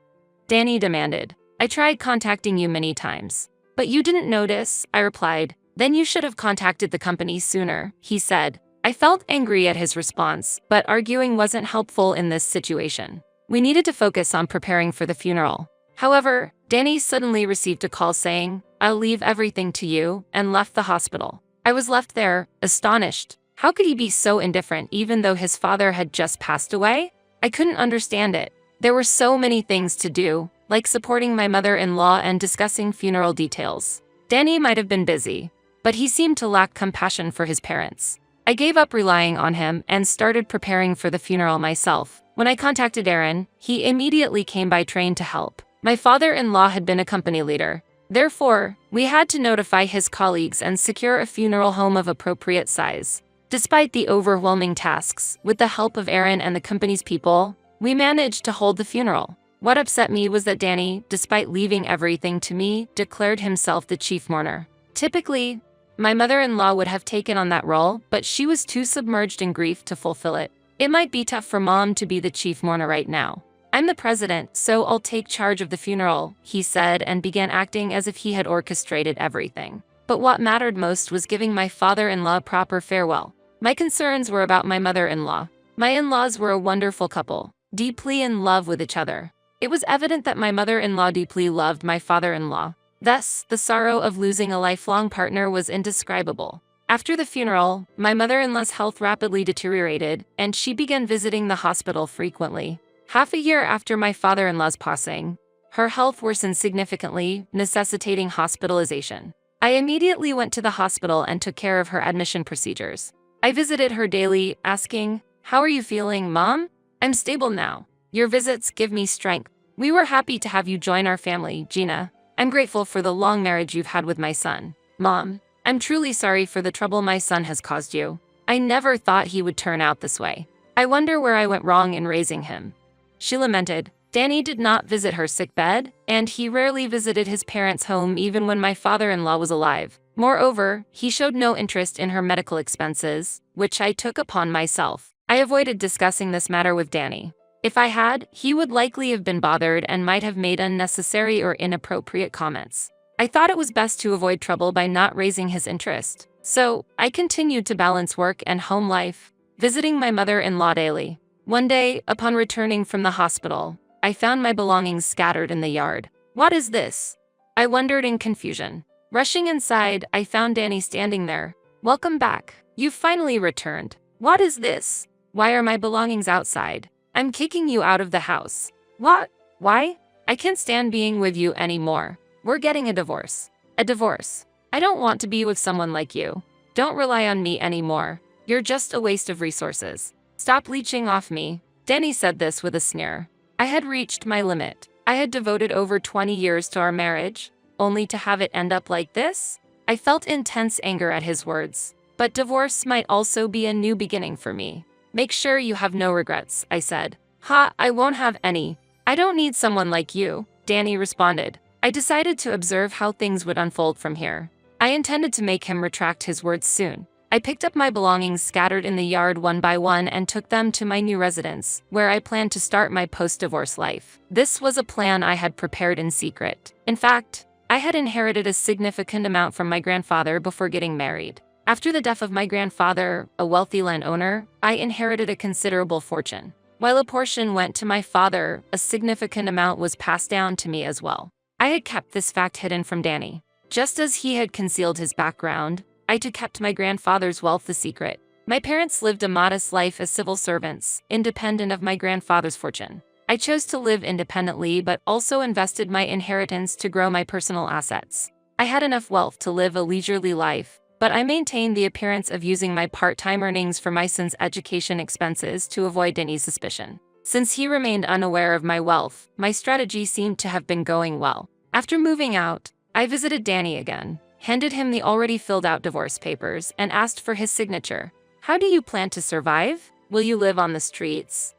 Danny demanded. "I tried contacting you many times, but you didn't notice," I replied. "Then you should have contacted the company sooner," he said. I felt angry at his response, but arguing wasn't helpful in this situation. We needed to focus on preparing for the funeral. However, Danny suddenly received a call saying, "I'll leave everything to you," and left the hospital. I was left there, astonished. How could he be so indifferent even though his father had just passed away? I couldn't understand it. There were so many things to do, like supporting my mother-in-law and discussing funeral details. Danny might have been busy, but he seemed to lack compassion for his parents. I gave up relying on him and started preparing for the funeral myself. When I contacted Aaron, he immediately came by train to help. My father-in-law had been a company leader. Therefore, we had to notify his colleagues and secure a funeral home of appropriate size. Despite the overwhelming tasks, with the help of Aaron and the company's people, we managed to hold the funeral. What upset me was that Danny, despite leaving everything to me, declared himself the chief mourner. Typically, my mother-in-law would have taken on that role, but she was too submerged in grief to fulfill it. "It might be tough for Mom to be the chief mourner right now. I'm the president, so I'll take charge of the funeral," he said and began acting as if he had orchestrated everything. But what mattered most was giving my father-in-law a proper farewell. My concerns were about my mother-in-law. My in-laws were a wonderful couple, deeply in love with each other. It was evident that my mother-in-law deeply loved my father-in-law. Thus, the sorrow of losing a lifelong partner was indescribable. After the funeral, my mother-in-law's health rapidly deteriorated, and she began visiting the hospital frequently. Half a year after my father-in-law's passing, her health worsened significantly, necessitating hospitalization. I immediately went to the hospital and took care of her admission procedures. I visited her daily, asking, "How are you feeling, Mom?" "I'm stable now. Your visits give me strength. We were happy to have you join our family, Gina. I'm grateful for the long marriage you've had with my son. Mom, I'm truly sorry for the trouble my son has caused you. I never thought he would turn out this way. I wonder where I went wrong in raising him." She lamented. Danny did not visit her sick bed, and he rarely visited his parents' home even when my father-in-law was alive. Moreover, he showed no interest in her medical expenses, which I took upon myself. I avoided discussing this matter with Danny. If I had, he would likely have been bothered and might have made unnecessary or inappropriate comments. I thought it was best to avoid trouble by not raising his interest. So, I continued to balance work and home life, visiting my mother-in-law daily. One day, upon returning from the hospital, I found my belongings scattered in the yard. "What is this?" I wondered in confusion. Rushing inside, I found Danny standing there. "Welcome back. You've finally returned. What is this? Why are my belongings outside? I'm kicking you out of the house." "What? Why? I can't stand being with you anymore. We're getting a divorce." "A divorce? I don't want to be with someone like you. Don't rely on me anymore. You're just a waste of resources. Stop leeching off me." Danny said this with a sneer. I had reached my limit. I had devoted over 20 years to our marriage, only to have it end up like this? I felt intense anger at his words. But divorce might also be a new beginning for me. "Make sure you have no regrets," I said. "Ha, I won't have any. I don't need someone like you," Danny responded. I decided to observe how things would unfold from here. I intended to make him retract his words soon. I picked up my belongings scattered in the yard one by one and took them to my new residence, where I planned to start my post-divorce life. This was a plan I had prepared in secret. In fact, I had inherited a significant amount from my grandfather before getting married. After the death of my grandfather, a wealthy landowner, I inherited a considerable fortune. While a portion went to my father, a significant amount was passed down to me as well. I had kept this fact hidden from Danny. Just as he had concealed his background, I too kept my grandfather's wealth a secret. My parents lived a modest life as civil servants, independent of my grandfather's fortune. I chose to live independently but also invested my inheritance to grow my personal assets. I had enough wealth to live a leisurely life, but I maintained the appearance of using my part-time earnings for my son's education expenses to avoid Danny's suspicion. Since he remained unaware of my wealth, my strategy seemed to have been going well. After moving out, I visited Danny again, handed him the already filled-out divorce papers, and asked for his signature. "How do you plan to survive? Will you live on the streets?"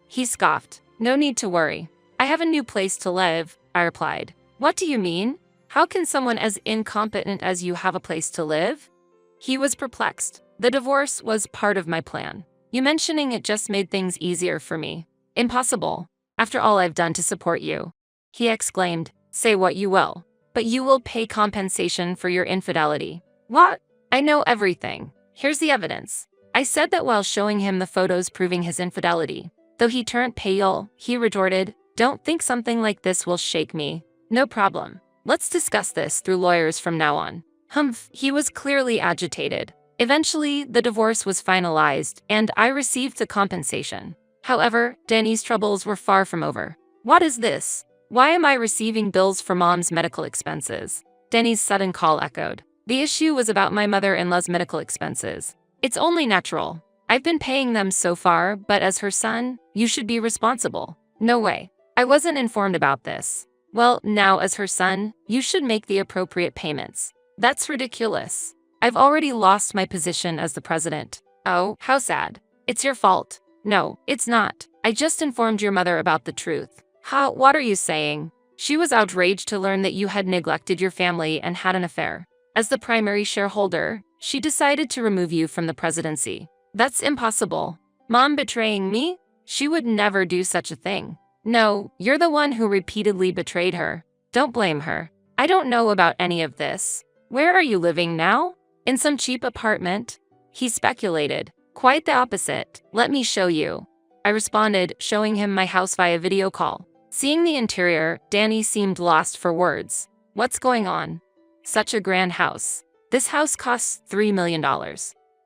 He scoffed. "No need to worry. I have a new place to live," I replied. "What do you mean? How can someone as incompetent as you have a place to live?" He was perplexed. "The divorce was part of my plan. You mentioning it just made things easier for me." "Impossible. After all I've done to support you," he exclaimed. "Say what you will, but you will pay compensation for your infidelity." "What? I know everything. Here's the evidence." I said that while showing him the photos proving his infidelity. Though he turned pale, he retorted, "Don't think something like this will shake me." "No problem. Let's discuss this through lawyers from now on." Humph, he was clearly agitated. Eventually, the divorce was finalized, and I received the compensation. However, Danny's troubles were far from over. "What is this? Why am I receiving bills for Mom's medical expenses?" Danny's sudden call echoed. The issue was about my mother-in-law's medical expenses. "It's only natural. I've been paying them so far, but as her son, you should be responsible." "No way. I wasn't informed about this." "Well, now as her son, you should make the appropriate payments." "That's ridiculous. I've already lost my position as the president." "Oh, how sad. It's your fault." "No, it's not. I just informed your mother about the truth." "Ha, what are you saying?" She was outraged to learn that you had neglected your family and had an affair. As the primary shareholder, she decided to remove you from the presidency. "That's impossible." "Mom betraying me? She would never do such a thing." "No, you're the one who repeatedly betrayed her. Don't blame her." "I don't know about any of this." "Where are you living now?" "In some cheap apartment." He speculated. "Quite the opposite. Let me show you." I responded, showing him my house via video call. Seeing the interior, Danny seemed lost for words. "What's going on? Such a grand house. This house costs $3 million.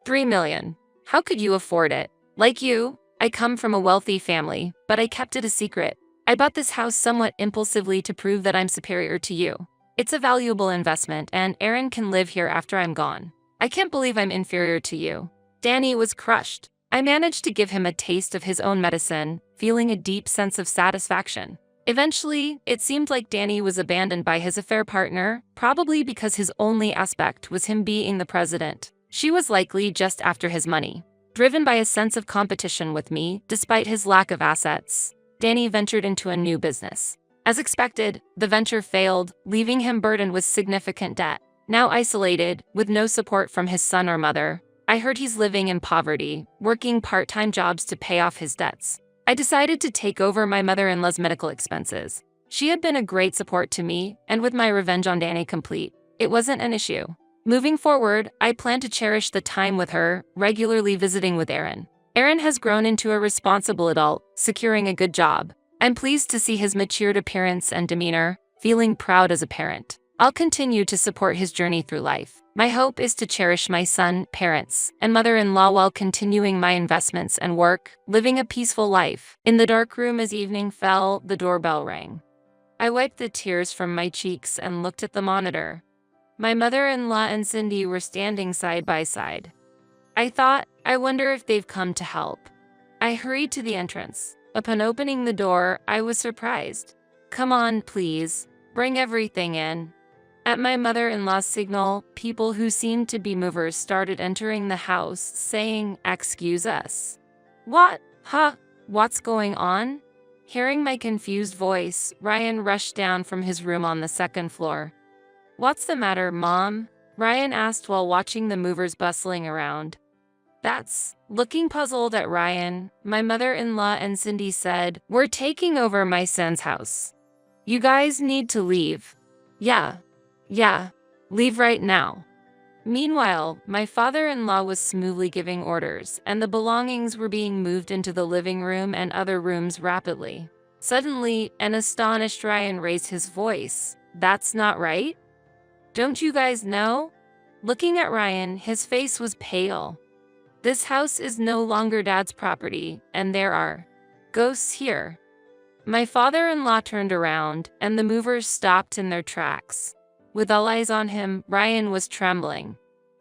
$3 million. How could you afford it?" "Like you, I come from a wealthy family, but I kept it a secret. I bought this house somewhat impulsively to prove that I'm superior to you. It's a valuable investment, and Aaron can live here after I'm gone. I can't believe I'm inferior to you." Danny was crushed. I managed to give him a taste of his own medicine, feeling a deep sense of satisfaction. Eventually, it seemed like Danny was abandoned by his affair partner, probably because his only aspect was him being the president. She was likely just after his money. Driven by a sense of competition with me, despite his lack of assets, Danny ventured into a new business. As expected, the venture failed, leaving him burdened with significant debt. Now isolated, with no support from his son or mother, I heard he's living in poverty, working part-time jobs to pay off his debts. I decided to take over my mother-in-law's medical expenses. She had been a great support to me, and with my revenge on Danny complete, it wasn't an issue. Moving forward, I plan to cherish the time with her, regularly visiting with Aaron. Aaron has grown into a responsible adult, securing a good job. I'm pleased to see his matured appearance and demeanor, feeling proud as a parent. I'll continue to support his journey through life. My hope is to cherish my son, parents, and mother-in-law while continuing my investments and work, living a peaceful life. In the dark room as evening fell, the doorbell rang. I wiped the tears from my cheeks and looked at the monitor. My mother-in-law and Cindy were standing side by side. I thought, I wonder if they've come to help. I hurried to the entrance. Upon opening the door, I was surprised. "Come on, please. Bring everything in." At my mother-in-law's signal, people who seemed to be movers started entering the house, saying, "Excuse us." "What? Huh? What's going on?" Hearing my confused voice, Ryan rushed down from his room on the second floor. "What's the matter, Mom?" Ryan asked while watching the movers bustling around. Looking puzzled at Ryan, my mother-in-law and Cindy said, "We're taking over my son's house. You guys need to leave." Yeah, leave right now." Meanwhile, my father-in-law was smoothly giving orders, and the belongings were being moved into the living room and other rooms rapidly. Suddenly, an astonished Ryan raised his voice. "That's not right? Don't you guys know?" Looking at Ryan, his face was pale. "This house is no longer Dad's property, and there are ghosts here." My father-in-law turned around, and the movers stopped in their tracks. With all eyes on him, Ryan was trembling.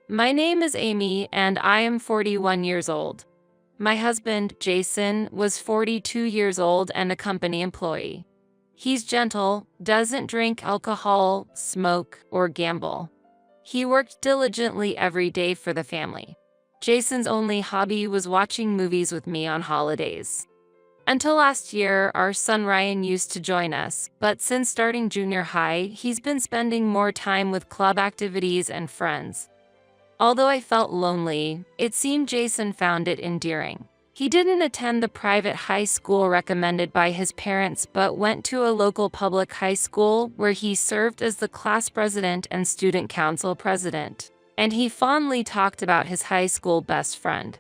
"My name is Amy, and I am 41 years old. My husband, Jason, was 42 years old and a company employee. He's gentle, doesn't drink alcohol, smoke, or gamble. He worked diligently every day for the family. Jason's only hobby was watching movies with me on holidays. Until last year, our son Ryan used to join us, but since starting junior high, he's been spending more time with club activities and friends. Although I felt lonely, it seemed Jason found it endearing. He didn't attend the private high school recommended by his parents but went to a local public high school where he served as the class president and student council president. And he fondly talked about his high school best friend.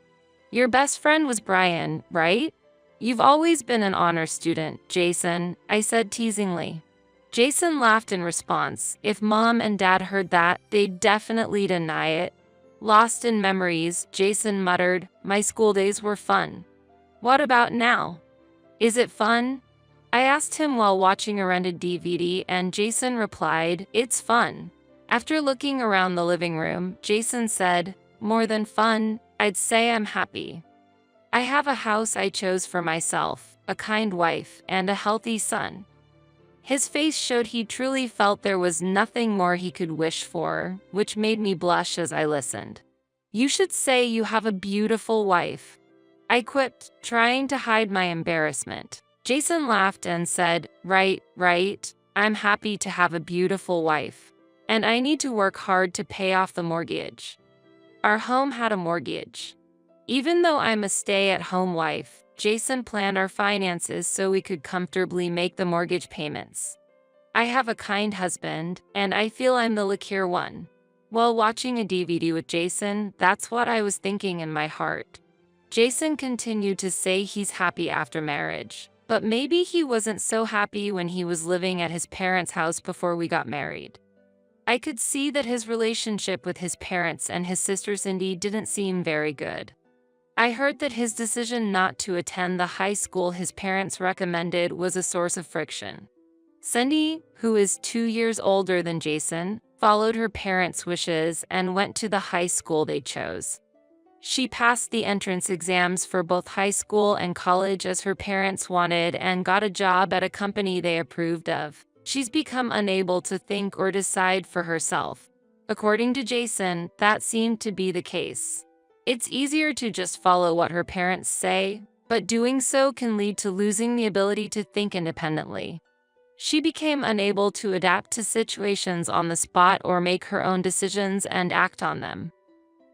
"Your best friend was Brian, right? You've always been an honor student, Jason," I said teasingly. Jason laughed in response. If Mom and Dad heard that, they'd definitely deny it. Lost in memories, Jason muttered, "My school days were fun. What about now? Is it fun?" I asked him while watching a rented DVD, and Jason replied, "It's fun." After looking around the living room, Jason said, "More than fun, I'd say I'm happy. I have a house I chose for myself, a kind wife, and a healthy son." His face showed he truly felt there was nothing more he could wish for, which made me blush as I listened. "You should say you have a beautiful wife," I quipped, trying to hide my embarrassment. Jason laughed and said, right, I'm happy to have a beautiful wife. And I need to work hard to pay off the mortgage." Our home had a mortgage. Even though I'm a stay-at-home wife, Jason planned our finances so we could comfortably make the mortgage payments. I have a kind husband, and I feel I'm the luckier one. While watching a DVD with Jason, that's what I was thinking in my heart. Jason continued to say he's happy after marriage, but maybe he wasn't so happy when he was living at his parents' house before we got married. I could see that his relationship with his parents and his sister Cindy didn't seem very good. I heard that his decision not to attend the high school his parents recommended was a source of friction. Cindy, who is 2 years older than Jason, followed her parents' wishes and went to the high school they chose. She passed the entrance exams for both high school and college as her parents wanted and got a job at a company they approved of. She's become unable to think or decide for herself. According to Jason, that seemed to be the case. It's easier to just follow what her parents say, but doing so can lead to losing the ability to think independently. She became unable to adapt to situations on the spot or make her own decisions and act on them.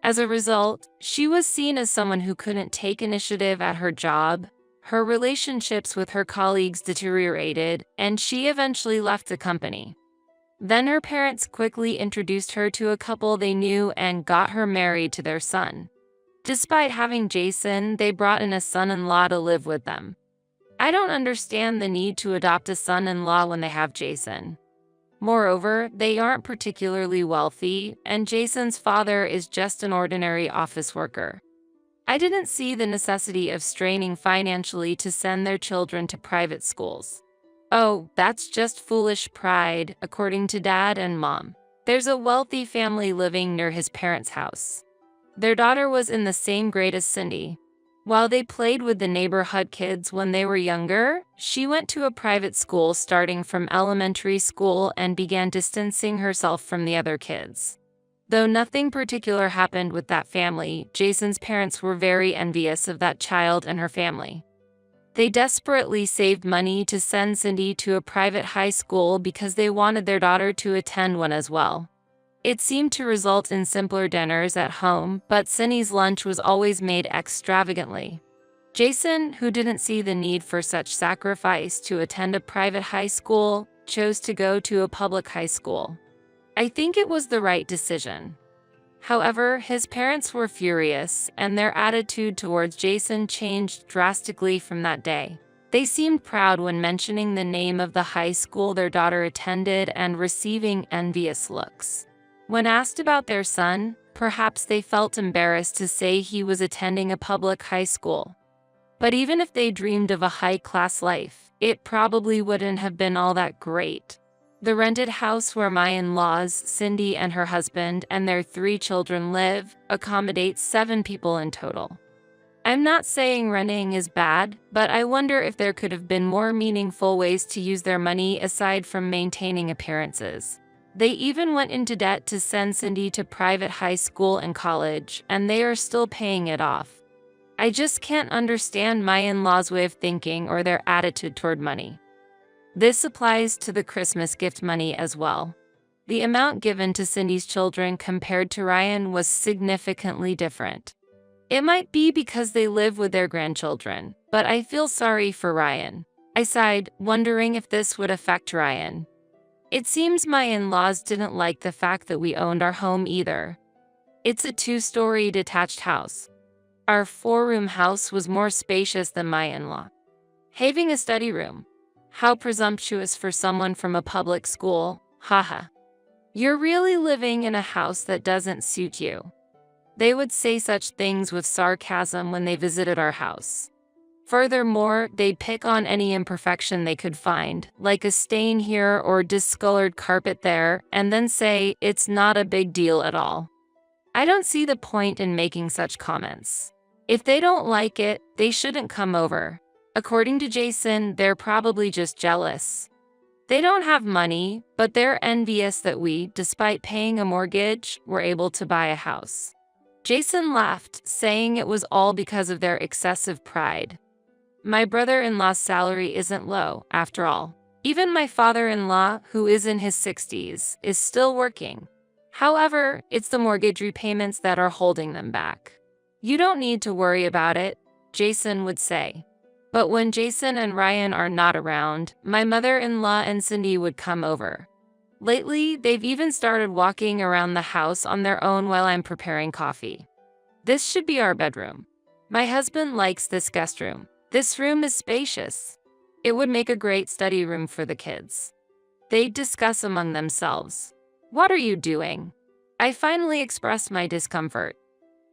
As a result, she was seen as someone who couldn't take initiative at her job. Her relationships with her colleagues deteriorated, and she eventually left the company. Then her parents quickly introduced her to a couple they knew and got her married to their son. Despite having Jason, they brought in a son-in-law to live with them. I don't understand the need to adopt a son-in-law when they have Jason. Moreover, they aren't particularly wealthy, and Jason's father is just an ordinary office worker. I didn't see the necessity of straining financially to send their children to private schools. Oh, that's just foolish pride, according to Dad and Mom. There's a wealthy family living near his parents' house. Their daughter was in the same grade as Cindy. While they played with the neighborhood kids when they were younger, she went to a private school starting from elementary school and began distancing herself from the other kids. Though nothing particular happened with that family, Jason's parents were very envious of that child and her family. They desperately saved money to send Cindy to a private high school because they wanted their daughter to attend one as well. It seemed to result in simpler dinners at home, but Cindy's lunch was always made extravagantly. Jason, who didn't see the need for such sacrifice to attend a private high school, chose to go to a public high school. I think it was the right decision. However, his parents were furious, and their attitude towards Jason changed drastically from that day. They seemed proud when mentioning the name of the high school their daughter attended and receiving envious looks. When asked about their son, perhaps they felt embarrassed to say he was attending a public high school. But even if they dreamed of a high-class life, it probably wouldn't have been all that great. The rented house where my in-laws, Cindy and her husband, and their 3 children live, accommodates 7 people in total. I'm not saying renting is bad, but I wonder if there could have been more meaningful ways to use their money aside from maintaining appearances. They even went into debt to send Cindy to private high school and college, and they are still paying it off. I just can't understand my in-laws' way of thinking or their attitude toward money. This applies to the Christmas gift money as well. The amount given to Cindy's children compared to Ryan was significantly different. It might be because they live with their grandchildren, but I feel sorry for Ryan. I sighed, wondering if this would affect Ryan. It seems my in-laws didn't like the fact that we owned our home either. It's a 2-story detached house. Our 4-room house was more spacious than my in-law. Having a study room. How presumptuous for someone from a public school, haha. You're really living in a house that doesn't suit you. They would say such things with sarcasm when they visited our house. Furthermore, they'd pick on any imperfection they could find, like a stain here or discolored carpet there, and then say it's not a big deal at all. I don't see the point in making such comments. If they don't like it, they shouldn't come over. According to Jason, they're probably just jealous. They don't have money, but they're envious that we, despite paying a mortgage, were able to buy a house. Jason laughed, saying it was all because of their excessive pride. My brother-in-law's salary isn't low, after all. Even my father-in-law, who is in his 60s, is still working. However, it's the mortgage repayments that are holding them back. You don't need to worry about it, Jason would say. But when Jason and Ryan are not around, my mother-in-law and Cindy would come over. Lately, they've even started walking around the house on their own while I'm preparing coffee. This should be our bedroom. My husband likes this guest room. This room is spacious. It would make a great study room for the kids. They'd discuss among themselves. What are you doing? I finally expressed my discomfort.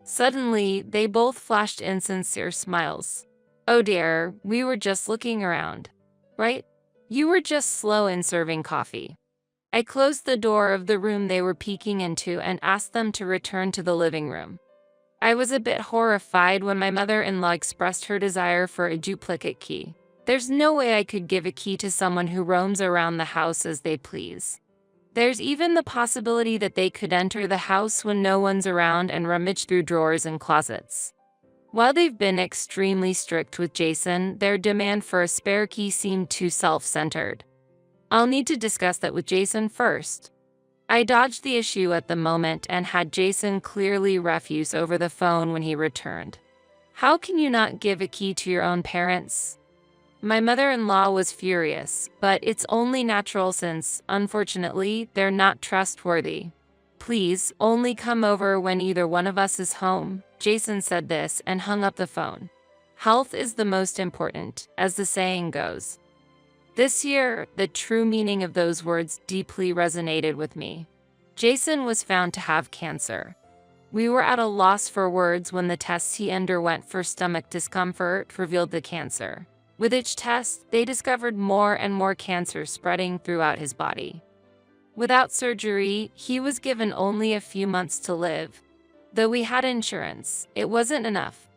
Suddenly, they both flashed insincere smiles. Oh dear, we were just looking around. Right? You were just slow in serving coffee. I closed the door of the room they were peeking into and asked them to return to the living room. I was a bit horrified when my mother-in-law expressed her desire for a duplicate key. There's no way I could give a key to someone who roams around the house as they please. There's even the possibility that they could enter the house when no one's around and rummage through drawers and closets. While they've been extremely strict with Jason, their demand for a spare key seemed too self-centered. I'll need to discuss that with Jason first. I dodged the issue at the moment and had Jason clearly refuse over the phone when he returned. How can you not give a key to your own parents? My mother-in-law was furious, but it's only natural since, unfortunately, they're not trustworthy. Please, only come over when either one of us is home. Jason said this and hung up the phone. Health is the most important, as the saying goes. This year, the true meaning of those words deeply resonated with me. Jason was found to have cancer. We were at a loss for words when the tests he underwent for stomach discomfort revealed the cancer. With each test, they discovered more and more cancer spreading throughout his body. Without surgery, he was given only a few months to live. Though we had insurance, it wasn't enough.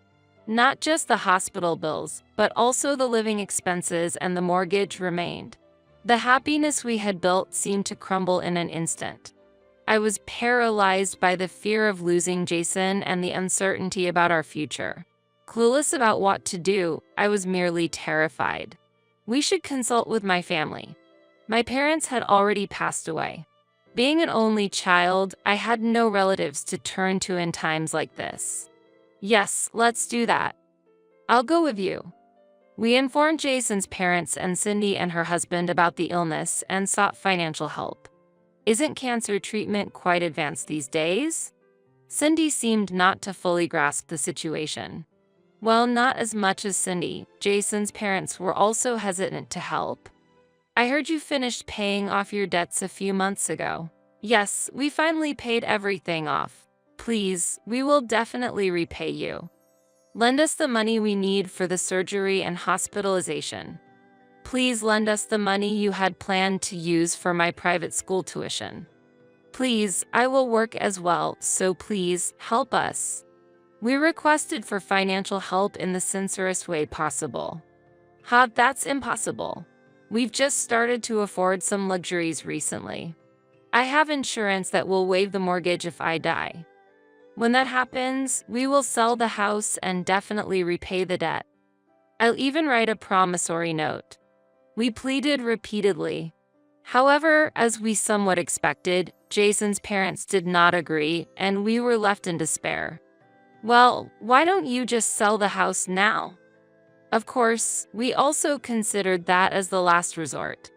Not just the hospital bills, but also the living expenses and the mortgage remained. The happiness we had built seemed to crumble in an instant. I was paralyzed by the fear of losing Jason and the uncertainty about our future. Clueless about what to do, I was merely terrified. We should consult with my family. My parents had already passed away. Being an only child, I had no relatives to turn to in times like this. Yes, let's do that. I'll go with you. We informed Jason's parents and Cindy and her husband about the illness and sought financial help. Isn't cancer treatment quite advanced these days? Cindy seemed not to fully grasp the situation. Well, not as much as Cindy, Jason's parents were also hesitant to help. I heard you finished paying off your debts a few months ago. Yes, we finally paid everything off. Please, we will definitely repay you. Lend us the money we need for the surgery and hospitalization. Please lend us the money you had planned to use for my private school tuition. Please, I will work as well, so please, help us. We requested for financial help in the sincerest way possible. That's impossible. We've just started to afford some luxuries recently. I have insurance that will waive the mortgage if I die. When that happens, we will sell the house and definitely repay the debt. I'll even write a promissory note. We pleaded repeatedly. However, as we somewhat expected, Jason's parents did not agree, and we were left in despair. Well, why don't you just sell the house now? Of course, we also considered that as the last resort.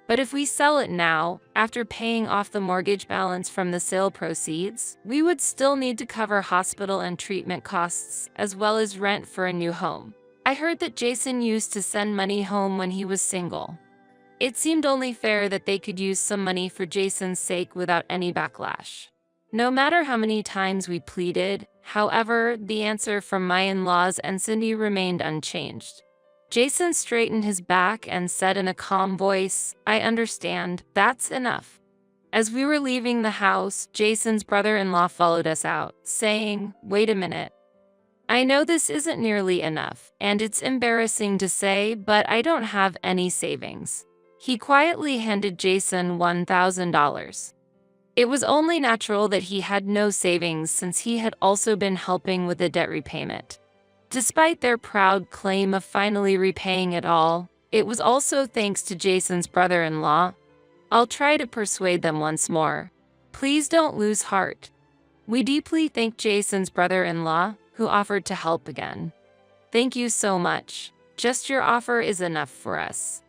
But if we sell it now, after paying off the mortgage balance from the sale proceeds, we would still need to cover hospital and treatment costs, as well as rent for a new home. I heard that Jason used to send money home when he was single. It seemed only fair that they could use some money for Jason's sake without any backlash. No matter how many times we pleaded, however, the answer from my in-laws and Cindy remained unchanged. Jason straightened his back and said in a calm voice, I understand, that's enough. As we were leaving the house, Jason's brother-in-law followed us out, saying, wait a minute. I know this isn't nearly enough, and it's embarrassing to say, but I don't have any savings. He quietly handed Jason $1,000. It was only natural that he had no savings since he had also been helping with the debt repayment. Despite their proud claim of finally repaying it all, it was also thanks to Jason's brother-in-law. I'll try to persuade them once more. Please don't lose heart. We deeply thank Jason's brother-in-law, who offered to help again. Thank you so much. Just your offer is enough for us.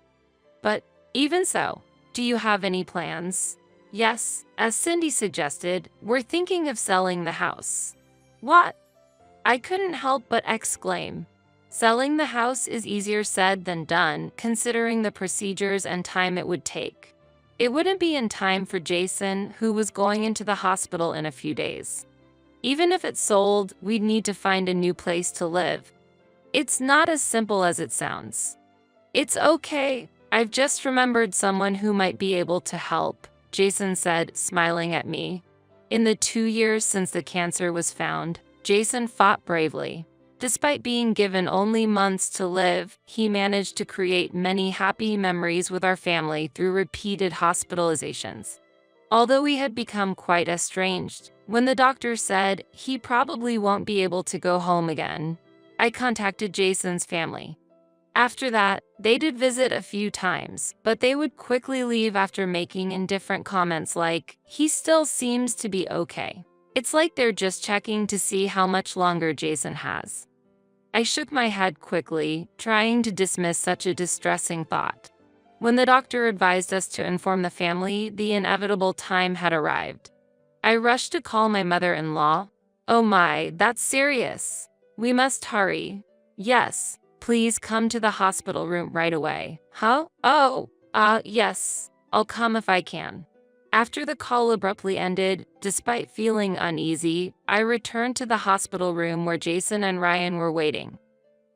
But even so, do you have any plans? Yes, as Cindy suggested, we're thinking of selling the house. What? I couldn't help but exclaim. Selling the house is easier said than done, considering the procedures and time it would take. It wouldn't be in time for Jason, who was going into the hospital in a few days. Even if it's sold, we'd need to find a new place to live. It's not as simple as it sounds. It's okay, I've just remembered someone who might be able to help, Jason said, smiling at me. In the 2 years since the cancer was found, Jason fought bravely. Despite being given only months to live, he managed to create many happy memories with our family through repeated hospitalizations. Although we had become quite estranged, when the doctor said he probably won't be able to go home again, I contacted Jason's family. After that, they did visit a few times, but they would quickly leave after making indifferent comments like, "He still seems to be okay." It's like they're just checking to see how much longer Jason has. I shook my head quickly, trying to dismiss such a distressing thought. When the doctor advised us to inform the family, the inevitable time had arrived. I rushed to call my mother-in-law. "Oh my, that's serious. We must hurry." "Yes, please come to the hospital room right away." "Huh? Oh, yes, I'll come if I can." After the call abruptly ended, despite feeling uneasy, I returned to the hospital room where Jason and Ryan were waiting.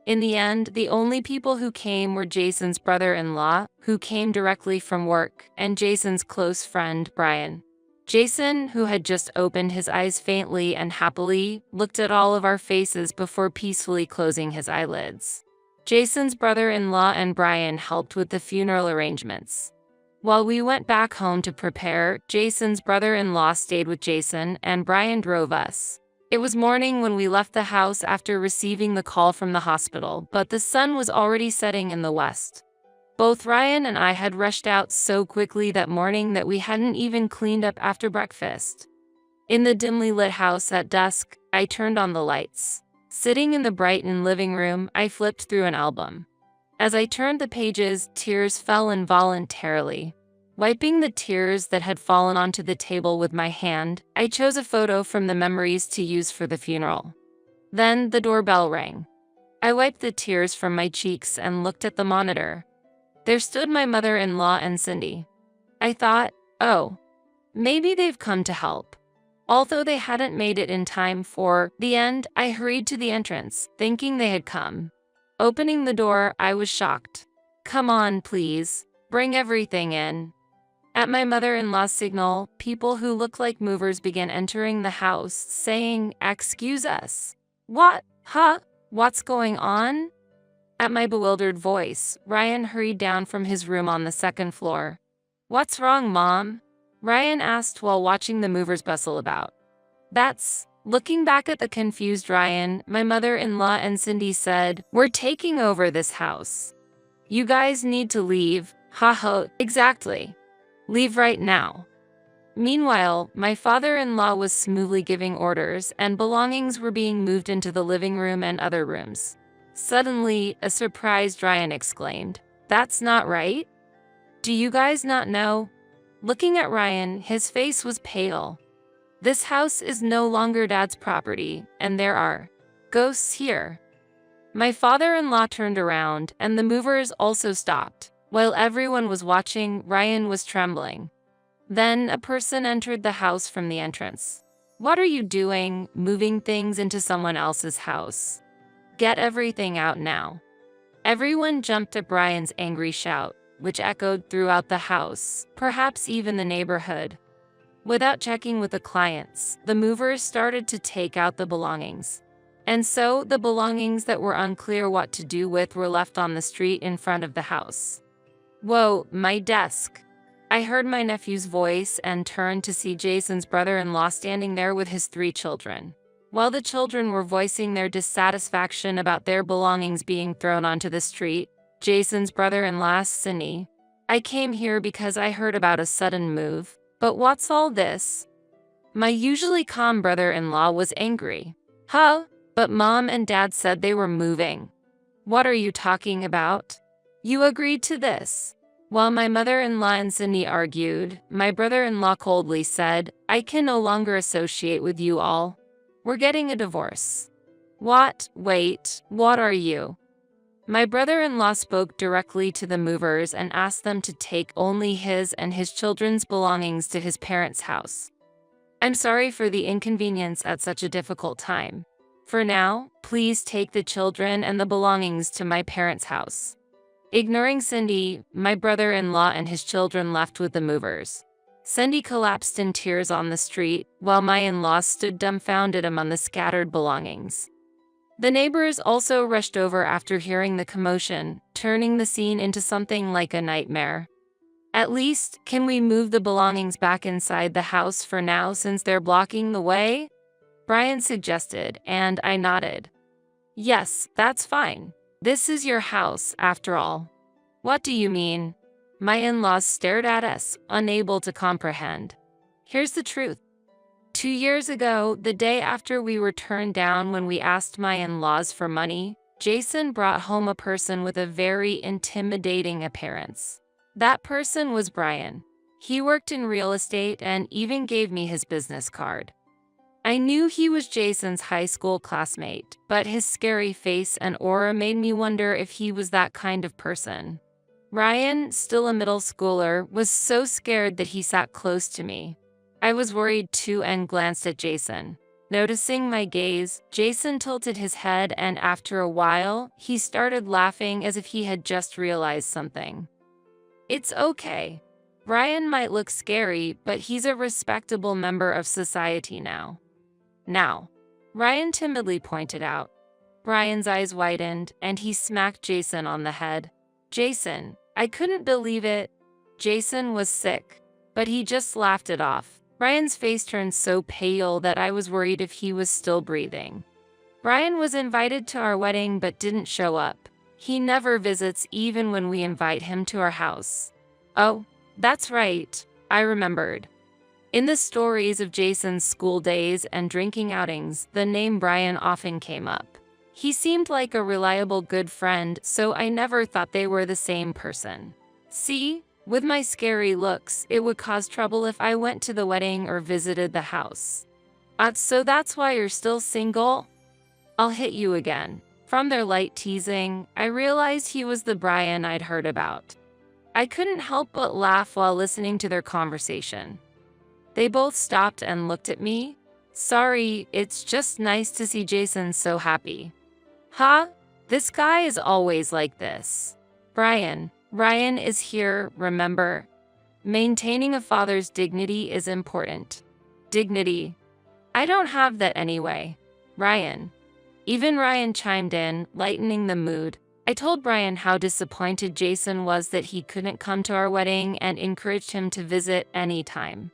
In the end, the only people who came were Jason's brother-in-law, who came directly from work, and Jason's close friend, Brian. Jason, who had just opened his eyes faintly and happily, looked at all of our faces before peacefully closing his eyelids. Jason's brother-in-law and Brian helped with the funeral arrangements. While we went back home to prepare, Jason's brother-in-law stayed with Jason and Brian drove us. It was morning when we left the house after receiving the call from the hospital, but the sun was already setting in the west. Both Ryan and I had rushed out so quickly that morning that we hadn't even cleaned up after breakfast. In the dimly lit house at dusk, I turned on the lights. Sitting in the brightened living room, I flipped through an album. As I turned the pages, tears fell involuntarily. Wiping the tears that had fallen onto the table with my hand, I chose a photo from the memories to use for the funeral. Then the doorbell rang. I wiped the tears from my cheeks and looked at the monitor. There stood my mother-in-law and Cindy. I thought, oh, maybe they've come to help. Although they hadn't made it in time for the end, I hurried to the entrance, thinking they had come. Opening the door, I was shocked. "Come on, please. Bring everything in." At my mother-in-law's signal, people who looked like movers began entering the house, saying, "Excuse us." "What? Huh? What's going on?" At my bewildered voice, Ryan hurried down from his room on the second floor. "What's wrong, Mom?" Ryan asked while watching the movers bustle about. Looking back at the confused Ryan, my mother-in-law and Cindy said, "We're taking over this house. You guys need to leave." "Haha, exactly. Leave right now." Meanwhile, my father-in-law was smoothly giving orders, and belongings were being moved into the living room and other rooms. Suddenly, a surprised Ryan exclaimed, "That's not right. Do you guys not know?" Looking at Ryan, his face was pale. "This house is no longer Dad's property, and there are ghosts here." My father-in-law turned around, and the movers also stopped. While everyone was watching, Ryan was trembling. Then a person entered the house from the entrance. "What are you doing, moving things into someone else's house? Get everything out now." Everyone jumped at Brian's angry shout, which echoed throughout the house, perhaps even the neighborhood. Without checking with the clients, the movers started to take out the belongings. And so, the belongings that were unclear what to do with were left on the street in front of the house. "Whoa, my desk." I heard my nephew's voice and turned to see Jason's brother-in-law standing there with his 3 children. While the children were voicing their dissatisfaction about their belongings being thrown onto the street, Jason's brother-in-law asked Cindy, "I came here because I heard about a sudden move. But what's all this?" My usually calm brother-in-law was angry. "Huh? But Mom and Dad said they were moving. What are you talking about? You agreed to this." While my mother-in-law and Cindy argued, my brother-in-law coldly said, "I can no longer associate with you all. We're getting a divorce." "What? Wait, what are you?" My brother-in-law spoke directly to the movers and asked them to take only his and his children's belongings to his parents' house. "I'm sorry for the inconvenience at such a difficult time. For now, please take the children and the belongings to my parents' house." Ignoring Cindy, my brother-in-law and his children left with the movers. Cindy collapsed in tears on the street, while my in-laws stood dumbfounded among the scattered belongings. The neighbors also rushed over after hearing the commotion, turning the scene into something like a nightmare. At least, can we move the belongings back inside the house for now since they're blocking the way? Brian suggested, and I nodded. Yes, that's fine. This is your house, after all. What do you mean? My in-laws stared at us, unable to comprehend. Here's the truth. 2 years ago, the day after we were turned down when we asked my in-laws for money, Jason brought home a person with a very intimidating appearance. That person was Brian. He worked in real estate and even gave me his business card. I knew he was Jason's high school classmate, but his scary face and aura made me wonder if he was that kind of person. Ryan, still a middle schooler, was so scared that he sat close to me. I was worried too and glanced at Jason. Noticing my gaze, Jason tilted his head and after a while, he started laughing as if he had just realized something. It's okay. Ryan might look scary, but he's a respectable member of society now. Now, Ryan timidly pointed out. Brian's eyes widened, and he smacked Jason on the head. Jason, I couldn't believe it. Jason was sick, but he just laughed it off. Brian's face turned so pale that I was worried if he was still breathing. Brian was invited to our wedding but didn't show up. He never visits even when we invite him to our house. Oh, that's right, I remembered. In the stories of Jason's school days and drinking outings, the name Brian often came up. He seemed like a reliable good friend, so I never thought they were the same person. See? With my scary looks, it would cause trouble if I went to the wedding or visited the house. So that's why you're still single? I'll hit you again. From their light teasing, I realized he was the Brian I'd heard about. I couldn't help but laugh while listening to their conversation. They both stopped and looked at me. Sorry, it's just nice to see Jason so happy. Huh? This guy is always like this. Brian is here, remember? Maintaining a father's dignity is important. Dignity. I don't have that anyway. Ryan. Even Ryan chimed in, lightening the mood. I told Brian how disappointed Jason was that he couldn't come to our wedding and encouraged him to visit anytime.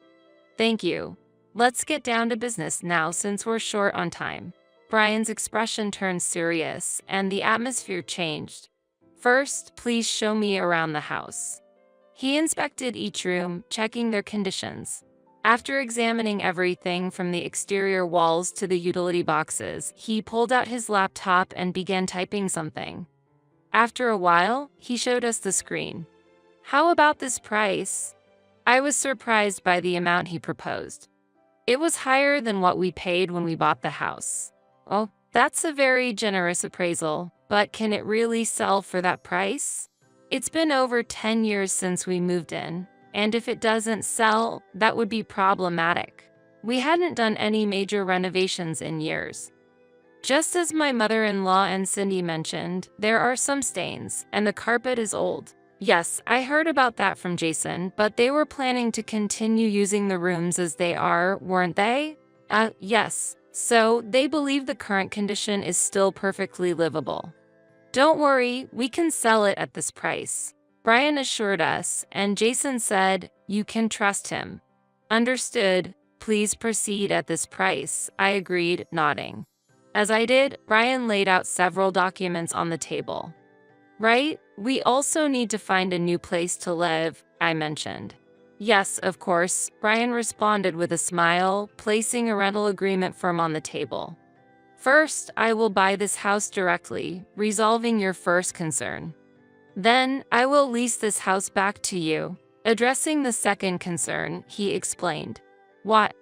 Thank you. Let's get down to business now since we're short on time. Brian's expression turned serious, and the atmosphere changed. First, please show me around the house. He inspected each room, checking their conditions. After examining everything from the exterior walls to the utility boxes, he pulled out his laptop and began typing something. After a while, he showed us the screen. How about this price? I was surprised by the amount he proposed. It was higher than what we paid when we bought the house. Oh, that's a very generous appraisal, but can it really sell for that price? It's been over 10 years since we moved in, and if it doesn't sell, that would be problematic. We hadn't done any major renovations in years. Just as my mother-in-law and Cindy mentioned, there are some stains, and the carpet is old. Yes, I heard about that from Jason, but they were planning to continue using the rooms as they are, weren't they? Yes. So, they believe the current condition is still perfectly livable. Don't worry, we can sell it at this price. Brian assured us, and Jason said, you can trust him. Understood. Please proceed at this price, I agreed, nodding. As I did, Brian laid out several documents on the table. Right? We also need to find a new place to live, I mentioned. Yes, of course, Brian responded with a smile, placing a rental agreement form on the table. First, I will buy this house directly, resolving your first concern. Then, I will lease this house back to you. Addressing the second concern, he explained. What?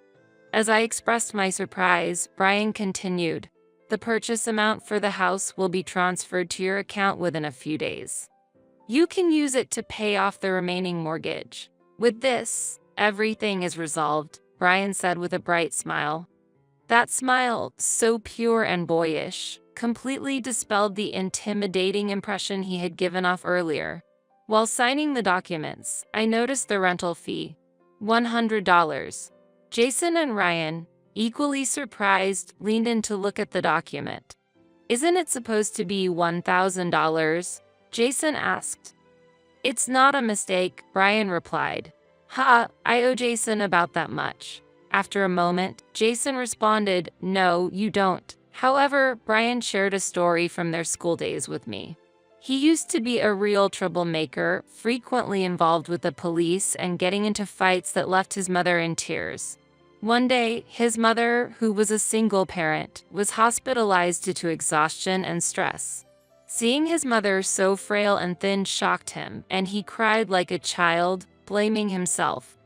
As I expressed my surprise, Brian continued. The purchase amount for the house will be transferred to your account within a few days. You can use it to pay off the remaining mortgage. With this, everything is resolved, Brian said with a bright smile. That smile, so pure and boyish, completely dispelled the intimidating impression he had given off earlier. While signing the documents, I noticed the rental fee. $100. Jason and Ryan, equally surprised, leaned in to look at the document. Isn't it supposed to be $1,000? Jason asked. It's not a mistake, Ryan replied. Ha, I owe Jason about that much. After a moment, Jason responded, no, you don't. However, Brian shared a story from their school days with me. He used to be a real troublemaker, frequently involved with the police and getting into fights that left his mother in tears. One day, his mother, who was a single parent, was hospitalized due to exhaustion and stress. Seeing his mother so frail and thin shocked him, and he cried like a child, blaming himself.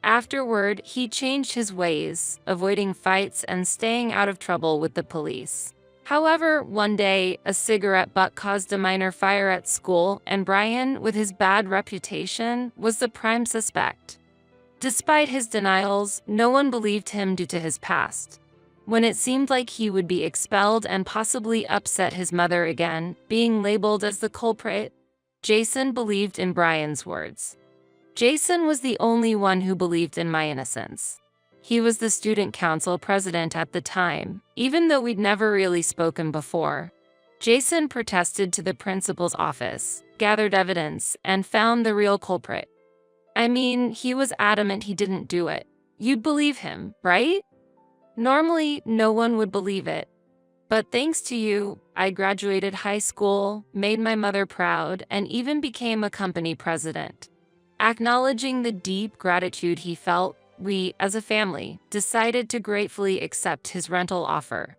Afterward, he changed his ways, avoiding fights and staying out of trouble with the police. However, one day, a cigarette butt caused a minor fire at school, and Brian, with his bad reputation, was the prime suspect. Despite his denials, no one believed him due to his past. When it seemed like he would be expelled and possibly upset his mother again, being labeled as the culprit, Jason believed in Brian's words. Jason was the only one who believed in my innocence. He was the student council president at the time, even though we'd never really spoken before. Jason protested to the principal's office, gathered evidence, and found the real culprit. I mean, he was adamant he didn't do it. You'd believe him, right? Normally, no one would believe it. But thanks to you, I graduated high school, made my mother proud, and even became a company president. Acknowledging the deep gratitude he felt, we, as a family, decided to gratefully accept his rental offer.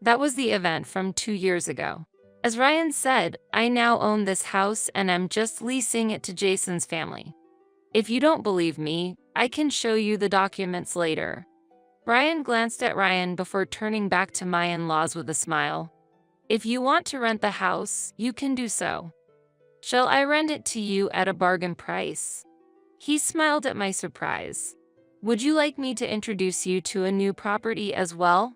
That was the event from 2 years ago. As Ryan said, I now own this house and am just leasing it to Jason's family. If you don't believe me, I can show you the documents later. Brian glanced at Ryan before turning back to my in-laws with a smile. If you want to rent the house, you can do so. Shall I rent it to you at a bargain price? He smiled at my surprise. Would you like me to introduce you to a new property as well?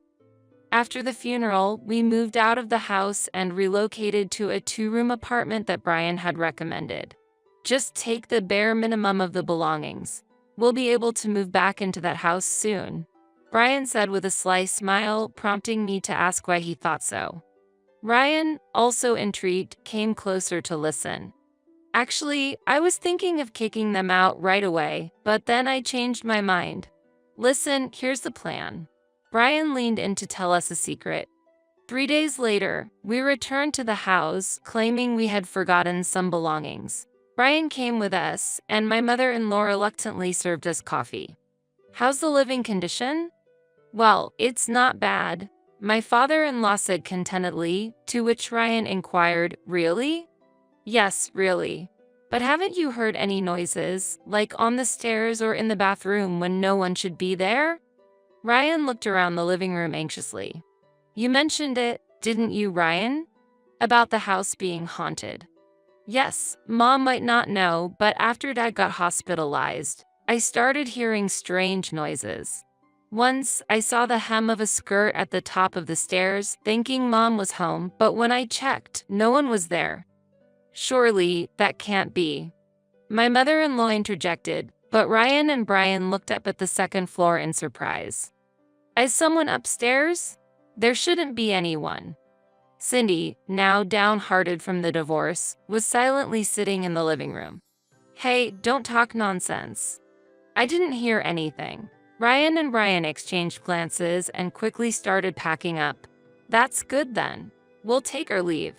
After the funeral, we moved out of the house and relocated to a 2-room apartment that Brian had recommended. Just take the bare minimum of the belongings. We'll be able to move back into that house soon, Brian said with a sly smile, prompting me to ask why he thought so. Ryan, also intrigued, came closer to listen. Actually, I was thinking of kicking them out right away, but then I changed my mind. Listen, here's the plan. Brian leaned in to tell us a secret. 3 days later, we returned to the house, claiming we had forgotten some belongings. Brian came with us, and my mother-in-law reluctantly served us coffee. How's the living condition? Well, it's not bad, my father-in-law said contentedly, to which Ryan inquired, really? Yes, really. But haven't you heard any noises, like on the stairs or in the bathroom when no one should be there? Ryan looked around the living room anxiously. You mentioned it, didn't you, Ryan? About the house being haunted. Yes, Mom might not know, but after Dad got hospitalized, I started hearing strange noises. Once, I saw the hem of a skirt at the top of the stairs, thinking Mom was home, but when I checked, no one was there. Surely, that can't be. My mother-in-law interjected, but Ryan and Brian looked up at the second floor in surprise. Is someone upstairs? There shouldn't be anyone. Cindy, now downhearted from the divorce, was silently sitting in the living room. Hey, don't talk nonsense. I didn't hear anything. Ryan and Brian exchanged glances and quickly started packing up. That's good then. We'll take our leave.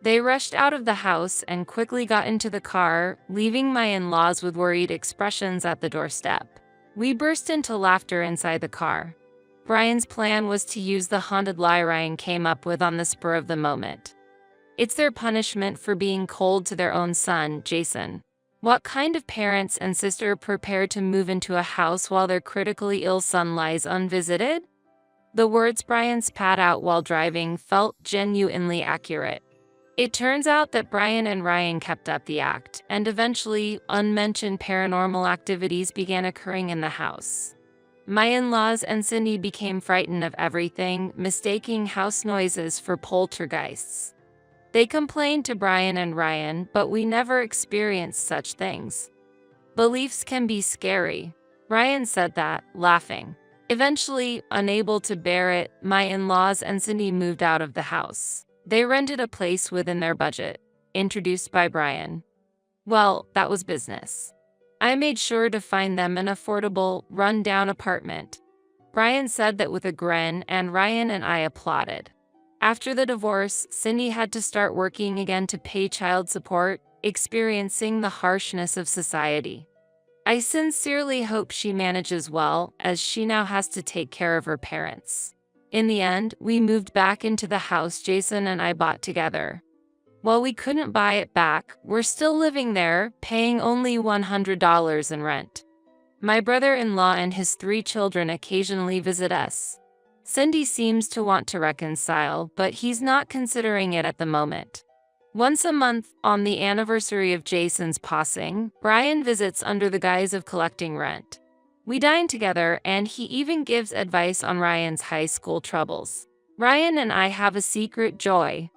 They rushed out of the house and quickly got into the car, leaving my in-laws with worried expressions at the doorstep. We burst into laughter inside the car. Brian's plan was to use the haunted lie Ryan came up with on the spur of the moment. It's their punishment for being cold to their own son, Jason. What kind of parents and sister prepare to move into a house while their critically ill son lies unvisited? The words Brian spat out while driving felt genuinely accurate. It turns out that Brian and Ryan kept up the act, and eventually, unmentioned paranormal activities began occurring in the house. My in-laws and Cindy became frightened of everything, mistaking house noises for poltergeists. They complained to Brian and Ryan, but we never experienced such things. Beliefs can be scary. Ryan said that, laughing. Eventually, unable to bear it, my in-laws and Cindy moved out of the house. They rented a place within their budget, introduced by Brian. Well, that was business. I made sure to find them an affordable, run-down apartment. Brian said that with a grin, and Ryan and I applauded. After the divorce, Cindy had to start working again to pay child support, experiencing the harshness of society. I sincerely hope she manages well, as she now has to take care of her parents. In the end, we moved back into the house Jason and I bought together. While we couldn't buy it back, we're still living there, paying only $100 in rent. My brother-in-law and his 3 children occasionally visit us. Cindy seems to want to reconcile, but he's not considering it at the moment. Once a month, on the anniversary of Jason's passing, Brian visits under the guise of collecting rent. We dine together, and he even gives advice on Ryan's high school troubles. Ryan and I have a secret joy.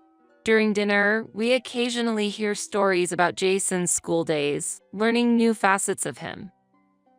During dinner, we occasionally hear stories about Jason's school days, learning new facets of him.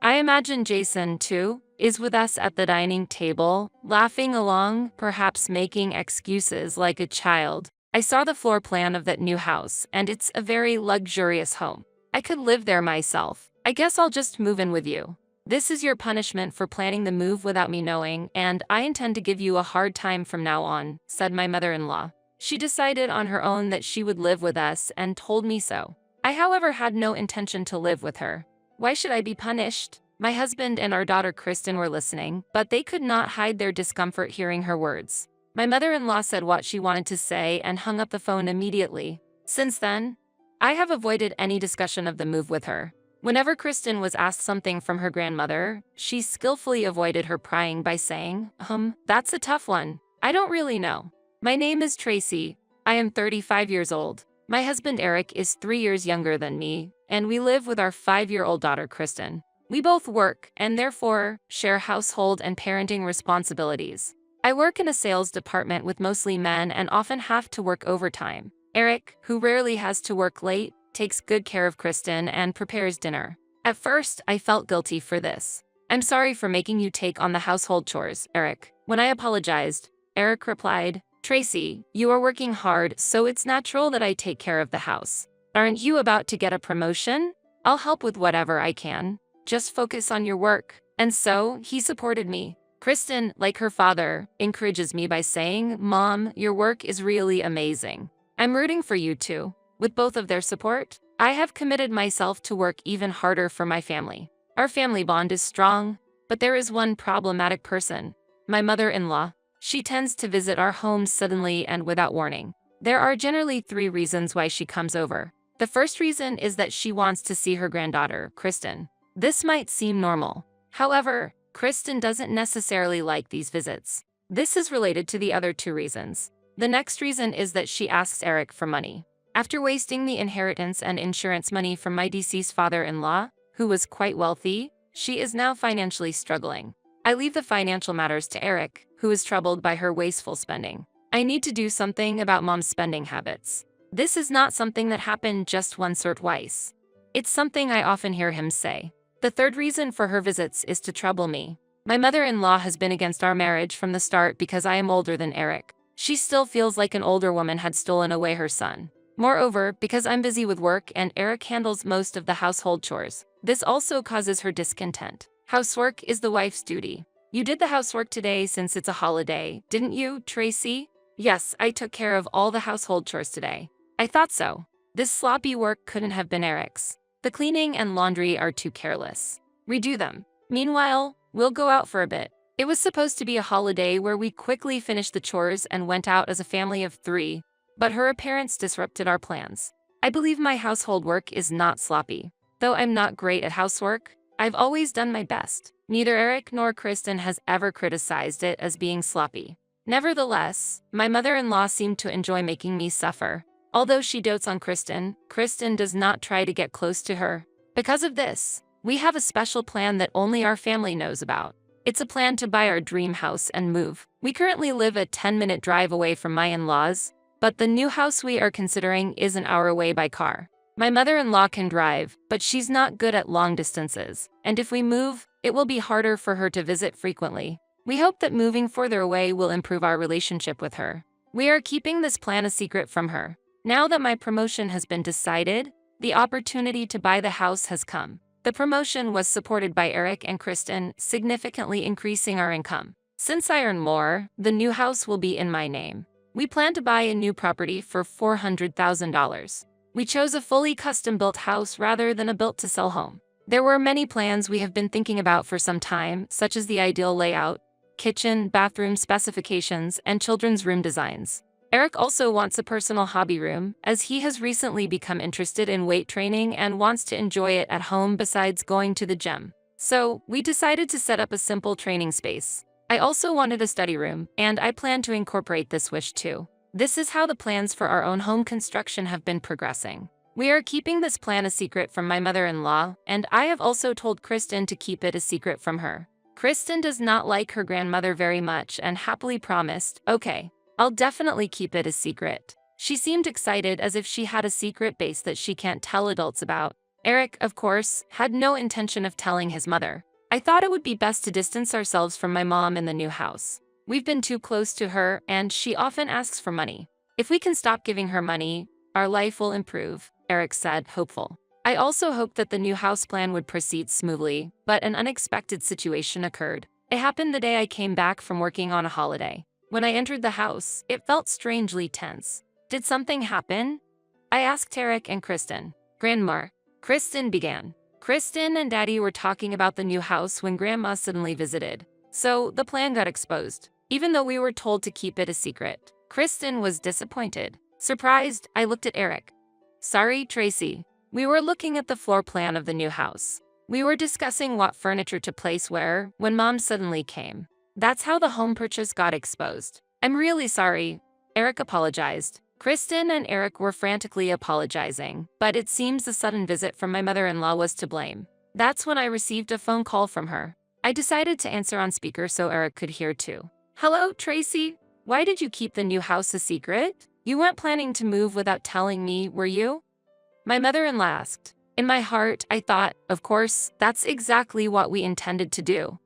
I imagine Jason, too, is with us at the dining table, laughing along, perhaps making excuses like a child. I saw the floor plan of that new house, and it's a very luxurious home. I could live there myself. I guess I'll just move in with you. This is your punishment for planning the move without me knowing, and I intend to give you a hard time from now on, said my mother-in-law. She decided on her own that she would live with us and told me so. I, however, had no intention to live with her. Why should I be punished? My husband and our daughter Kristen were listening, but they could not hide their discomfort hearing her words. My mother-in-law said what she wanted to say and hung up the phone immediately. Since then, I have avoided any discussion of the move with her. Whenever Kristen was asked something from her grandmother, she skillfully avoided her prying by saying, that's a tough one. I don't really know. My name is Tracy. I am 35 years old. My husband Eric is 3 years younger than me, and we live with our 5-year-old daughter Kristen. We both work and therefore share household and parenting responsibilities. I work in a sales department with mostly men and often have to work overtime. Eric, who rarely has to work late, takes good care of Kristen and prepares dinner. At first, I felt guilty for this. I'm sorry for making you take on the household chores, Eric. When I apologized, Eric replied, Tracy, you are working hard, so it's natural that I take care of the house. Aren't you about to get a promotion? I'll help with whatever I can. Just focus on your work. And so, he supported me. Kristen, like her father, encourages me by saying, Mom, your work is really amazing. I'm rooting for you too. With both of their support, I have committed myself to work even harder for my family. Our family bond is strong, but there is one problematic person, my mother-in-law. She tends to visit our home suddenly and without warning. There are generally 3 reasons why she comes over. The first reason is that she wants to see her granddaughter, Kristen. This might seem normal. However, Kristen doesn't necessarily like these visits. This is related to the other 2 reasons. The next reason is that she asks Eric for money. After wasting the inheritance and insurance money from my deceased father-in-law, who was quite wealthy, she is now financially struggling. I leave the financial matters to Eric, who is troubled by her wasteful spending. I need to do something about Mom's spending habits. This is not something that happened just once or twice. It's something I often hear him say. The third reason for her visits is to trouble me. My mother-in-law has been against our marriage from the start because I am older than Eric. She still feels like an older woman had stolen away her son. Moreover, because I'm busy with work and Eric handles most of the household chores, this also causes her discontent. Housework is the wife's duty. You did the housework today since it's a holiday, didn't you, Tracy? Yes, I took care of all the household chores today. I thought so. This sloppy work couldn't have been Eric's. The cleaning and laundry are too careless. Redo them. Meanwhile, we'll go out for a bit. It was supposed to be a holiday where we quickly finished the chores and went out as a family of 3, but her appearance disrupted our plans. I believe my household work is not sloppy. Though I'm not great at housework, I've always done my best. Neither Eric nor Kristen has ever criticized it as being sloppy. Nevertheless, my mother-in-law seemed to enjoy making me suffer. Although she dotes on Kristen, Kristen does not try to get close to her. Because of this, we have a special plan that only our family knows about. It's a plan to buy our dream house and move. We currently live a 10-minute drive away from my in-laws, but the new house we are considering is an hour away by car. My mother-in-law can drive, but she's not good at long distances, and if we move, it will be harder for her to visit frequently. We hope that moving further away will improve our relationship with her. We are keeping this plan a secret from her. Now that my promotion has been decided, the opportunity to buy the house has come. The promotion was supported by Eric and Kristen, significantly increasing our income. Since I earn more, the new house will be in my name. We plan to buy a new property for $400,000. We chose a fully custom-built house rather than a built-to-sell home. There were many plans we have been thinking about for some time, such as the ideal layout, kitchen, bathroom specifications, and children's room designs. Eric also wants a personal hobby room, as he has recently become interested in weight training and wants to enjoy it at home besides going to the gym. So, we decided to set up a simple training space. I also wanted a study room, and I plan to incorporate this wish too. This is how the plans for our own home construction have been progressing. We are keeping this plan a secret from my mother-in-law, and I have also told Kristen to keep it a secret from her. Kristen does not like her grandmother very much and happily promised, "Okay, I'll definitely keep it a secret." She seemed excited as if she had a secret base that she can't tell adults about. Eric, of course, had no intention of telling his mother. I thought it would be best to distance ourselves from my mom in the new house. We've been too close to her, and she often asks for money. If we can stop giving her money, our life will improve, Eric said, hopeful. I also hoped that the new house plan would proceed smoothly, but an unexpected situation occurred. It happened the day I came back from working on a holiday. When I entered the house, it felt strangely tense. Did something happen? I asked Eric and Kristen. Grandma, Kristen began. Kristen and Daddy were talking about the new house when Grandma suddenly visited. So the plan got exposed, even though we were told to keep it a secret. Kristen was disappointed. Surprised, I looked at Eric. Sorry, Tracy. We were looking at the floor plan of the new house. We were discussing what furniture to place where when Mom suddenly came. That's how the home purchase got exposed. I'm really sorry. Eric apologized. Kristen and Eric were frantically apologizing, but it seems the sudden visit from my mother-in-law was to blame. That's when I received a phone call from her. I decided to answer on speaker so Eric could hear too. Hello, Tracy. Why did you keep the new house a secret? You weren't planning to move without telling me, were you? My mother-in-law asked. In my heart, I thought, of course, that's exactly what we intended to do.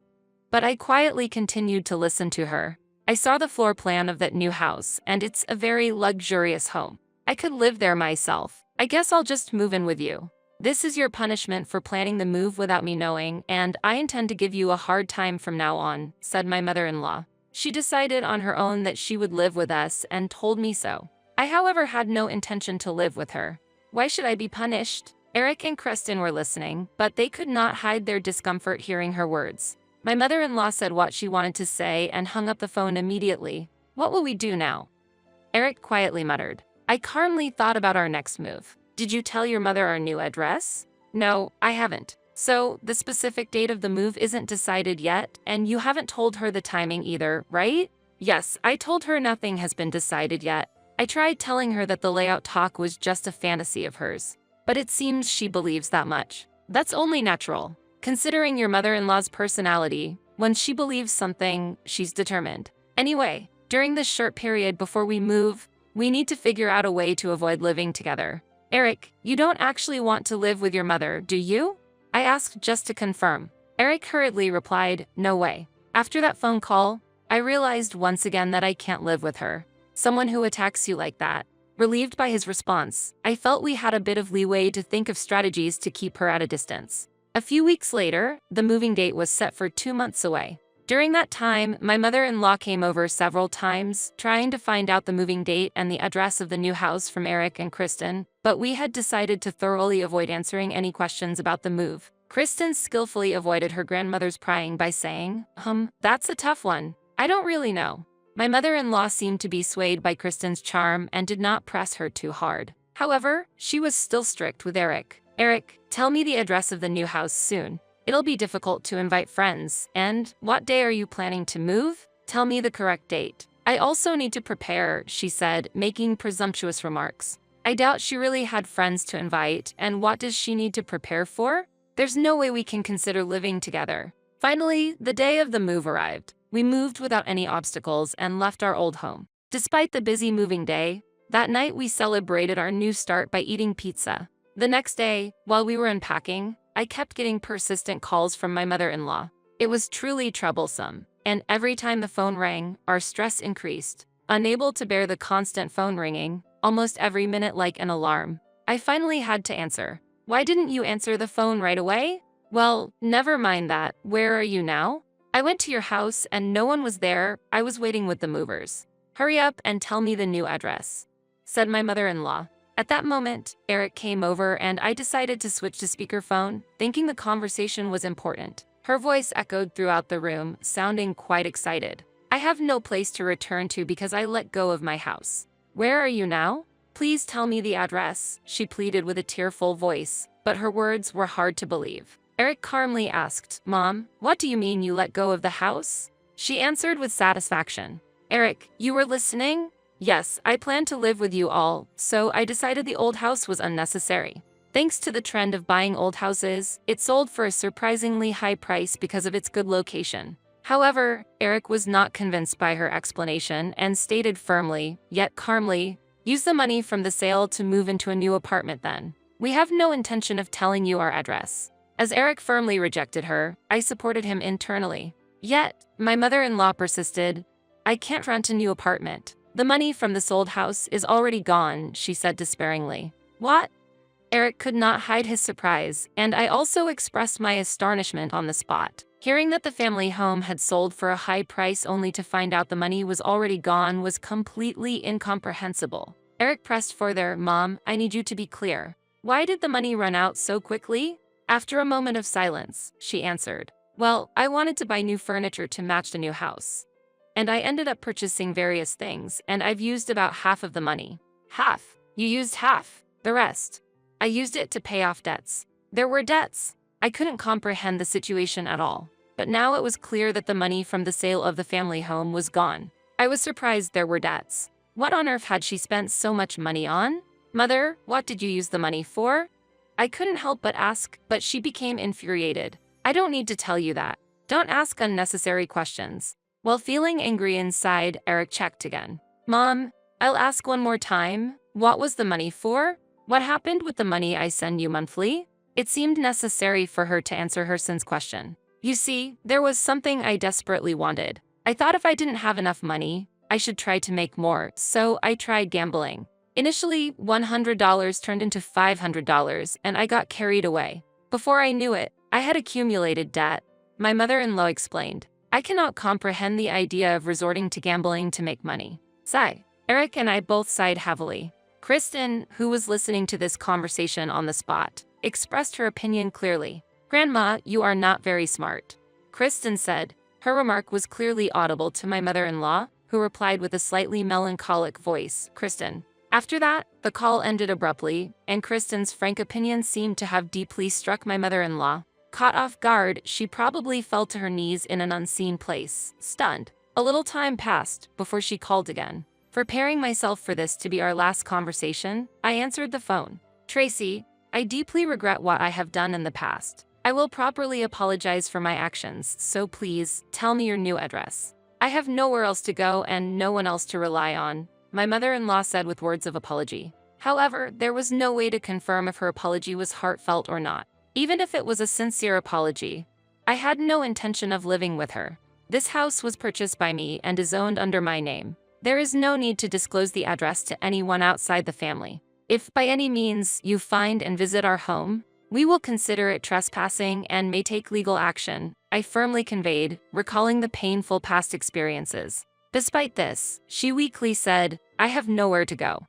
But I quietly continued to listen to her. I saw the floor plan of that new house, and it's a very luxurious home. I could live there myself. I guess I'll just move in with you. This is your punishment for planning the move without me knowing, and I intend to give you a hard time from now on, said my mother-in-law. She decided on her own that she would live with us and told me so. I, however, had no intention to live with her. Why should I be punished? Eric and Kristen were listening, but they could not hide their discomfort hearing her words. My mother-in-law said what she wanted to say and hung up the phone immediately. What will we do now? Eric quietly muttered. I calmly thought about our next move. Did you tell your mother our new address? No, I haven't. So, the specific date of the move isn't decided yet, and you haven't told her the timing either, right? Yes, I told her nothing has been decided yet. I tried telling her that the layout talk was just a fantasy of hers. But it seems she believes that much. That's only natural. Considering your mother-in-law's personality, when she believes something, she's determined. Anyway, during this short period before we move, we need to figure out a way to avoid living together. Eric, you don't actually want to live with your mother, do you? I asked just to confirm. Eric hurriedly replied, no way. After that phone call, I realized once again that I can't live with her. Someone who attacks you like that. Relieved by his response, I felt we had a bit of leeway to think of strategies to keep her at a distance. A few weeks later, the moving date was set for 2 months away. During that time, my mother-in-law came over several times, trying to find out the moving date and the address of the new house from Eric and Kristen, but we had decided to thoroughly avoid answering any questions about the move. Kristen skillfully avoided her grandmother's prying by saying, that's a tough one. I don't really know. My mother-in-law seemed to be swayed by Kristen's charm and did not press her too hard. However, she was still strict with Eric. Eric, tell me the address of the new house soon. It'll be difficult to invite friends, and what day are you planning to move? Tell me the correct date. I also need to prepare, she said, making presumptuous remarks. I doubt she really had friends to invite, and what does she need to prepare for? There's no way we can consider living together. Finally, the day of the move arrived. We moved without any obstacles and left our old home. Despite the busy moving day, that night we celebrated our new start by eating pizza. The next day, while we were unpacking, I kept getting persistent calls from my mother-in-law. It was truly troublesome, and every time the phone rang, our stress increased. Unable to bear the constant phone ringing, almost every minute like an alarm, I finally had to answer. Why didn't you answer the phone right away? Well, never mind that. Where are you now? I went to your house and no one was there. I was waiting with the movers. Hurry up and tell me the new address, said my mother-in-law. At that moment, Eric came over and I decided to switch to speakerphone, thinking the conversation was important. Her voice echoed throughout the room, sounding quite excited. I have no place to return to because I let go of my house. Where are you now? Please tell me the address, she pleaded with a tearful voice, but her words were hard to believe. Eric calmly asked, Mom, what do you mean you let go of the house? She answered with satisfaction. Eric, you were listening? Yes, I planned to live with you all, so I decided the old house was unnecessary. Thanks to the trend of buying old houses, it sold for a surprisingly high price because of its good location. However, Eric was not convinced by her explanation and stated firmly, yet calmly, use the money from the sale to move into a new apartment then. We have no intention of telling you our address. As Eric firmly rejected her, I supported him internally. Yet, my mother-in-law persisted. I can't rent a new apartment. The money from the sold house is already gone, she said despairingly. What? Eric could not hide his surprise, and I also expressed my astonishment on the spot. Hearing that the family home had sold for a high price only to find out the money was already gone was completely incomprehensible. Eric pressed further, Mom, I need you to be clear. Why did the money run out so quickly? After a moment of silence, she answered, Well, I wanted to buy new furniture to match the new house. And I ended up purchasing various things, and I've used about half of the money. Half? You used half. The rest? I used it to pay off debts. There were debts. I couldn't comprehend the situation at all. But now it was clear that the money from the sale of the family home was gone. I was surprised there were debts. What on earth had she spent so much money on? Mother, what did you use the money for? I couldn't help but ask, but she became infuriated. I don't need to tell you that. Don't ask unnecessary questions. While feeling angry inside, Eric checked again. Mom, I'll ask one more time. What was the money for? What happened with the money I send you monthly? It seemed necessary for her to answer her son's question. You see, there was something I desperately wanted. I thought if I didn't have enough money, I should try to make more, so I tried gambling. Initially, $100 turned into $500, and I got carried away. Before I knew it, I had accumulated debt. My mother-in-law explained. I cannot comprehend the idea of resorting to gambling to make money. Sigh. Eric and I both sighed heavily. Kristen, who was listening to this conversation on the spot, expressed her opinion clearly. Grandma, you are not very smart. Kristen said. Her remark was clearly audible to my mother-in-law, who replied with a slightly melancholic voice, Kristen. After that, the call ended abruptly, and Kristen's frank opinion seemed to have deeply struck my mother-in-law. Caught off guard, she probably fell to her knees in an unseen place, stunned. A little time passed before she called again. Preparing myself for this to be our last conversation, I answered the phone. Tracy, I deeply regret what I have done in the past. I will properly apologize for my actions, so please, tell me your new address. I have nowhere else to go and no one else to rely on, my mother-in-law said with words of apology. However, there was no way to confirm if her apology was heartfelt or not. Even if it was a sincere apology, I had no intention of living with her. This house was purchased by me and is owned under my name. There is no need to disclose the address to anyone outside the family. If by any means you find and visit our home, we will consider it trespassing and may take legal action, I firmly conveyed, recalling the painful past experiences. Despite this, she weakly said, I have nowhere to go.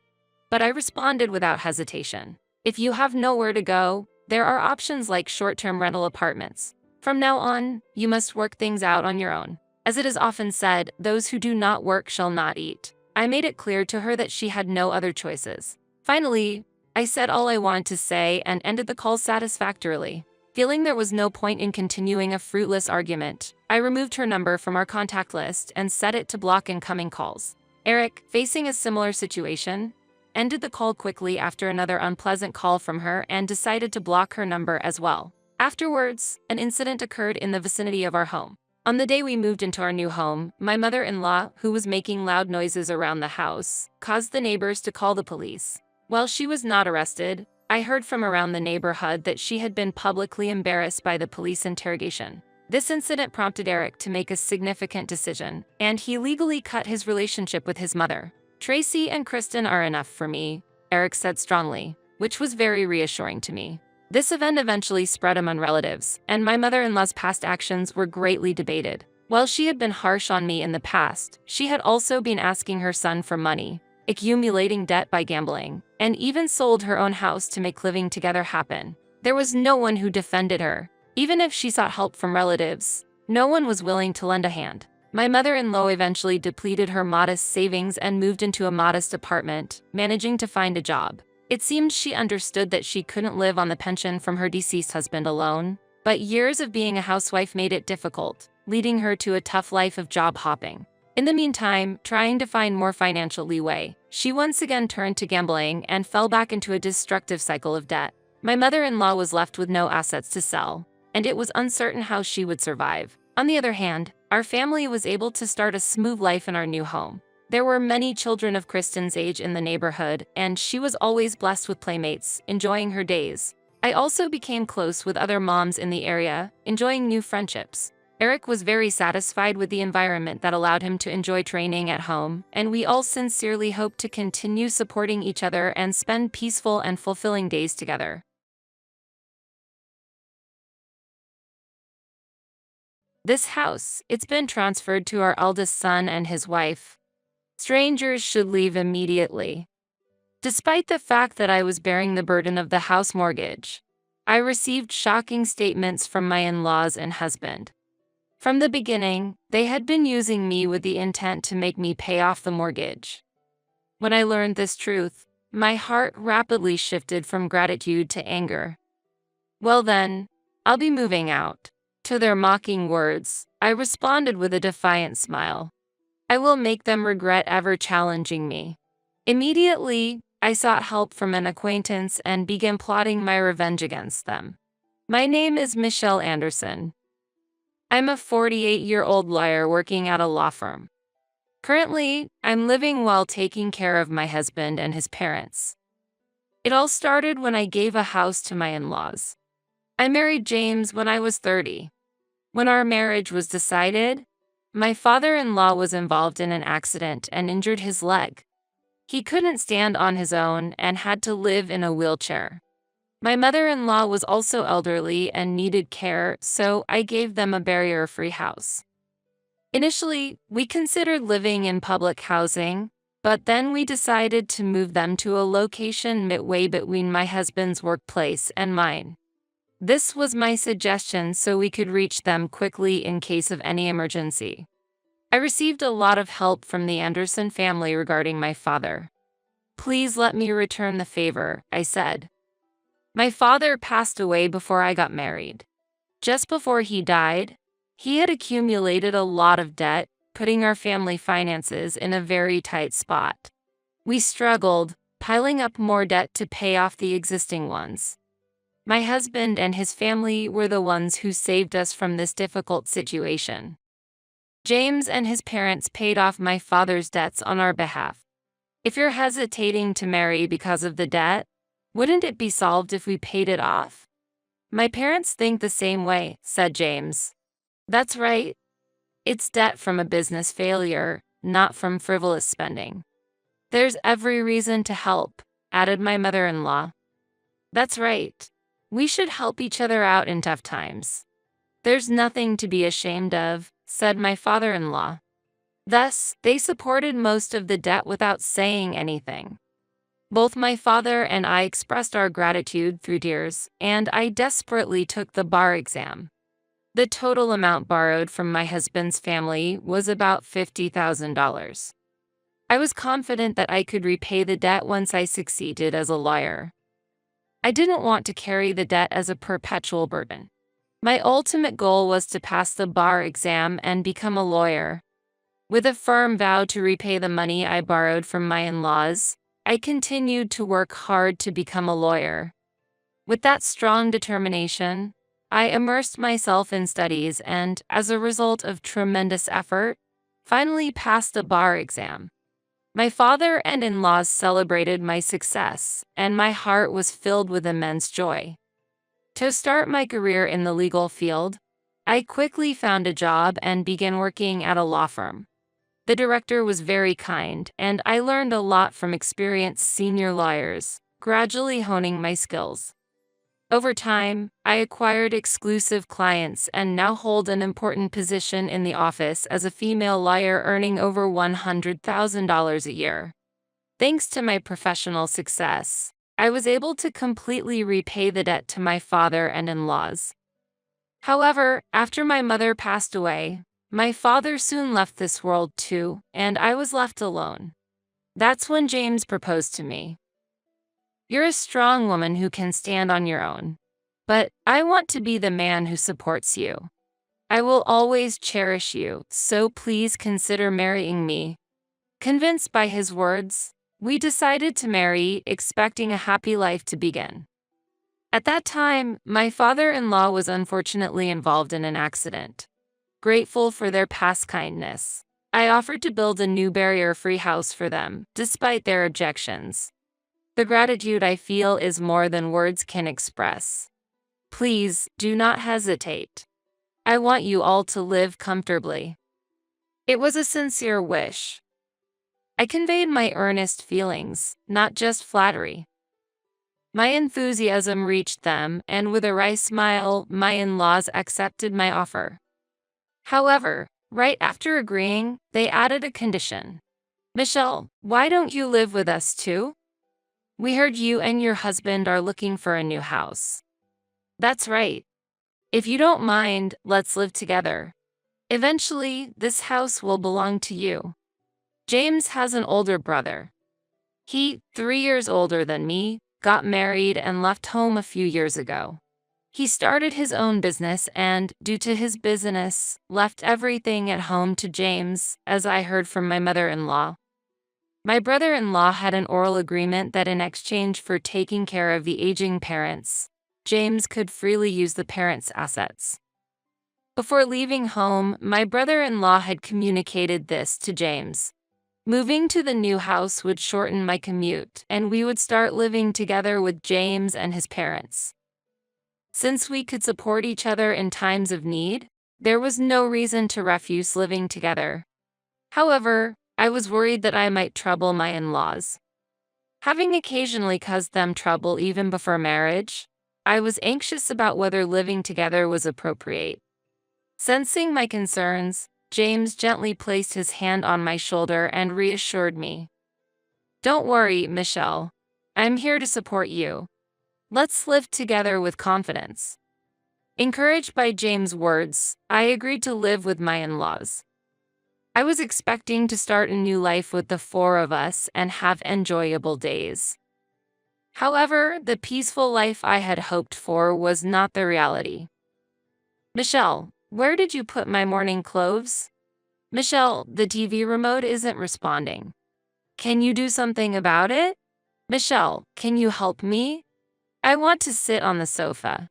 But I responded without hesitation. If you have nowhere to go, there are options like short-term rental apartments. From now on, you must work things out on your own. As it is often said, those who do not work shall not eat. I made it clear to her that she had no other choices. Finally, I said all I wanted to say and ended the call satisfactorily. Feeling there was no point in continuing a fruitless argument, I removed her number from our contact list and set it to block incoming calls. Eric, facing a similar situation, ended the call quickly after another unpleasant call from her and decided to block her number as well. Afterwards, an incident occurred in the vicinity of our home. On the day we moved into our new home, my mother-in-law, who was making loud noises around the house, caused the neighbors to call the police. While she was not arrested, I heard from around the neighborhood that she had been publicly embarrassed by the police interrogation. This incident prompted Eric to make a significant decision, and he legally cut his relationship with his mother. "Tracy and Kristen are enough for me," Eric said strongly, which was very reassuring to me. This event eventually spread among relatives, and my mother-in-law's past actions were greatly debated. While she had been harsh on me in the past, she had also been asking her son for money, accumulating debt by gambling, and even sold her own house to make living together happen. There was no one who defended her. Even if she sought help from relatives, no one was willing to lend a hand. My mother-in-law eventually depleted her modest savings and moved into a modest apartment, managing to find a job. It seemed she understood that she couldn't live on the pension from her deceased husband alone, but years of being a housewife made it difficult, leading her to a tough life of job hopping. In the meantime, trying to find more financial leeway, she once again turned to gambling and fell back into a destructive cycle of debt. My mother-in-law was left with no assets to sell, and it was uncertain how she would survive. On the other hand, our family was able to start a smooth life in our new home. There were many children of Kristen's age in the neighborhood, and she was always blessed with playmates, enjoying her days. I also became close with other moms in the area, enjoying new friendships. Eric was very satisfied with the environment that allowed him to enjoy training at home, and we all sincerely hope to continue supporting each other and spend peaceful and fulfilling days together. This house, it's been transferred to our eldest son and his wife. Strangers should leave immediately. Despite the fact that I was bearing the burden of the house mortgage, I received shocking statements from my in-laws and husband. From the beginning, they had been using me with the intent to make me pay off the mortgage. When I learned this truth, my heart rapidly shifted from gratitude to anger. "Well then, I'll be moving out." To their mocking words, I responded with a defiant smile. "I will make them regret ever challenging me." Immediately, I sought help from an acquaintance and began plotting my revenge against them. My name is Michelle Anderson. I'm a 48-year-old lawyer working at a law firm. Currently, I'm living while taking care of my husband and his parents. It all started when I gave a house to my in-laws. I married James when I was 30. When our marriage was decided, my father-in-law was involved in an accident and injured his leg. He couldn't stand on his own and had to live in a wheelchair. My mother-in-law was also elderly and needed care, so I gave them a barrier-free house. Initially, we considered living in public housing, but then we decided to move them to a location midway between my husband's workplace and mine. This was my suggestion so we could reach them quickly in case of any emergency. I received a lot of help from the Anderson family regarding my father. "Please let me return the favor," I said. My father passed away before I got married. Just before he died, he had accumulated a lot of debt, putting our family finances in a very tight spot. We struggled, piling up more debt to pay off the existing ones. My husband and his family were the ones who saved us from this difficult situation. James and his parents paid off my father's debts on our behalf. If you're hesitating to marry because of the debt, wouldn't it be solved if we paid it off? My parents think the same way, said James. That's right. It's debt from a business failure, not from frivolous spending. There's every reason to help, added my mother-in-law. That's right. We should help each other out in tough times. There's nothing to be ashamed of, said my father-in-law. Thus, they supported most of the debt without saying anything. Both my father and I expressed our gratitude through tears, and I desperately took the bar exam. The total amount borrowed from my husband's family was about $50,000. I was confident that I could repay the debt once I succeeded as a lawyer. I didn't want to carry the debt as a perpetual burden. My ultimate goal was to pass the bar exam and become a lawyer. With a firm vow to repay the money I borrowed from my in-laws, I continued to work hard to become a lawyer. With that strong determination, I immersed myself in studies and, as a result of tremendous effort, finally passed the bar exam. My father and in-laws celebrated my success, and my heart was filled with immense joy. To start my career in the legal field, I quickly found a job and began working at a law firm. The director was very kind, and I learned a lot from experienced senior lawyers, gradually honing my skills. Over time, I acquired exclusive clients and now hold an important position in the office as a female lawyer earning over $100,000 a year. Thanks to my professional success, I was able to completely repay the debt to my father and in-laws. However, after my mother passed away, my father soon left this world too, and I was left alone. That's when James proposed to me. "You're a strong woman who can stand on your own. But I want to be the man who supports you. I will always cherish you, so please consider marrying me." Convinced by his words, we decided to marry, expecting a happy life to begin. At that time, my father-in-law was unfortunately involved in an accident. Grateful for their past kindness, I offered to build a new barrier-free house for them, despite their objections. The gratitude I feel is more than words can express. Please, do not hesitate. I want you all to live comfortably. It was a sincere wish. I conveyed my earnest feelings, not just flattery. My enthusiasm reached them, and with a wry smile, my in-laws accepted my offer. However, right after agreeing, they added a condition. "Michelle, why don't you live with us too? We heard you and your husband are looking for a new house." "That's right. If you don't mind, let's live together. Eventually, this house will belong to you." James has an older brother. He, 3 years older than me, got married and left home a few years ago. He started his own business and, due to his business, left everything at home to James, as I heard from my mother-in-law. My brother-in-law had an oral agreement that in exchange for taking care of the aging parents, James could freely use the parents' assets. Before leaving home, my brother-in-law had communicated this to James. Moving to the new house would shorten my commute, and we would start living together with James and his parents. Since we could support each other in times of need, there was no reason to refuse living together. However, I was worried that I might trouble my in-laws. Having occasionally caused them trouble even before marriage, I was anxious about whether living together was appropriate. Sensing my concerns, James gently placed his hand on my shoulder and reassured me. "Don't worry, Michelle. I'm here to support you. Let's live together with confidence." Encouraged by James' words, I agreed to live with my in-laws. I was expecting to start a new life with the four of us and have enjoyable days. However, the peaceful life I had hoped for was not the reality. "Michelle, where did you put my morning clothes?" "Michelle, the TV remote isn't responding. Can you do something about it?" "Michelle, can you help me? I want to sit on the sofa."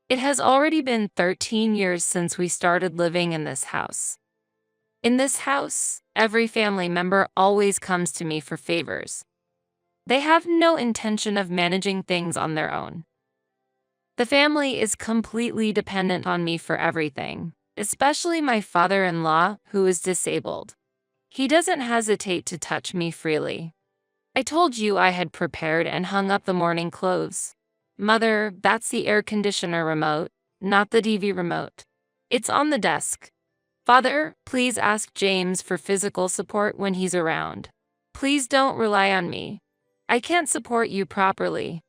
It has already been 13 years since we started living in this house. In this house, every family member always comes to me for favors. They have no intention of managing things on their own. The family is completely dependent on me for everything, especially my father-in-law, who is disabled. He doesn't hesitate to touch me freely. "I told you I had prepared and hung up the morning clothes." "Mother, that's the air conditioner remote, not the TV remote. It's on the desk." "Father, please ask James for physical support when he's around. Please don't rely on me. I can't support you properly."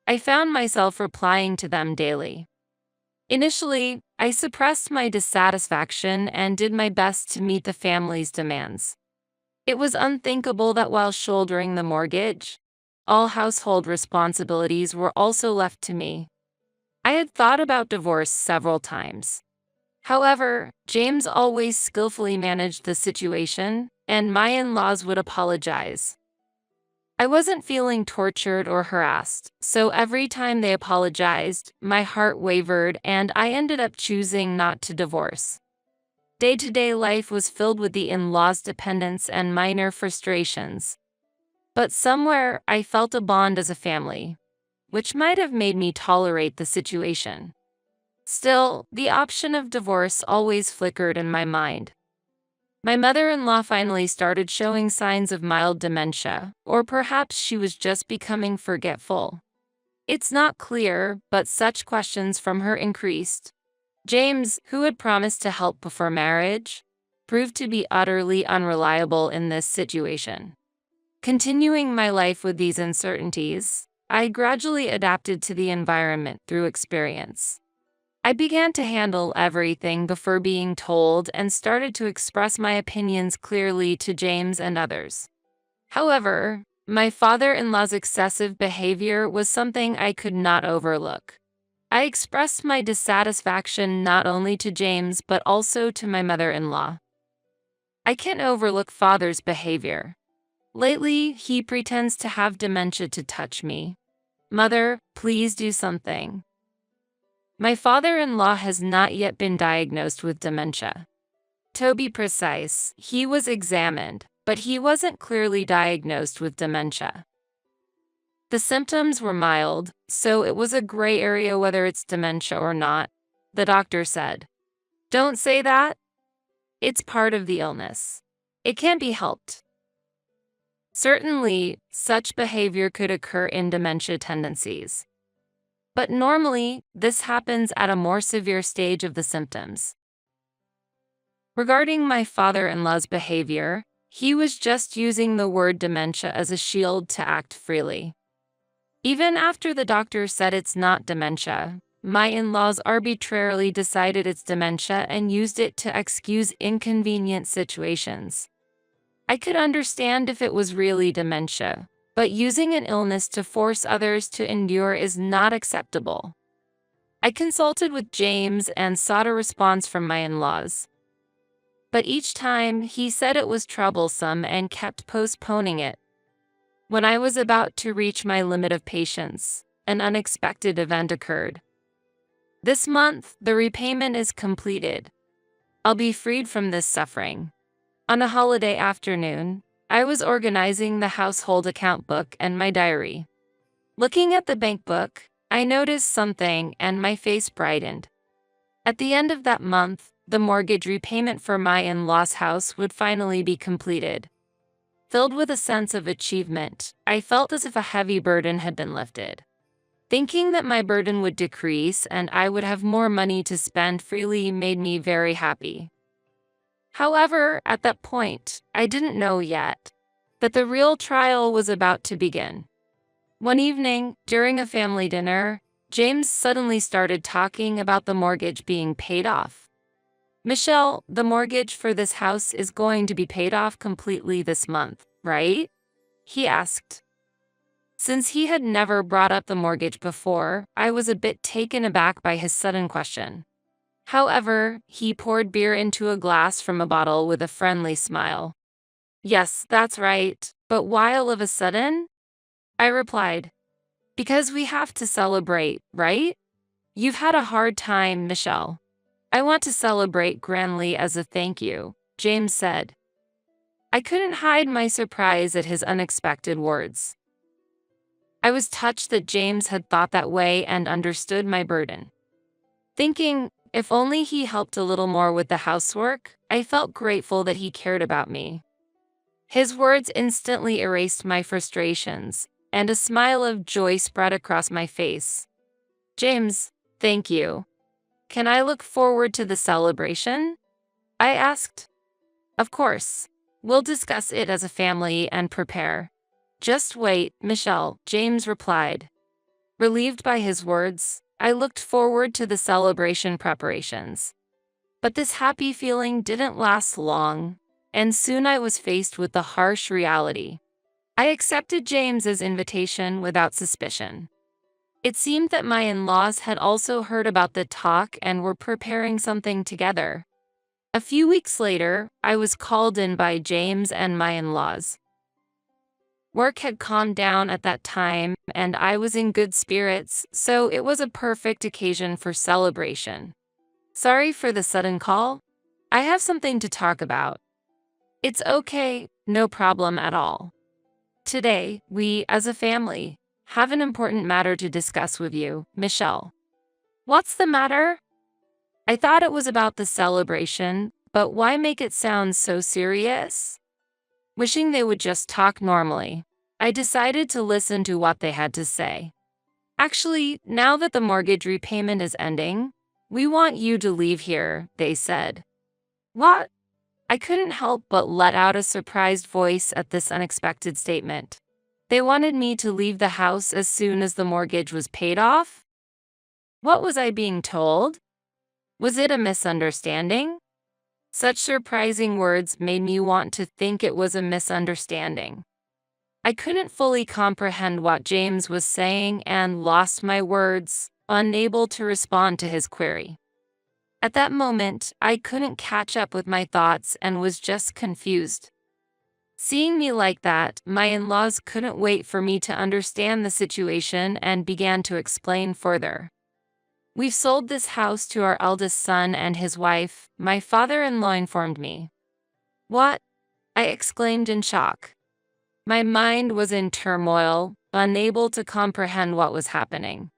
I found myself replying to them daily. Initially, I suppressed my dissatisfaction and did my best to meet the family's demands. It was unthinkable that while shouldering the mortgage, all household responsibilities were also left to me. I had thought about divorce several times. However, James always skillfully managed the situation, and my in-laws would apologize. I wasn't feeling tortured or harassed, so every time they apologized, my heart wavered and I ended up choosing not to divorce. Day-to-day life was filled with the in-laws' dependence and minor frustrations. But somewhere, I felt a bond as a family, which might have made me tolerate the situation. Still, the option of divorce always flickered in my mind. My mother-in-law finally started showing signs of mild dementia, or perhaps she was just becoming forgetful. It's not clear, but such questions from her increased. James, who had promised to help before marriage, proved to be utterly unreliable in this situation. Continuing my life with these uncertainties, I gradually adapted to the environment through experience. I began to handle everything before being told and started to express my opinions clearly to James and others. However, my father-in-law's excessive behavior was something I could not overlook. I expressed my dissatisfaction not only to James but also to my mother-in-law. I can't overlook father's behavior. Lately, he pretends to have dementia to touch me. Mother, please do something. My father-in-law has not yet been diagnosed with dementia. To be precise, he was examined, but he wasn't clearly diagnosed with dementia. The symptoms were mild, so it was a gray area whether it's dementia or not, the doctor said. Don't say that. It's part of the illness. It can't be helped. Certainly, such behavior could occur in dementia tendencies. But normally, this happens at a more severe stage of the symptoms. Regarding my father-in-law's behavior, he was just using the word dementia as a shield to act freely. Even after the doctor said it's not dementia, my in-laws arbitrarily decided it's dementia and used it to excuse inconvenient situations. I could understand if it was really dementia, but using an illness to force others to endure is not acceptable. I consulted with James and sought a response from my in-laws. But each time, he said it was troublesome and kept postponing it. When I was about to reach my limit of patience, an unexpected event occurred. This month, the repayment is completed. I'll be freed from this suffering. On a holiday afternoon, I was organizing the household account book and my diary. Looking at the bank book, I noticed something and my face brightened. At the end of that month, the mortgage repayment for my in-laws' house would finally be completed. Filled with a sense of achievement, I felt as if a heavy burden had been lifted. Thinking that my burden would decrease and I would have more money to spend freely made me very happy. However, at that point, I didn't know yet that the real trial was about to begin. One evening, during a family dinner, James suddenly started talking about the mortgage being paid off. Michelle, the mortgage for this house is going to be paid off completely this month, right? He asked. Since he had never brought up the mortgage before, I was a bit taken aback by his sudden question. However, he poured beer into a glass from a bottle with a friendly smile. Yes, that's right, but why all of a sudden? I replied. Because we have to celebrate, right? You've had a hard time, Michelle. I want to celebrate grandly as a thank you, James said. I couldn't hide my surprise at his unexpected words. I was touched that James had thought that way and understood my burden. Thinking, if only he helped a little more with the housework, I felt grateful that he cared about me. His words instantly erased my frustrations, and a smile of joy spread across my face. James, thank you. Can I look forward to the celebration? I asked. Of course. We'll discuss it as a family and prepare. Just wait, Michelle, James replied. Relieved by his words, I looked forward to the celebration preparations. But this happy feeling didn't last long, and soon I was faced with the harsh reality. I accepted James's invitation without suspicion. It seemed that my in-laws had also heard about the talk and were preparing something together. A few weeks later, I was called in by James and my in-laws. Work had calmed down at that time, and I was in good spirits, so it was a perfect occasion for celebration. Sorry for the sudden call. I have something to talk about. It's okay, no problem at all. Today, we, as a family, have an important matter to discuss with you, Michelle. What's the matter? I thought it was about the celebration, but why make it sound so serious? Wishing they would just talk normally, I decided to listen to what they had to say. Actually, now that the mortgage repayment is ending, we want you to leave here, they said. What? I couldn't help but let out a surprised voice at this unexpected statement. They wanted me to leave the house as soon as the mortgage was paid off? What was I being told? Was it a misunderstanding? Such surprising words made me want to think it was a misunderstanding. I couldn't fully comprehend what James was saying and lost my words, unable to respond to his query. At that moment, I couldn't catch up with my thoughts and was just confused. Seeing me like that, my in-laws couldn't wait for me to understand the situation and began to explain further. We've sold this house to our eldest son and his wife, my father-in-law informed me. What? I exclaimed in shock. My mind was in turmoil, unable to comprehend what was happening.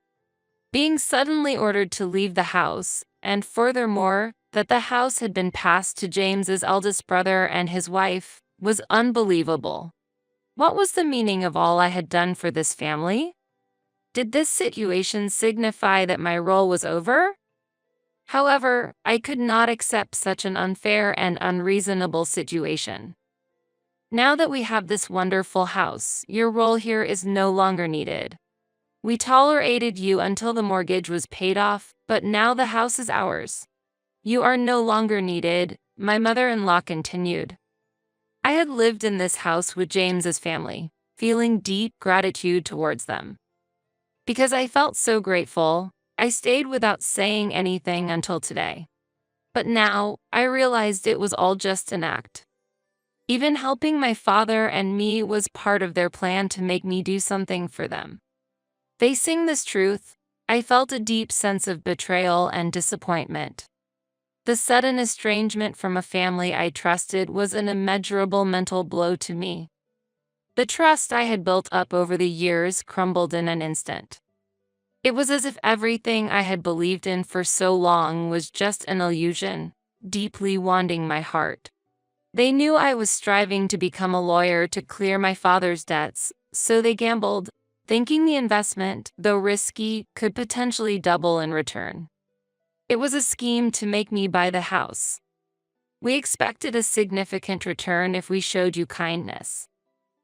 Being suddenly ordered to leave the house, and furthermore, that the house had been passed to James's eldest brother and his wife, was unbelievable. What was the meaning of all I had done for this family? Did this situation signify that my role was over? However, I could not accept such an unfair and unreasonable situation. Now that we have this wonderful house, your role here is no longer needed. We tolerated you until the mortgage was paid off, but now the house is ours. You are no longer needed, my mother-in-law continued. I had lived in this house with James's family, feeling deep gratitude towards them. Because I felt so grateful, I stayed without saying anything until today. But now, I realized it was all just an act. Even helping my father and me was part of their plan to make me do something for them. Facing this truth, I felt a deep sense of betrayal and disappointment. The sudden estrangement from a family I trusted was an immeasurable mental blow to me. The trust I had built up over the years crumbled in an instant. It was as if everything I had believed in for so long was just an illusion, deeply wounding my heart. They knew I was striving to become a lawyer to clear my father's debts, so they gambled, thinking the investment, though risky, could potentially double in return. It was a scheme to make me buy the house. We expected a significant return if we showed you kindness.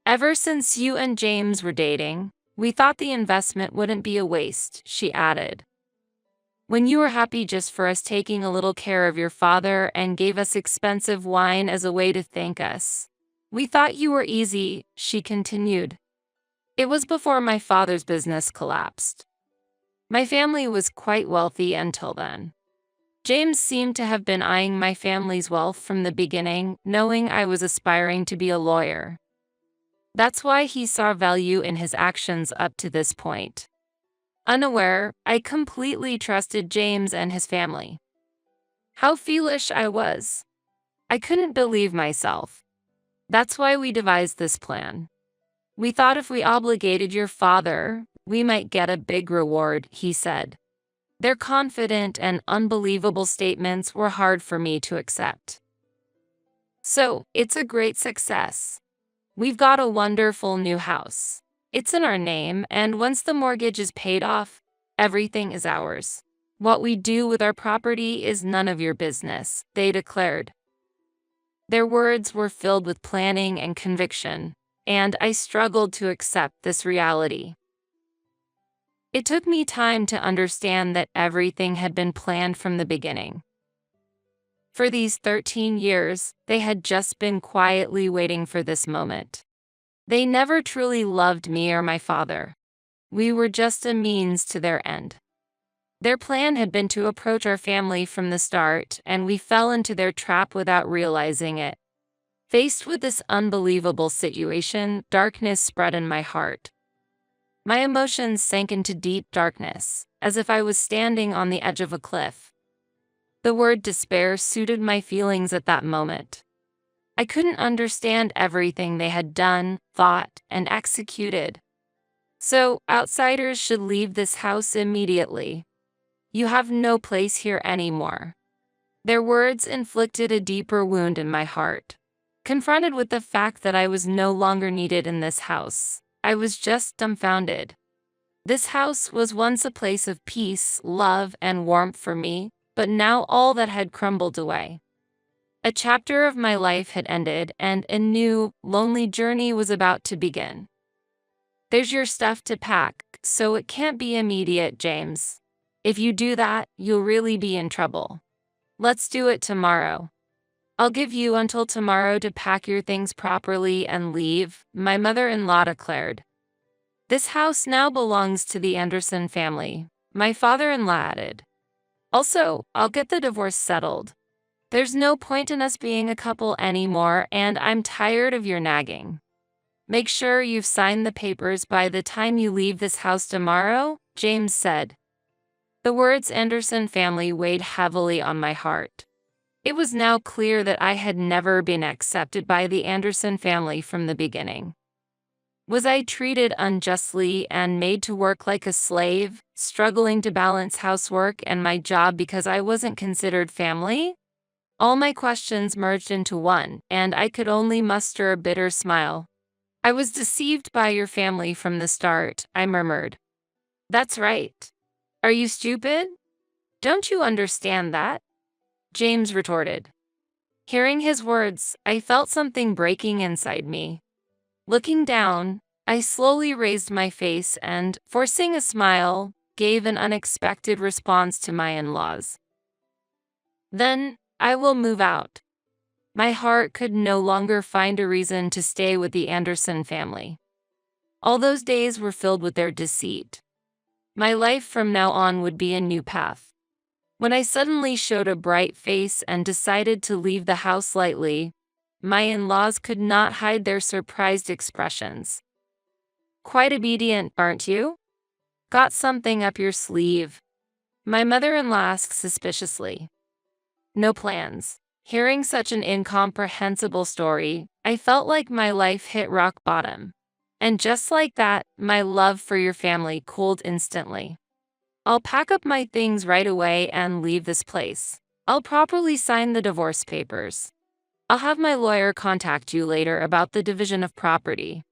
Ever since you and James were dating, we thought the investment wouldn't be a waste, she added. When you were happy just for us taking a little care of your father and gave us expensive wine as a way to thank us. We thought you were easy, she continued. It was before my father's business collapsed. My family was quite wealthy until then. James seemed to have been eyeing my family's wealth from the beginning, knowing I was aspiring to be a lawyer. That's why he saw value in his actions up to this point. Unaware, I completely trusted James and his family. How foolish I was. I couldn't believe myself. That's why we devised this plan. We thought if we obligated your father, we might get a big reward, he said. Their confident and unbelievable statements were hard for me to accept. So, it's a great success. We've got a wonderful new house. It's in our name, and once the mortgage is paid off, everything is ours. What we do with our property is none of your business, they declared. Their words were filled with planning and conviction, and I struggled to accept this reality. It took me time to understand that everything had been planned from the beginning. For these 13 years, they had just been quietly waiting for this moment. They never truly loved me or my father. We were just a means to their end. Their plan had been to approach our family from the start, and we fell into their trap without realizing it. Faced with this unbelievable situation, darkness spread in my heart. My emotions sank into deep darkness, as if I was standing on the edge of a cliff. The word despair suited my feelings at that moment. I couldn't understand everything they had done, thought, and executed. So, outsiders should leave this house immediately. You have no place here anymore. Their words inflicted a deeper wound in my heart. Confronted with the fact that I was no longer needed in this house, I was just dumbfounded. This house was once a place of peace, love, and warmth for me, but now all that had crumbled away. A chapter of my life had ended, and a new, lonely journey was about to begin. There's your stuff to pack, so it can't be immediate, James. If you do that, you'll really be in trouble. Let's do it tomorrow. I'll give you until tomorrow to pack your things properly and leave, my mother-in-law declared. This house now belongs to the Anderson family, my father-in-law added. Also, I'll get the divorce settled. There's no point in us being a couple anymore, and I'm tired of your nagging. Make sure you've signed the papers by the time you leave this house tomorrow, James said. The words Anderson family weighed heavily on my heart. It was now clear that I had never been accepted by the Anderson family from the beginning. Was I treated unjustly and made to work like a slave, struggling to balance housework and my job because I wasn't considered family? All my questions merged into one, and I could only muster a bitter smile. I was deceived by your family from the start, I murmured. That's right. Are you stupid? Don't you understand that? James retorted. Hearing his words, I felt something breaking inside me. Looking down, I slowly raised my face and, forcing a smile, gave an unexpected response to my in-laws. Then, I will move out. My heart could no longer find a reason to stay with the Anderson family. All those days were filled with their deceit. My life from now on would be a new path. When I suddenly showed a bright face and decided to leave the house lightly, my in-laws could not hide their surprised expressions. Quite obedient, aren't you? Got something up your sleeve? My mother-in-law asked suspiciously. No plans. Hearing such an incomprehensible story, I felt like my life hit rock bottom. And just like that, my love for your family cooled instantly. I'll pack up my things right away and leave this place. I'll properly sign the divorce papers. I'll have my lawyer contact you later about the division of property.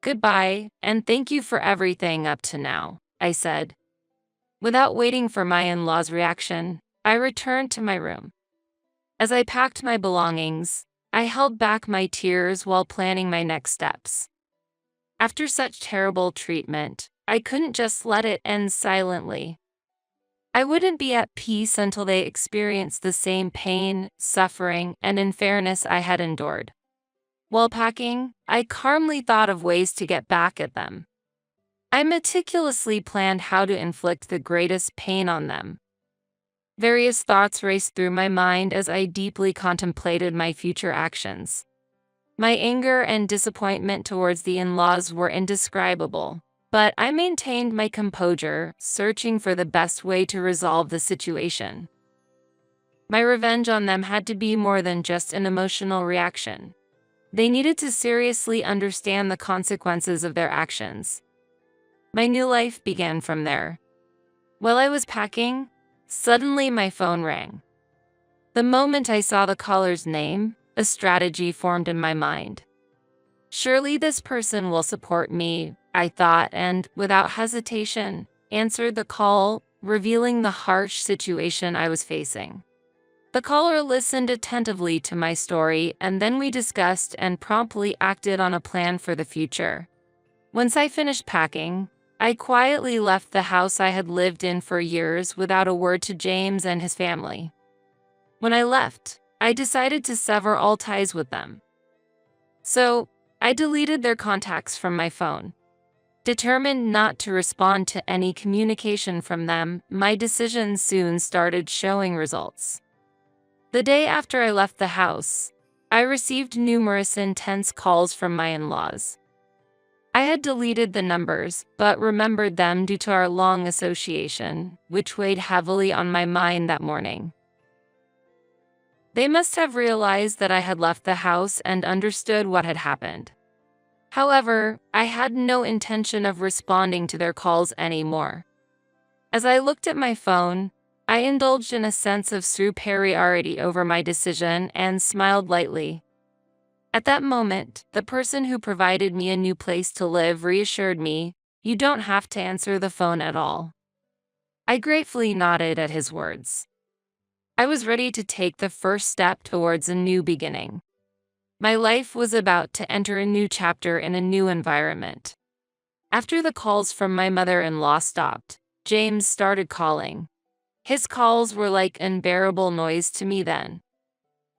Goodbye, and thank you for everything up to now, I said. Without waiting for my in-law's reaction, I returned to my room. As I packed my belongings, I held back my tears while planning my next steps. After such terrible treatment, I couldn't just let it end silently. I wouldn't be at peace until they experienced the same pain, suffering, and unfairness I had endured. While packing, I calmly thought of ways to get back at them. I meticulously planned how to inflict the greatest pain on them. Various thoughts raced through my mind as I deeply contemplated my future actions. My anger and disappointment towards the in-laws were indescribable, but I maintained my composure, searching for the best way to resolve the situation. My revenge on them had to be more than just an emotional reaction. They needed to seriously understand the consequences of their actions. My new life began from there. While I was packing, suddenly my phone rang. The moment I saw the caller's name, a strategy formed in my mind. Surely this person will support me, I thought, and, without hesitation, answered the call, revealing the harsh situation I was facing. The caller listened attentively to my story, and then we discussed and promptly acted on a plan for the future. Once I finished packing, I quietly left the house I had lived in for years without a word to James and his family. When I left, I decided to sever all ties with them. So, I deleted their contacts from my phone. Determined not to respond to any communication from them, my decision soon started showing results. The day after I left the house, I received numerous intense calls from my in-laws. I had deleted the numbers, but remembered them due to our long association, which weighed heavily on my mind that morning. They must have realized that I had left the house and understood what had happened. However, I had no intention of responding to their calls anymore. As I looked at my phone, I indulged in a sense of superiority over my decision and smiled lightly. At that moment, the person who provided me a new place to live reassured me, "You don't have to answer the phone at all." I gratefully nodded at his words. I was ready to take the first step towards a new beginning. My life was about to enter a new chapter in a new environment. After the calls from my mother-in-law stopped, James started calling. His calls were like unbearable noise to me then.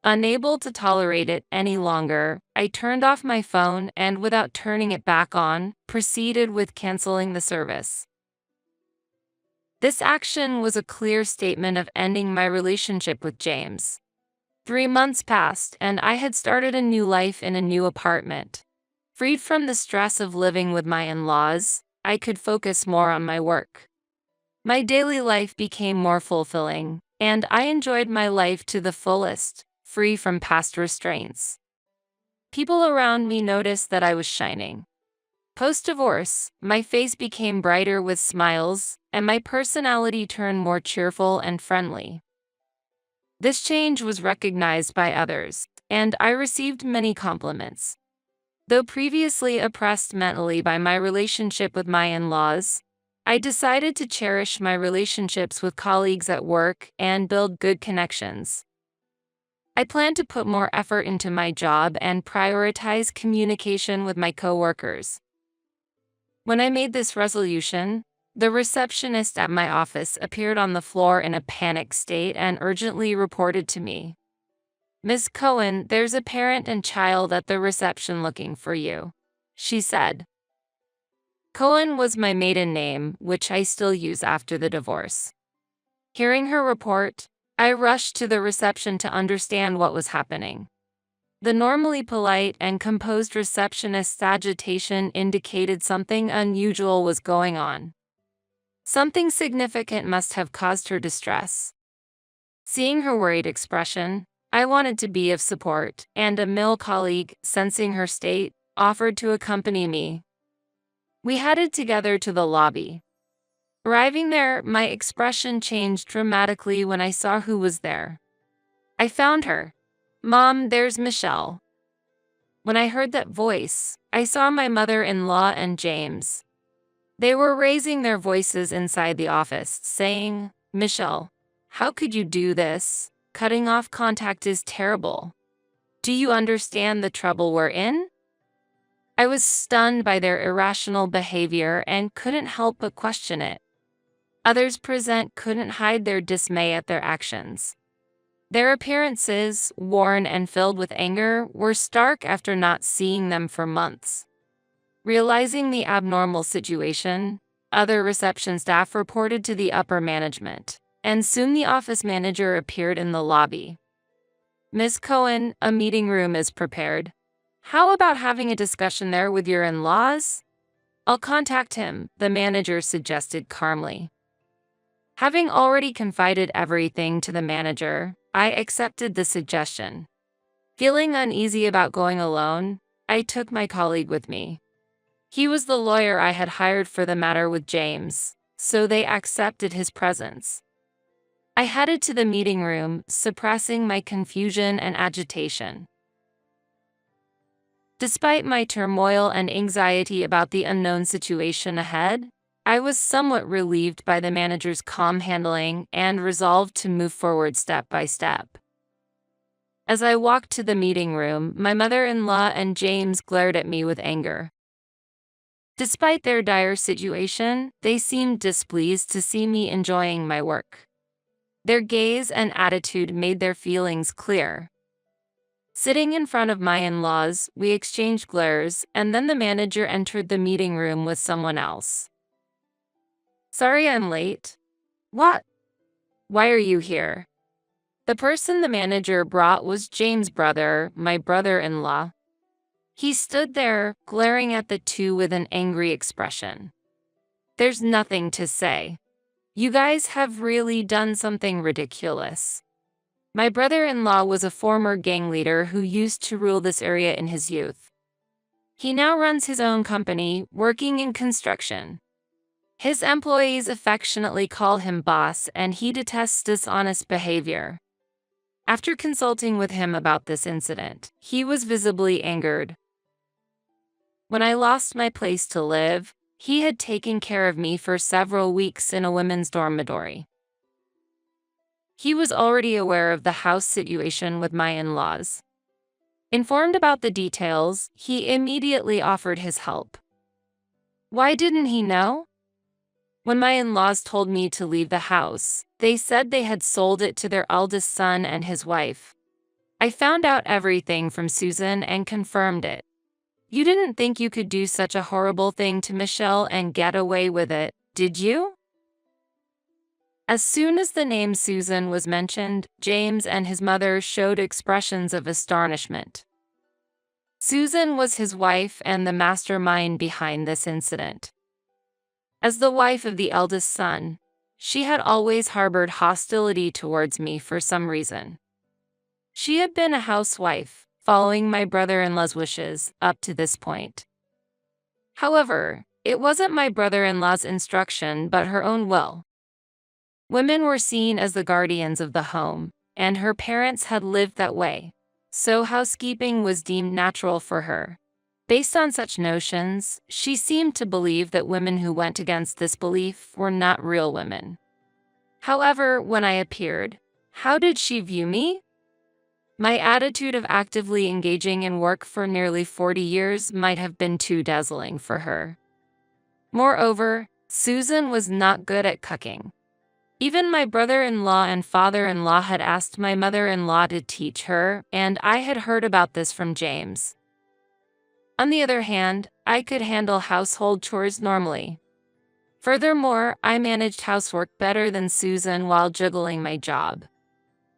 Unable to tolerate it any longer, I turned off my phone and, without turning it back on, proceeded with canceling the service. This action was a clear statement of ending my relationship with James. 3 months passed, and I had started a new life in a new apartment. Freed from the stress of living with my in-laws, I could focus more on my work. My daily life became more fulfilling, and I enjoyed my life to the fullest, free from past restraints. People around me noticed that I was shining. Post-divorce, my face became brighter with smiles, and my personality turned more cheerful and friendly. This change was recognized by others, and I received many compliments. Though previously oppressed mentally by my relationship with my in-laws, I decided to cherish my relationships with colleagues at work and build good connections. I plan to put more effort into my job and prioritize communication with my coworkers. When I made this resolution, the receptionist at my office appeared on the floor in a panicked state and urgently reported to me, "Miss Cohen, there's a parent and child at the reception looking for you," she said. Cohen was my maiden name, which I still use after the divorce. Hearing her report, I rushed to the reception to understand what was happening. The normally polite and composed receptionist's agitation indicated something unusual was going on. Something significant must have caused her distress. Seeing her worried expression, I wanted to be of support, and a male colleague, sensing her state, offered to accompany me. We headed together to the lobby. Arriving there, my expression changed dramatically when I saw who was there. I found her. "Mom, there's Michelle." When I heard that voice, I saw my mother-in-law and James. They were raising their voices inside the office, saying, "Michelle, how could you do this? Cutting off contact is terrible. Do you understand the trouble we're in?" I was stunned by their irrational behavior and couldn't help but question it. Others present couldn't hide their dismay at their actions. Their appearances, worn and filled with anger, were stark after not seeing them for months. Realizing the abnormal situation, other reception staff reported to the upper management, and soon the office manager appeared in the lobby. "Miss Cohen, a meeting room is prepared. How about having a discussion there with your in-laws?" "I'll contact him," the manager suggested calmly. Having already confided everything to the manager, I accepted the suggestion. Feeling uneasy about going alone, I took my colleague with me. He was the lawyer I had hired for the matter with James, so they accepted his presence. I headed to the meeting room, suppressing my confusion and agitation. Despite my turmoil and anxiety about the unknown situation ahead, I was somewhat relieved by the manager's calm handling and resolved to move forward step by step. As I walked to the meeting room, my mother-in-law and James glared at me with anger. Despite their dire situation, they seemed displeased to see me enjoying my work. Their gaze and attitude made their feelings clear. Sitting in front of my in-laws, we exchanged glares, and then the manager entered the meeting room with someone else. "Sorry I'm late." "What? Why are you here?" The person the manager brought was James' brother, my brother-in-law. He stood there, glaring at the two with an angry expression. "There's nothing to say. You guys have really done something ridiculous." My brother-in-law was a former gang leader who used to rule this area in his youth. He now runs his own company, working in construction. His employees affectionately call him boss, and he detests dishonest behavior. After consulting with him about this incident, he was visibly angered. When I lost my place to live, he had taken care of me for several weeks in a women's dormitory. He was already aware of the house situation with my in-laws. Informed about the details, he immediately offered his help. Why didn't he know? When my in-laws told me to leave the house, they said they had sold it to their eldest son and his wife. I found out everything from Susan and confirmed it. You didn't think you could do such a horrible thing to Michelle and get away with it, did you? As soon as the name Susan was mentioned, James and his mother showed expressions of astonishment. Susan was his wife and the mastermind behind this incident. As the wife of the eldest son, she had always harbored hostility towards me for some reason. She had been a housewife, following my brother-in-law's wishes up to this point. However, it wasn't my brother-in-law's instruction but her own will. Women were seen as the guardians of the home, and her parents had lived that way, so housekeeping was deemed natural for her. Based on such notions, she seemed to believe that women who went against this belief were not real women. However, when I appeared, how did she view me? My attitude of actively engaging in work for nearly 40 years might have been too dazzling for her. Moreover, Susan was not good at cooking. Even my brother-in-law and father-in-law had asked my mother-in-law to teach her, and I had heard about this from James. On the other hand, I could handle household chores normally. Furthermore, I managed housework better than Susan while juggling my job.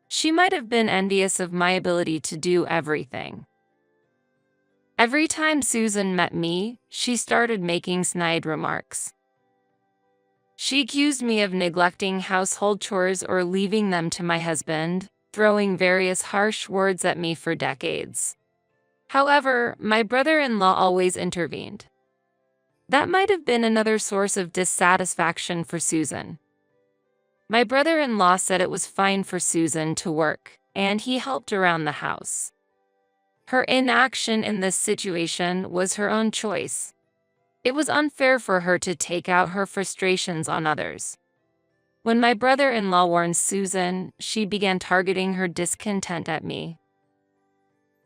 She might have been envious of my ability to do everything. Every time Susan met me, she started making snide remarks. She accused me of neglecting household chores or leaving them to my husband, throwing various harsh words at me for decades. However, my brother-in-law always intervened. That might have been another source of dissatisfaction for Susan. My brother-in-law said it was fine for Susan to work, and he helped around the house. Her inaction in this situation was her own choice. It was unfair for her to take out her frustrations on others. When my brother-in-law warned Susan, she began targeting her discontent at me.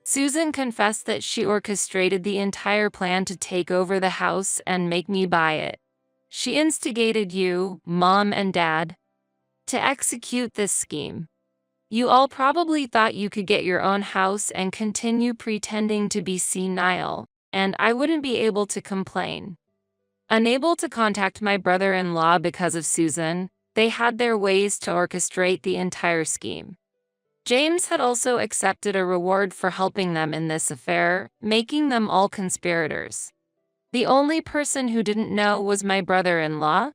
Susan confessed that she orchestrated the entire plan to take over the house and make me buy it. She instigated you, Mom and Dad, to execute this scheme. You all probably thought you could get your own house and continue pretending to be senile, and I wouldn't be able to complain. Unable to contact my brother-in-law because of Susan, they had their ways to orchestrate the entire scheme. James had also accepted a reward for helping them in this affair, making them all conspirators. The only person who didn't know was my brother-in-law,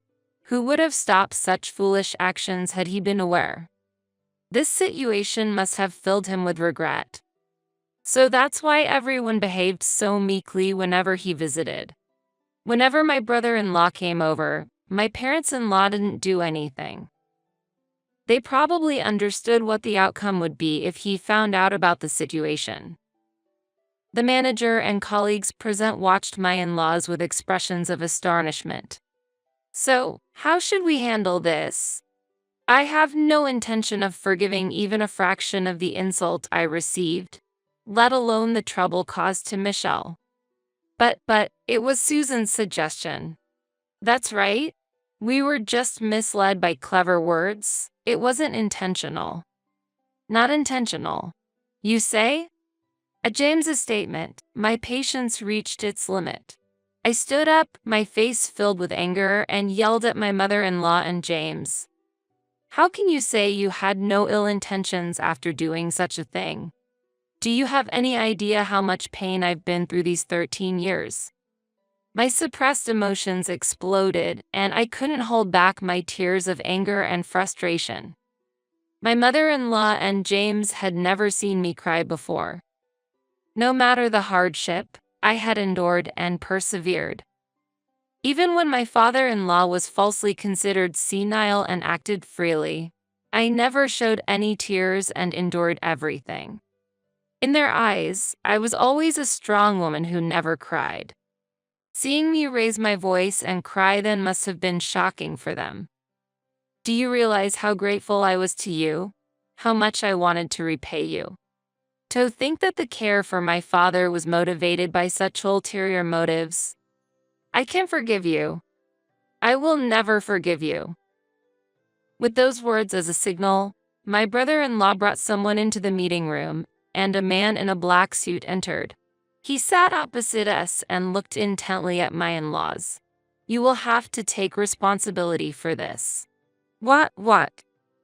who would have stopped such foolish actions had he been aware. This situation must have filled him with regret. So that's why everyone behaved so meekly whenever he visited. Whenever my brother-in-law came over, my parents-in-law didn't do anything. They probably understood what the outcome would be if he found out about the situation. The manager and colleagues present watched my in-laws with expressions of astonishment. So, how should we handle this? I have no intention of forgiving even a fraction of the insult I received, let alone the trouble caused to Michelle. But, it was Susan's suggestion. That's right. We were just misled by clever words. It wasn't intentional. Not intentional. You say? At James's statement, my patience reached its limit. I stood up, my face filled with anger, and yelled at my mother-in-law and James. How can you say you had no ill intentions after doing such a thing? Do you have any idea how much pain I've been through these 13 years? My suppressed emotions exploded, and I couldn't hold back my tears of anger and frustration. My mother-in-law and James had never seen me cry before. No matter the hardship, I had endured and persevered. Even when my father-in-law was falsely considered senile and acted freely, I never showed any tears and endured everything. In their eyes, I was always a strong woman who never cried. Seeing me raise my voice and cry then must have been shocking for them. Do you realize how grateful I was to you? How much I wanted to repay you? To think that the care for my father was motivated by such ulterior motives. I can forgive you. I will never forgive you. With those words as a signal, my brother-in-law brought someone into the meeting room, and a man in a black suit entered. He sat opposite us and looked intently at my in-laws. You will have to take responsibility for this. What?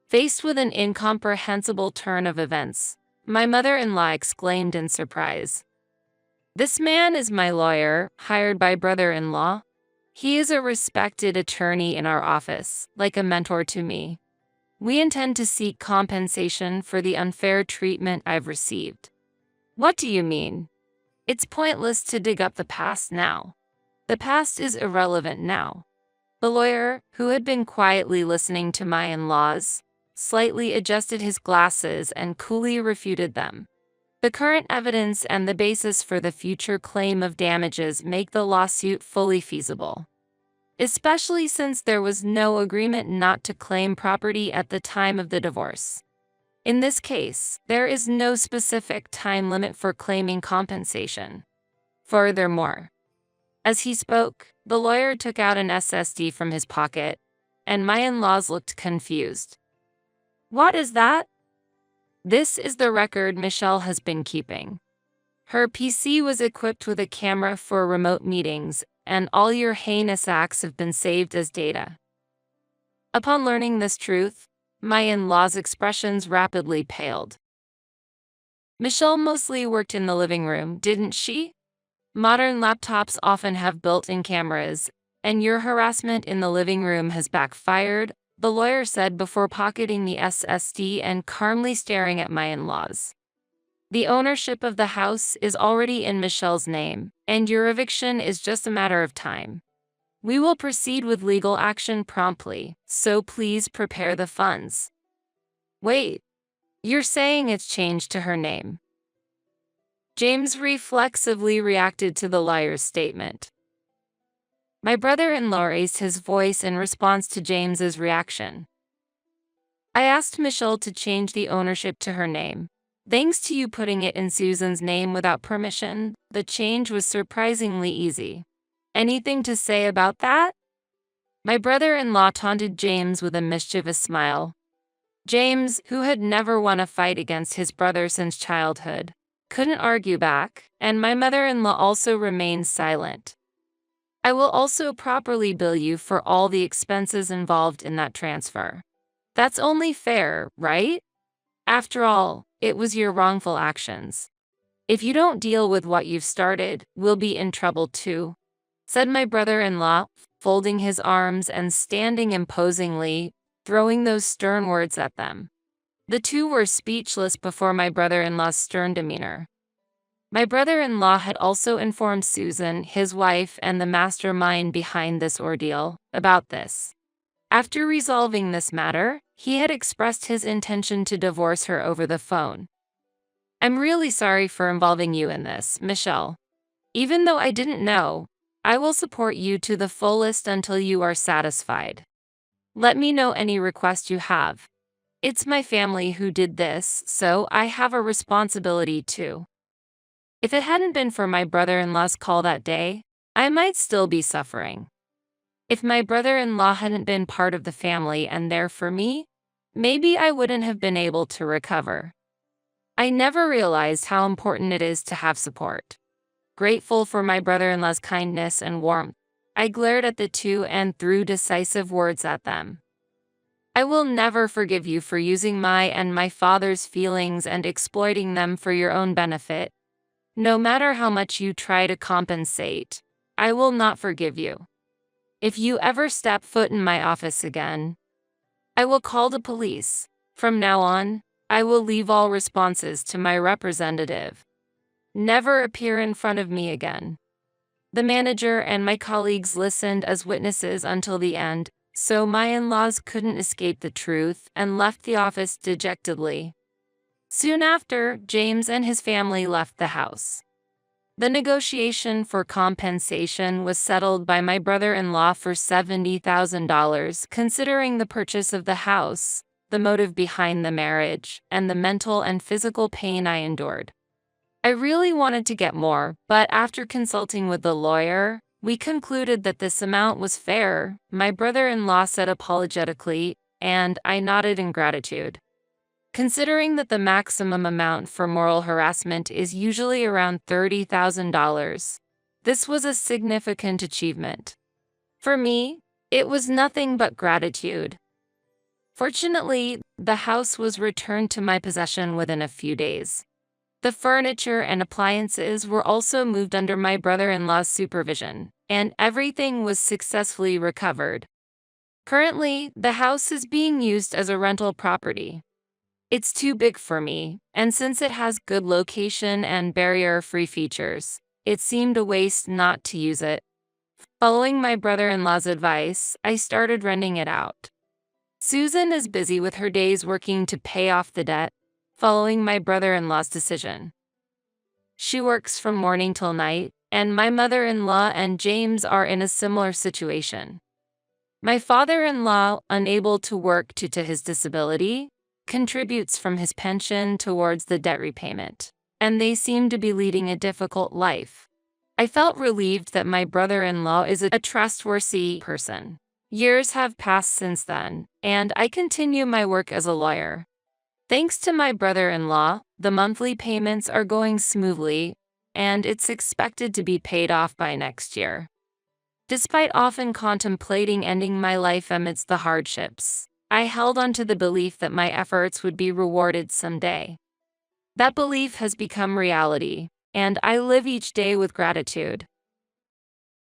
Faced with an incomprehensible turn of events, my mother-in-law exclaimed in surprise. This man is my lawyer, hired by brother-in-law. He is a respected attorney in our office, like a mentor to me. We intend to seek compensation for the unfair treatment I've received. What do you mean? It's pointless to dig up the past now. The past is irrelevant now. The lawyer, who had been quietly listening to my in-laws, slightly adjusted his glasses and coolly refuted them. The current evidence and the basis for the future claim of damages make the lawsuit fully feasible, especially since there was no agreement not to claim property at the time of the divorce. In this case, there is no specific time limit for claiming compensation. Furthermore, as he spoke, the lawyer took out an SSD from his pocket, and my in-laws looked confused. What is that? This is the record Michelle has been keeping. Her PC was equipped with a camera for remote meetings, and all your heinous acts have been saved as data. Upon learning this truth, my in-laws' expressions rapidly paled. Michelle mostly worked in the living room, didn't she? Modern laptops often have built-in cameras, and your harassment in the living room has backfired, the lawyer said before pocketing the SSD and calmly staring at my in-laws. The ownership of the house is already in Michelle's name, and your eviction is just a matter of time. We will proceed with legal action promptly, so please prepare the funds. Wait, you're saying it's changed to her name? James reflexively reacted to the lawyer's statement. My brother-in-law raised his voice in response to James's reaction. I asked Michelle to change the ownership to her name. Thanks to you putting it in Susan's name without permission, the change was surprisingly easy. Anything to say about that? My brother-in-law taunted James with a mischievous smile. James, who had never won a fight against his brother since childhood, couldn't argue back, and my mother-in-law also remained silent. I will also properly bill you for all the expenses involved in that transfer. That's only fair, right? After all, it was your wrongful actions. If you don't deal with what you've started, we'll be in trouble too, said my brother-in-law, folding his arms and standing imposingly, throwing those stern words at them. The two were speechless before my brother-in-law's stern demeanor. My brother-in-law had also informed Susan, his wife and the mastermind behind this ordeal, about this. After resolving this matter, he had expressed his intention to divorce her over the phone. I'm really sorry for involving you in this, Michelle. Even though I didn't know, I will support you to the fullest until you are satisfied. Let me know any request you have. It's my family who did this, so I have a responsibility too. If it hadn't been for my brother-in-law's call that day, I might still be suffering. If my brother-in-law hadn't been part of the family and there for me, maybe I wouldn't have been able to recover. I never realized how important it is to have support. Grateful for my brother-in-law's kindness and warmth, I glared at the two and threw decisive words at them. I will never forgive you for using my and my father's feelings and exploiting them for your own benefit. No matter how much you try to compensate, I will not forgive you. If you ever step foot in my office again, I will call the police. From now on, I will leave all responses to my representative. Never appear in front of me again. The manager and my colleagues listened as witnesses until the end, so my in-laws couldn't escape the truth and left the office dejectedly. Soon after, James and his family left the house. The negotiation for compensation was settled by my brother-in-law for $70,000, considering the purchase of the house, the motive behind the marriage, and the mental and physical pain I endured. I really wanted to get more, but after consulting with the lawyer, we concluded that this amount was fair, my brother-in-law said apologetically, and I nodded in gratitude. Considering that the maximum amount for moral harassment is usually around $30,000, this was a significant achievement. For me, it was nothing but gratitude. Fortunately, the house was returned to my possession within a few days. The furniture and appliances were also moved under my brother-in-law's supervision, and everything was successfully recovered. Currently, the house is being used as a rental property. It's too big for me, and since it has good location and barrier-free features, it seemed a waste not to use it. Following my brother-in-law's advice, I started renting it out. Susan is busy with her days working to pay off the debt, following my brother-in-law's decision. She works from morning till night, and my mother-in-law and James are in a similar situation. My father-in-law, unable to work due to his disability, contributes from his pension towards the debt repayment, and they seem to be leading a difficult life. I felt relieved that my brother-in-law is a trustworthy person. Years have passed since then, and I continue my work as a lawyer. Thanks to my brother-in-law, the monthly payments are going smoothly, and it's expected to be paid off by next year. Despite often contemplating ending my life amidst the hardships, I held on to the belief that my efforts would be rewarded someday. That belief has become reality, and I live each day with gratitude.